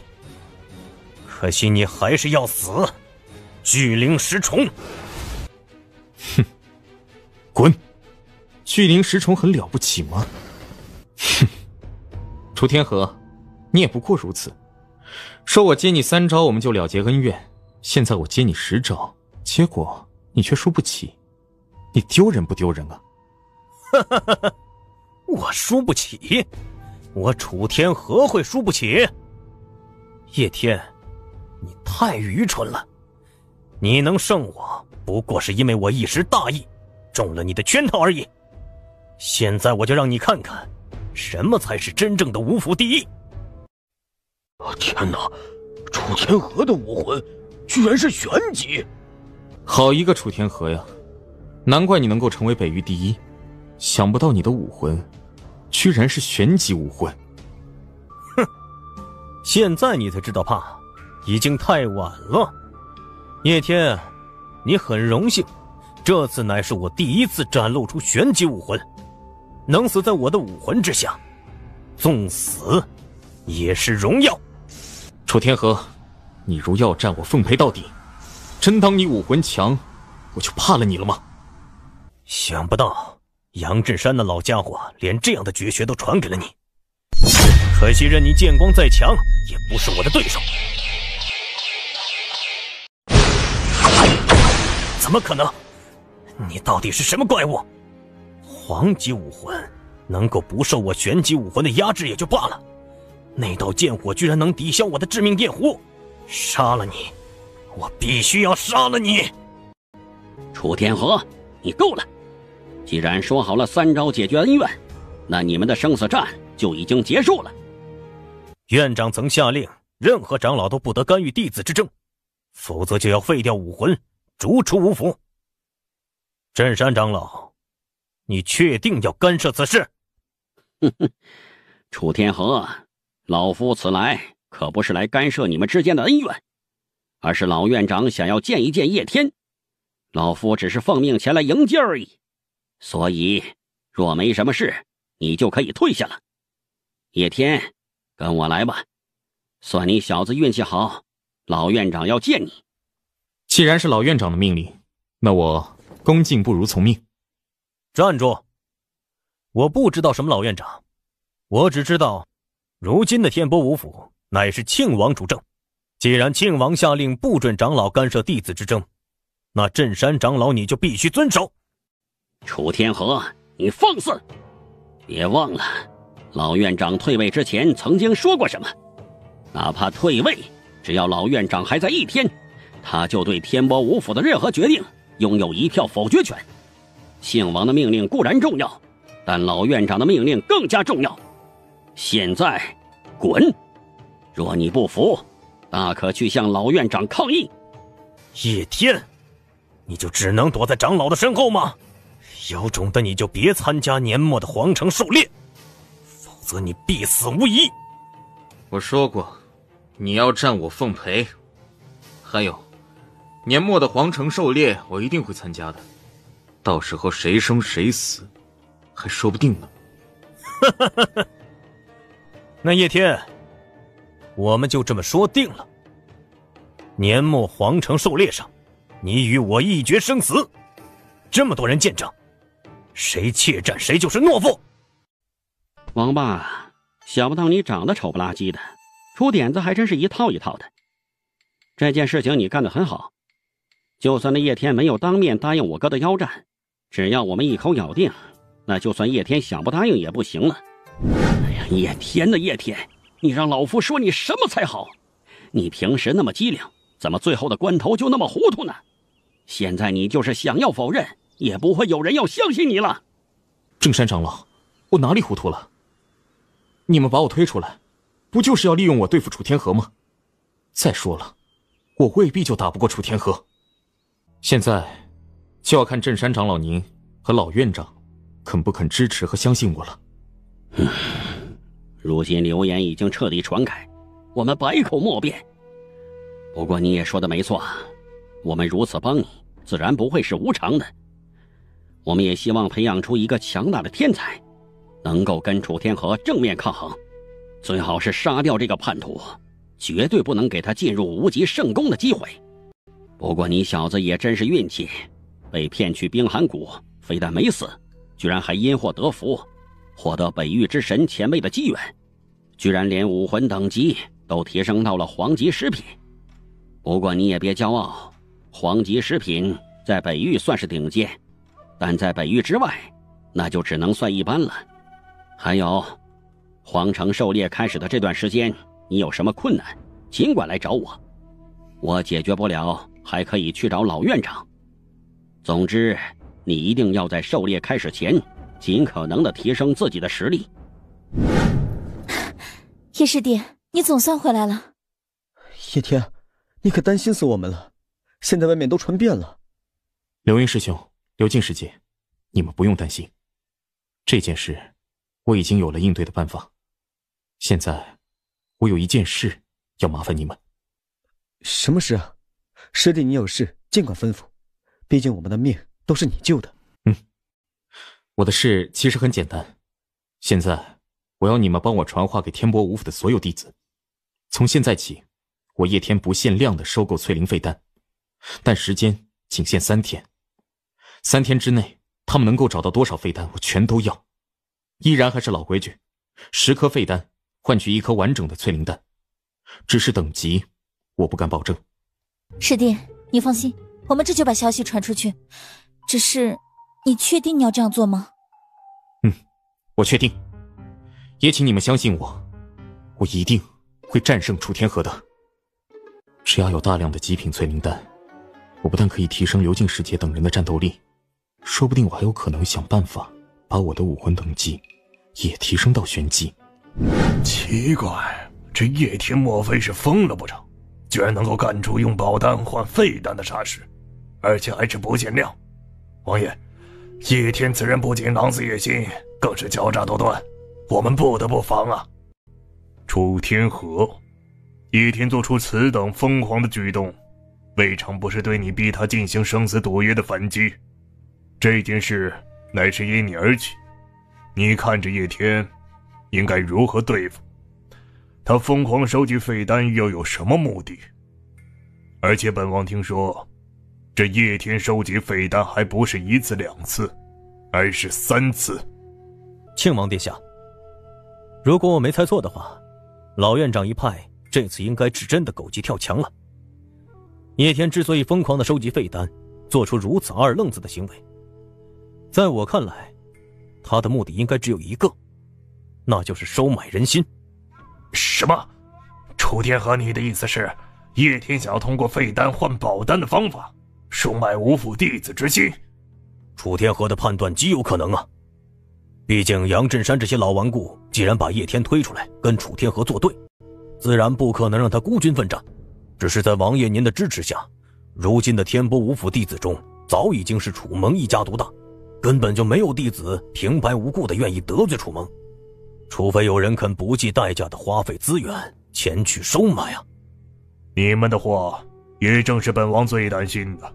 可惜你还是要死，巨灵石虫。哼，滚！巨灵石虫很了不起吗？哼，楚天河，你也不过如此。说我接你3招我们就了结恩怨，现在我接你10招，结果你却输不起，你丢人不丢人啊？哈哈哈哈，我输不起？我楚天河会输不起？叶天，你太愚蠢了！你能胜我，不过是因为我一时大意，中了你的圈套而已。现在我就让你看看，什么才是真正的五府第一！天哪，楚天河的武魂居然是玄级！好一个楚天河呀！难怪你能够成为北域第一，想不到你的武魂居然是玄级武魂。哼，现在你才知道怕，已经太晚了。叶天，你很荣幸，这次乃是我第一次展露出玄级武魂，能死在我的武魂之下，纵死也是荣耀。楚天河，你如要战我奉陪到底，真当你武魂强，我就怕了你了吗？想不到杨振山那老家伙连这样的绝学都传给了你，可惜任你剑光再强，也不是我的对手。怎么可能？你到底是什么怪物？黄级武魂能够不受我玄级武魂的压制也就罢了，那道剑火居然能抵消我的致命电弧！杀了你，我必须要杀了你！楚天河，你够了！既然说好了3招解决恩怨，那你们的生死战就已经结束了。院长曾下令，任何长老都不得干预弟子之争，否则就要废掉武魂，逐出五府。镇山长老，你确定要干涉此事？哼哼，楚天河，老夫此来可不是来干涉你们之间的恩怨，而是老院长想要见一见叶天，老夫只是奉命前来迎接而已。所以，若没什么事，你就可以退下了。叶天，跟我来吧，算你小子运气好，老院长要见你。既然是老院长的命令，那我恭敬不如从命。站住！我不知道什么老院长，我只知道，如今的天波五府乃是庆王主政。既然庆王下令不准长老干涉弟子之争，那镇山长老你就必须遵守。楚天河，你放肆！别忘了，老院长退位之前曾经说过什么？哪怕退位，只要老院长还在一天，他就对天波五府的任何决定拥有1票否决权。庆王的命令固然重要，但老院长的命令更加重要。现在，滚！若你不服，大可去向老院长抗议。叶天，你就只能躲在长老的身后吗？有种的你就别参加年末的皇城狩猎，否则你必死无疑。我说过，你要战我奉陪。还有，年末的皇城狩猎我一定会参加的，到时候谁生谁死，还说不定呢。那叶天，我们就这么说定了。年末皇城狩猎上，你与我一决生死，这么多人见证，谁怯战谁就是懦夫。王八，想不到你长得丑不拉几的，出点子还真是一套一套的。这件事情你干得很好，就算那叶天没有当面答应我哥的腰战，只要我们一口咬定，那就算叶天想不答应也不行了。哎呀，叶天的叶天，你让老夫说你什么才好？你平时那么机灵，怎么最后的关头就那么糊涂呢？现在你就是想要否认，也不会有人要相信你了。正山长老，我哪里糊涂了？你们把我推出来，不就是要利用我对付楚天河吗？再说了，我未必就打不过楚天河。现在就要看镇山长老您和老院长肯不肯支持和相信我了。如今流言已经彻底传开，我们百口莫辩。不过你也说的没错，我们如此帮你，自然不会是无偿的。我们也希望培养出一个强大的天才，能够跟楚天河正面抗衡，最好是杀掉这个叛徒，绝对不能给他进入无极圣宫的机会。不过你小子也真是运气，被骗去冰寒谷，非但没死，居然还因祸得福，获得北域之神前辈的机缘，居然连武魂等级都提升到了黄级10品。不过你也别骄傲，黄级10品在北域算是顶尖，但在北域之外，那就只能算一般了。还有，皇城狩猎开始的这段时间，你有什么困难，尽管来找我，我解决不了，还可以去找老院长。总之，你一定要在狩猎开始前，尽可能的提升自己的实力。叶师弟，你总算回来了。叶天，你可担心死我们了，现在外面都传遍了。刘云师兄，刘静师姐，你们不用担心，这件事我已经有了应对的办法。现在我有一件事要麻烦你们。什么事啊？师弟你有事尽管吩咐，毕竟我们的命都是你救的。我的事其实很简单，现在我要你们帮我传话给天波五府的所有弟子。从现在起，我叶天不限量的收购淬灵废丹，但时间仅限3天。3天之内，他们能够找到多少废丹，我全都要。依然还是老规矩，10颗废丹换取1颗完整的淬灵丹，只是等级我不敢保证。师弟，你放心，我们这就把消息传出去。只是，你确定你要这样做吗？我确定。也请你们相信我，我一定会战胜楚天河的。只要有大量的极品淬灵丹，我不但可以提升刘静师姐等人的战斗力，说不定我还有可能想办法把我的武魂等级也提升到玄级。奇怪，这叶天莫非是疯了不成？居然能够干出用宝丹换废丹的傻事，而且还是不限量。王爷，叶天此人不仅狼子野心，更是狡诈多端，我们不得不防啊！楚天河，叶天做出此等疯狂的举动，未尝不是对你逼他进行生死赌约的反击。这件事乃是因你而起，你看着叶天应该如何对付？他疯狂收集废丹又有什么目的？而且本王听说，这叶天收集废丹还不是1次2次，而是3次。庆王殿下，如果我没猜错的话，老院长一派这次应该是真的狗急跳墙了。叶天之所以疯狂地收集废丹，做出如此二愣子的行为，在我看来，他的目的应该只有一个，那就是收买人心。什么？楚天河，你的意思是叶天想要通过废丹换宝丹的方法收买五府弟子之心？楚天河的判断极有可能啊，毕竟杨震山这些老顽固既然把叶天推出来跟楚天河作对，自然不可能让他孤军奋战。只是在王爷您的支持下，如今的天波五府弟子中早已经是楚盟一家独大，根本就没有弟子平白无故的愿意得罪楚盟，除非有人肯不计代价的花费资源前去收买啊。你们的话也正是本王最担心的，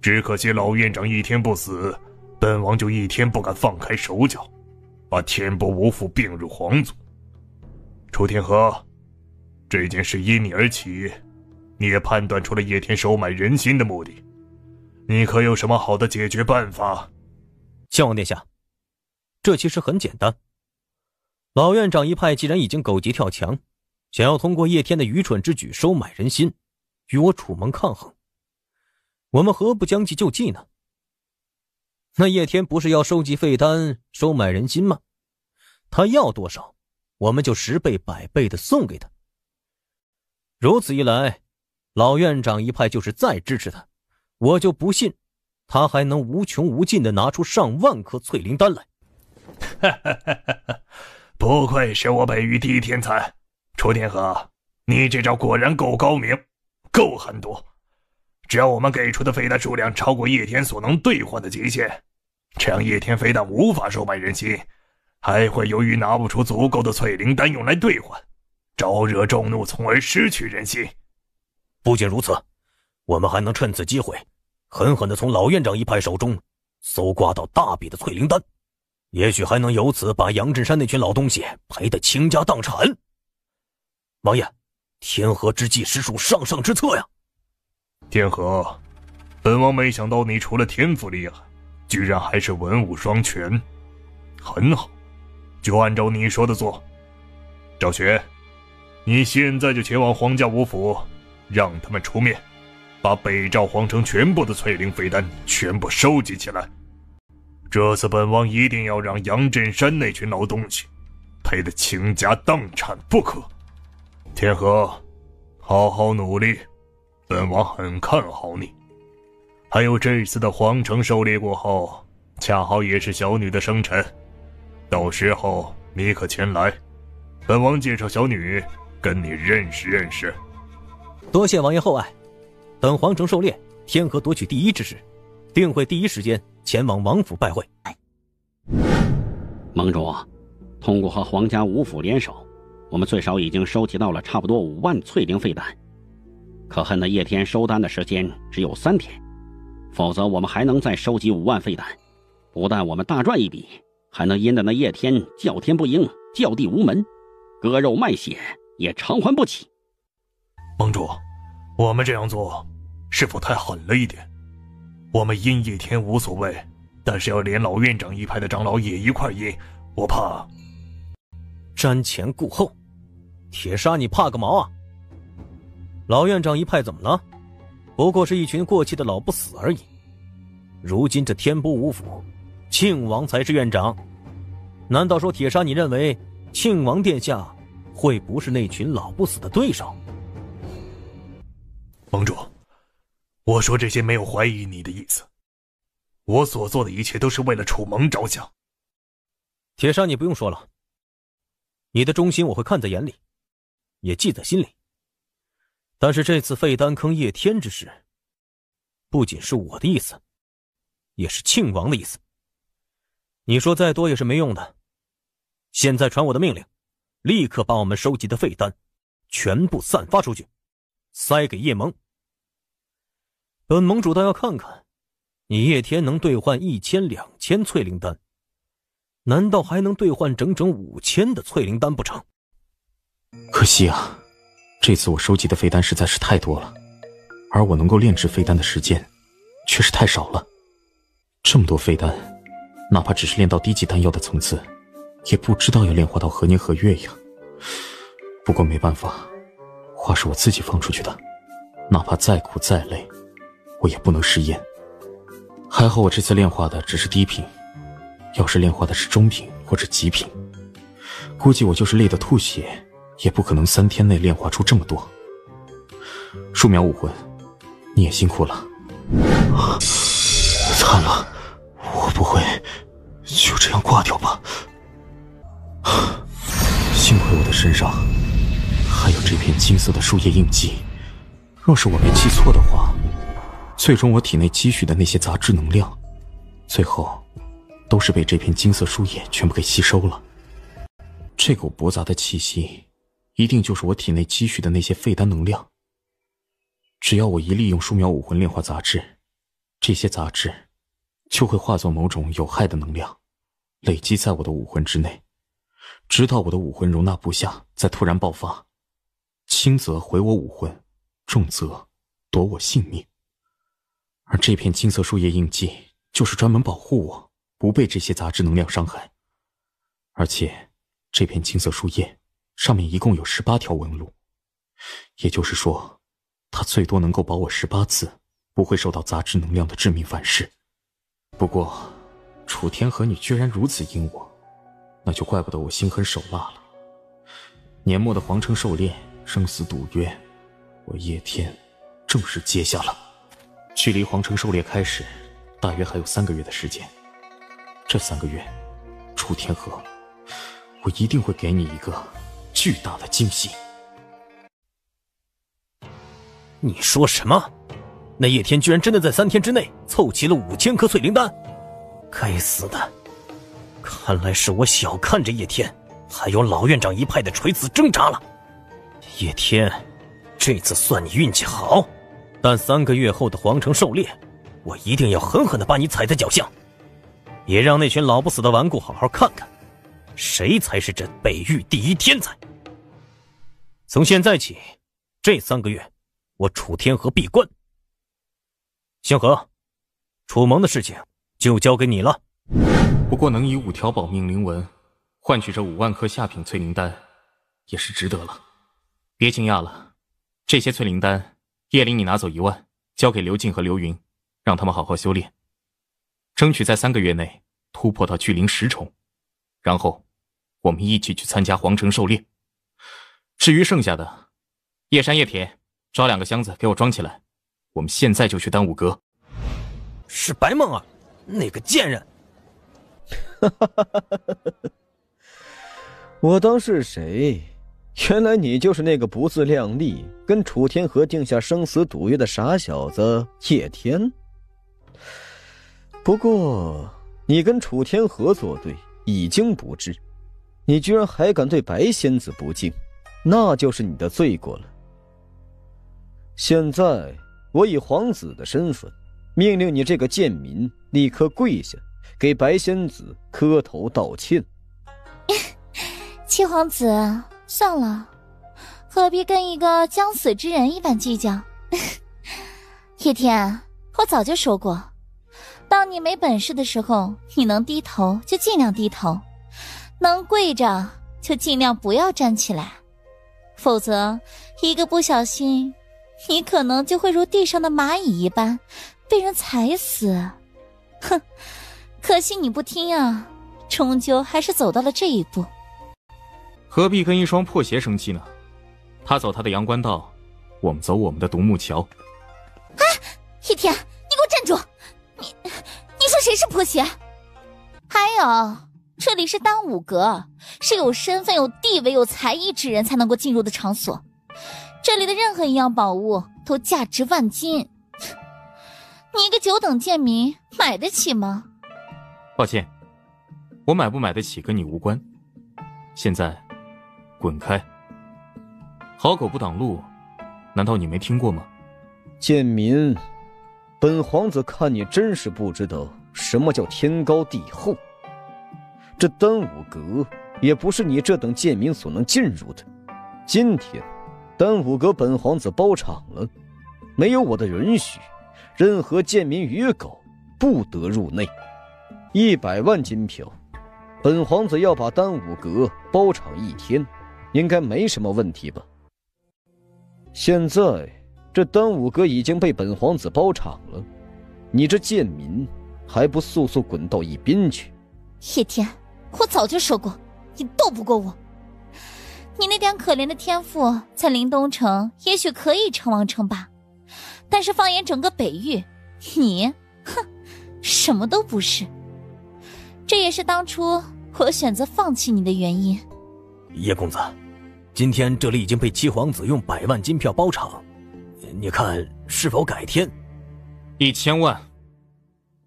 只可惜老院长一天不死，本王就一天不敢放开手脚，把天波五府并入皇族。楚天河，这件事因你而起，你也判断出了叶天收买人心的目的，你可有什么好的解决办法？项王殿下，这其实很简单。老院长一派既然已经狗急跳墙，想要通过叶天的愚蠢之举收买人心，与我楚盟抗衡，我们何不将计就计呢？那叶天不是要收集废丹收买人心吗？他要多少，我们就10倍100倍的送给他。如此一来，老院长一派就是再支持他，我就不信他还能无穷无尽的拿出上万颗淬灵丹来。不愧是我北域第一天才，楚天河，你这招果然够高明，够狠毒。只要我们给出的废丹数量超过叶天所能兑换的极限，这样叶天非但无法收买人心，还会由于拿不出足够的淬灵丹用来兑换，招惹众怒，从而失去人心。不仅如此，我们还能趁此机会狠狠地从老院长一派手中搜刮到大笔的淬灵丹，也许还能由此把杨震山那群老东西赔得倾家荡产。王爷，天河之计实属上上之策呀。天河，本王没想到你除了天赋厉害，居然还是文武双全。很好，就按照你说的做。赵雪，你现在就前往皇家武府，让他们出面，把北赵皇城全部的淬灵飞丹全部收集起来。这次本王一定要让杨振山那群老东西赔得倾家荡产不可。天河，好好努力，本王很看好你。还有这次的皇城狩猎过后，恰好也是小女的生辰，到时候你可前来，本王介绍小女跟你认识认识。多谢王爷厚爱，等皇城狩猎，天河夺取第一之时，定会第一时间前往王府拜会。盟主，通过和皇家武府联手，我们最少已经收集到了差不多5万淬灵飞丹。可恨的叶天收丹的时间只有3天，否则我们还能再收集5万飞丹，不但我们大赚一笔，还能因着那叶天叫天不应，叫地无门，割肉卖血也偿还不起。盟主，我们这样做是否太狠了一点？我们阴叶天无所谓，但是要连老院长一派的长老也一块阴，我怕。瞻前顾后，铁砂你怕个毛啊！老院长一派怎么了？不过是一群过气的老不死而已。如今这天波武府，庆王才是院长，难道说铁砂你认为庆王殿下会不是那群老不死的对手？盟主，我说这些没有怀疑你的意思，我所做的一切都是为了楚盟着想。铁砂你不用说了，你的忠心我会看在眼里，也记在心里。但是这次废丹坑叶天之事，不仅是我的意思，也是庆王的意思。你说再多也是没用的。现在传我的命令，立刻把我们收集的废丹全部散发出去，塞给叶盟。本盟主倒要看看，你叶天能兑换1000、2000淬灵丹，难道还能兑换整整5000的淬灵丹不成？可惜啊，这次我收集的飞丹实在是太多了，而我能够炼制飞丹的时间却是太少了。这么多飞丹，哪怕只是炼到低级丹药的层次，也不知道要炼化到何年何月呀。不过没办法，话是我自己放出去的，哪怕再苦再累，我也不能食言。还好我这次炼化的只是低品，要是炼化的是中品或者极品，估计我就是累得吐血，也不可能3天内炼化出这么多。树苗武魂，你也辛苦了。惨了，我不会就这样挂掉吧？幸亏我的身上还有这片金色的树叶印记，若是我没记错的话，最终我体内积蓄的那些杂质能量，最后都是被这片金色树叶全部给吸收了。这股驳杂的气息，一定就是我体内积蓄的那些废丹能量。只要我一利用树苗武魂炼化杂质，这些杂质就会化作某种有害的能量，累积在我的武魂之内，直到我的武魂容纳不下，再突然爆发，轻则毁我武魂，重则夺我性命。而这片金色树叶印记就是专门保护我不被这些杂质能量伤害。而且这片金色树叶上面一共有18条纹路，也就是说它最多能够保我18次不会受到杂质能量的致命反噬。不过楚天河你居然如此阴我，那就怪不得我心狠手辣了。年末的皇城狩猎生死赌约，我叶天正式接下了。距离皇城狩猎开始大约还有3个月的时间，这3个月，楚天河，我一定会给你一个巨大的惊喜。你说什么？那叶天居然真的在3天之内凑齐了5000颗淬灵丹？该死的！看来是我小看这叶天，还有老院长一派的垂死挣扎了。叶天，这次算你运气好，但3个月后的皇城狩猎，我一定要狠狠地把你踩在脚下，也让那群老不死的顽固好好看看，谁才是这北域第一天才。从现在起，这3个月，我楚天河闭关。星河，楚盟的事情就交给你了。不过能以5条保命灵纹换取这5万颗下品淬灵丹，也是值得了。别惊讶了，这些淬灵丹，叶灵你拿走1万，交给刘静和刘云，让他们好好修炼，争取在3个月内突破到巨灵10重，然后我们一起去参加皇城狩猎。至于剩下的，叶山叶铁找2个箱子给我装起来，我们现在就去丹武阁。是白梦儿，那个贱人。我当是谁？原来你就是那个不自量力，跟楚天河定下生死赌约的傻小子叶天。不过，你跟楚天河作对已经不智，你居然还敢对白仙子不敬，那就是你的罪过了。现在，我以皇子的身份，命令你这个贱民立刻跪下，给白仙子磕头道歉。七皇子，算了，何必跟一个将死之人一般计较？叶天，我早就说过，当你没本事的时候，你能低头就尽量低头，能跪着就尽量不要站起来，否则一个不小心，你可能就会如地上的蚂蚁一般被人踩死。哼，可惜你不听啊，终究还是走到了这一步。何必跟一双破鞋生气呢？他走他的阳关道，我们走我们的独木桥。哎，叶天，你给我站住！你说谁是破鞋？还有，这里是丹武阁，是有身份、有地位、有才艺之人才能够进入的场所。这里的任何一样宝物都价值万金，你一个9等贱民买得起吗？抱歉，我买不买得起跟你无关。现在滚开！好狗不挡路，难道你没听过吗？贱民，本皇子看你真是不知道什么叫天高地厚。这丹武阁也不是你这等贱民所能进入的。今天丹武阁本皇子包场了，没有我的允许，任何贱民与狗不得入内。100万金票，本皇子要把丹武阁包场1天，应该没什么问题吧？现在这丹武阁已经被本皇子包场了，你这贱民还不速速滚到一边去？叶天，我早就说过，你斗不过我。你那点可怜的天赋，在临东城也许可以称王称霸，但是放眼整个北域，你，哼，什么都不是。这也是当初我选择放弃你的原因。叶公子，今天这里已经被七皇子用100万金票包场，你看是否改天？1000万。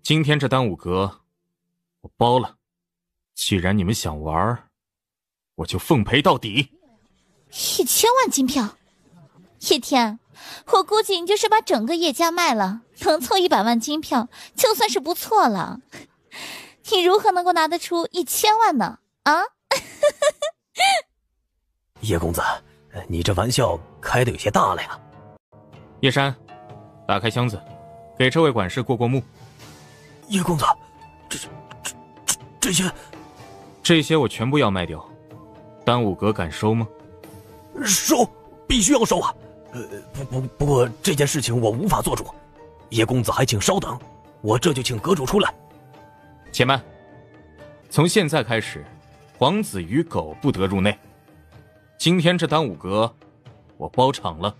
今天这丹武阁我包了，既然你们想玩，我就奉陪到底。1000万金票，叶天，我估计你就是把整个叶家卖了，能凑100万金票就算是不错了。你如何能够拿得出1000万呢？啊？叶公子，你这玩笑开得有些大了呀。叶山，打开箱子，给这位管事过目。叶公子，这些我全部要卖掉。丹武阁敢收吗？收，必须要收啊！不过这件事情我无法做主，叶公子还请稍等，我这就请阁主出来。且慢，从现在开始，皇子与狗不得入内。今天这丹武阁，我包场了。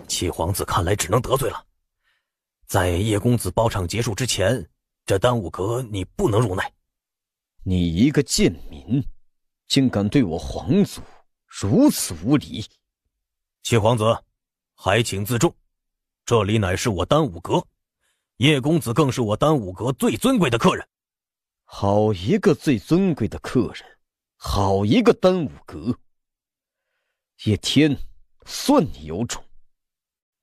七皇子看来只能得罪了。在叶公子包场结束之前，这丹武阁你不能入内。你一个贱民，竟敢对我皇族如此无礼！七皇子，还请自重，这里乃是我丹武阁，叶公子更是我丹武阁最尊贵的客人。好一个最尊贵的客人，好一个丹武阁！叶天，算你有种！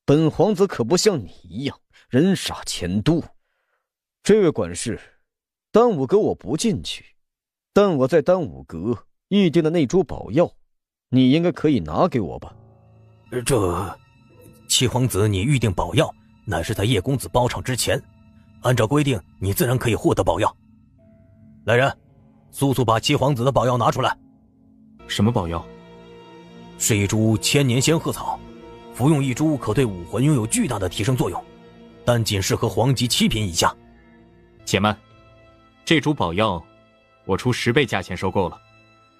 本皇子可不像你一样人傻钱多。这位管事，丹武阁我不进去，但我在丹武阁预定的那株宝药，你应该可以拿给我吧？这七皇子，你预定宝药，乃是在叶公子包场之前，按照规定，你自然可以获得宝药。来人，速速把七皇子的宝药拿出来。什么宝药？是一株千年仙鹤草，服用一株可对武魂拥有巨大的提升作用，但仅适合黄级7品以下。且慢，这株宝药，我出10倍价钱收购了。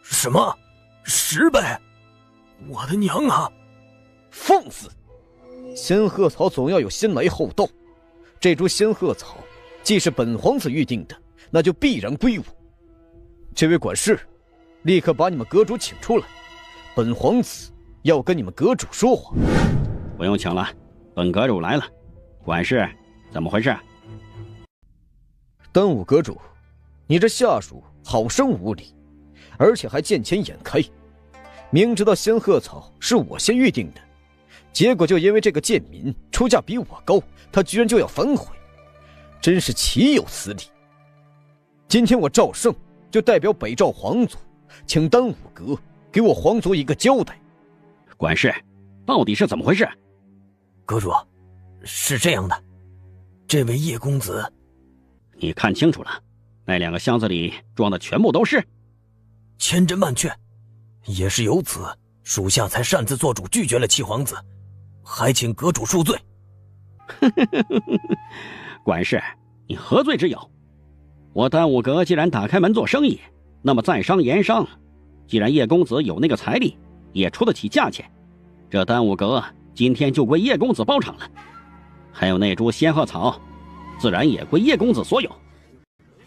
什么？10倍？我的娘啊！放肆！仙鹤草总要有先来后到，这株仙鹤草既是本皇子预定的，那就必然归我。这位管事，立刻把你们阁主请出来，本皇子要跟你们阁主说话。不用请了，本阁主来了。管事，怎么回事？丹武阁主，你这下属好生无礼，而且还见钱眼开，明知道仙鹤草是我先预定的，结果就因为这个贱民出价比我高，他居然就要反悔，真是岂有此理！今天我赵胜就代表北赵皇族，请丹武阁给我皇族一个交代。管事，到底是怎么回事？阁主，是这样的，这位叶公子，你看清楚了，那2个箱子里装的全部都是？千真万确，也是由此，属下才擅自做主拒绝了七皇子，还请阁主恕罪。管事，你何罪之有？我丹武阁既然打开门做生意，那么在商言商，既然叶公子有那个财力，也出得起价钱，这丹武阁今天就归叶公子包场了。还有那株仙鹤草，自然也归叶公子所有。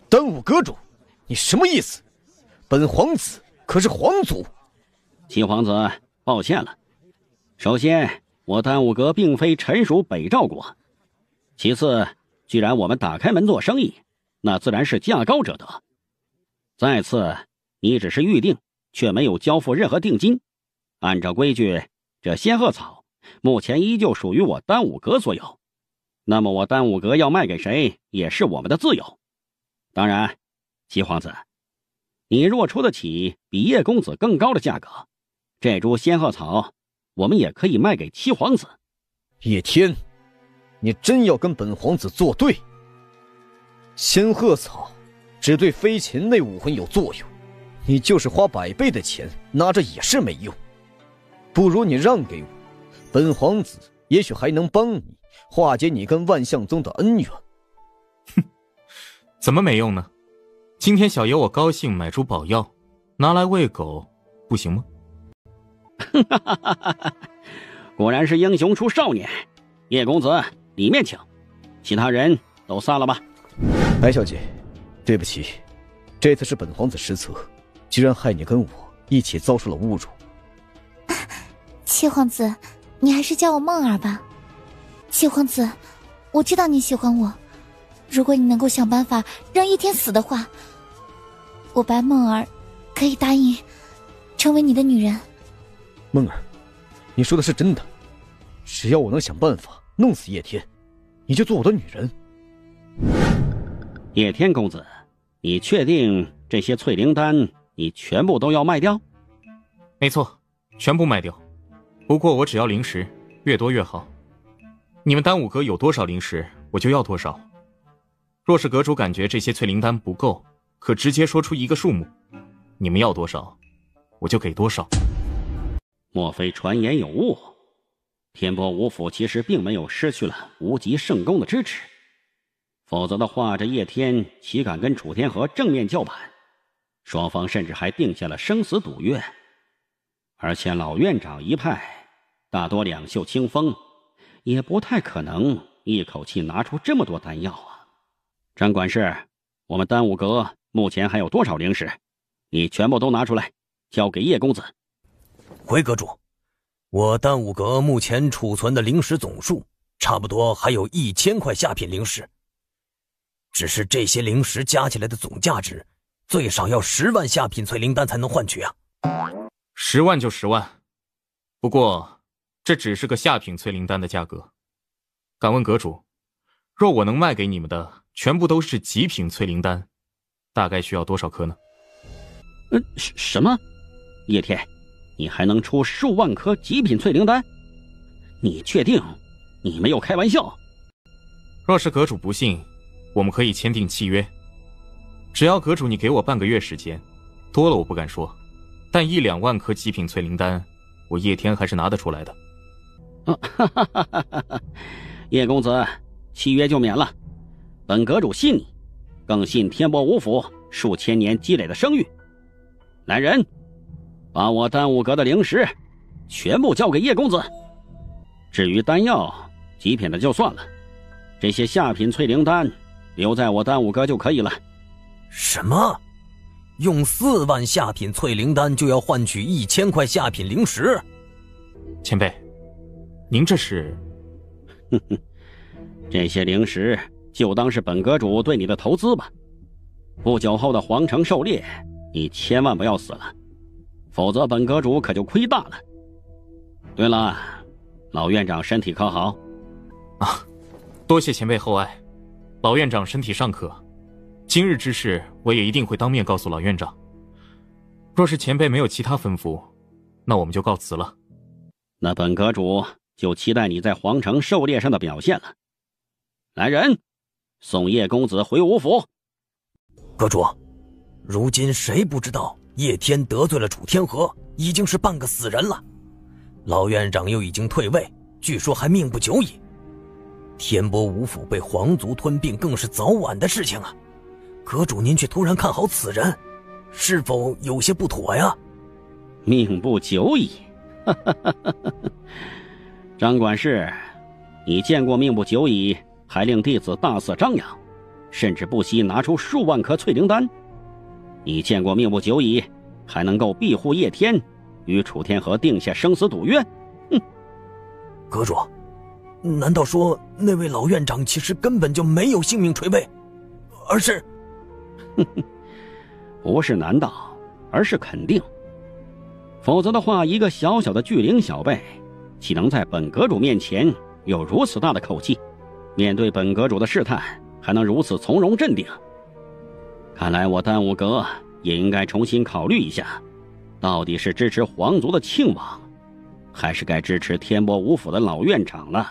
丹武阁主，你什么意思？本皇子可是皇族。七皇子，抱歉了。首先，我丹武阁并非臣属北赵国；其次，既然我们打开门做生意，那自然是价高者得。再次，你只是预定，却没有交付任何定金。按照规矩，这仙鹤草目前依旧属于我丹武阁所有。那么我丹武阁要卖给谁，也是我们的自由。当然，七皇子，你若出得起比叶公子更高的价格，这株仙鹤草我们也可以卖给七皇子。叶天，你真要跟本皇子作对？仙鹤草只对飞禽类武魂有作用，你就是花100倍的钱拿着也是没用。不如你让给我，本皇子也许还能帮你化解你跟万象宗的恩怨。哼，怎么没用呢？今天小爷我高兴买出宝药，拿来喂狗，不行吗？果然是英雄出少年。叶公子，里面请，其他人都散了吧。白小姐，对不起，这次是本皇子失策，居然害你跟我一起遭受了侮辱。七皇子，你还是叫我梦儿吧。七皇子，我知道你喜欢我，如果你能够想办法让叶天死的话，我白梦儿可以答应成为你的女人。梦儿，你说的是真的？只要我能想办法弄死叶天，你就做我的女人。叶天公子，你确定这些翠灵丹你全部都要卖掉？没错，全部卖掉。不过我只要灵石，越多越好。你们丹武阁有多少灵石，我就要多少。若是阁主感觉这些翠灵丹不够，可直接说出一个数目，你们要多少，我就给多少。莫非传言有误？天波武府其实并没有失去了无极圣宫的支持，否则的话，这叶天岂敢跟楚天河正面叫板？双方甚至还定下了生死赌约。而且老院长一派大多两袖清风，也不太可能一口气拿出这么多丹药啊。张管事，我们丹武阁目前还有多少灵石？你全部都拿出来，交给叶公子。回阁主，我丹武阁目前储存的灵石总数差不多还有1000块下品灵石，只是这些灵石加起来的总价值最少要10万下品翠灵丹才能换取啊。10万就10万，不过这只是个下品翠灵丹的价格。敢问阁主，若我能卖给你们的全部都是极品翠灵丹，大概需要多少颗呢？什么？叶天，你还能出数万颗极品翠灵丹？你确定你没有开玩笑？若是阁主不信，我们可以签订契约。只要阁主你给我半个月时间，多了我不敢说，但1-2万颗极品翠灵丹，我叶天还是拿得出来的。叶公子，契约就免了。本阁主信你，更信天波五府数千年积累的声誉。来人，把我丹武阁的灵石全部交给叶公子。至于丹药，极品的就算了，这些下品翠灵丹留在我丹武阁就可以了。什么？用4万下品翠灵丹就要换取1000块下品灵石？前辈，您这是？这些灵石就当是本阁主对你的投资吧。不久后的皇城狩猎，你千万不要死了，否则本阁主可就亏大了。对了，老院长身体可好？啊，多谢前辈厚爱，老院长身体尚可。今日之事，我也一定会当面告诉老院长。若是前辈没有其他吩咐，那我们就告辞了。那本阁主就期待你在皇城狩猎上的表现了。来人，送叶公子回吴府。阁主，如今谁不知道叶天得罪了楚天河，已经是半个死人了。老院长又已经退位，据说还命不久矣。天波五府被皇族吞并，更是早晚的事情啊。阁主您却突然看好此人，是否有些不妥呀？命不久矣。张管事，你见过命不久矣还令弟子大肆张扬，甚至不惜拿出数万颗翠灵丹？你见过命不久矣还能够庇护叶天，与楚天河定下生死赌约？哼！阁主，难道说那位老院长其实根本就没有性命垂危，而是……不是难道，而是肯定。否则的话，一个小小的巨灵小辈，岂能在本阁主面前有如此大的口气？面对本阁主的试探，还能如此从容镇定？看来我丹武阁也应该重新考虑一下，到底是支持皇族的庆王，还是该支持天波五府的老院长了。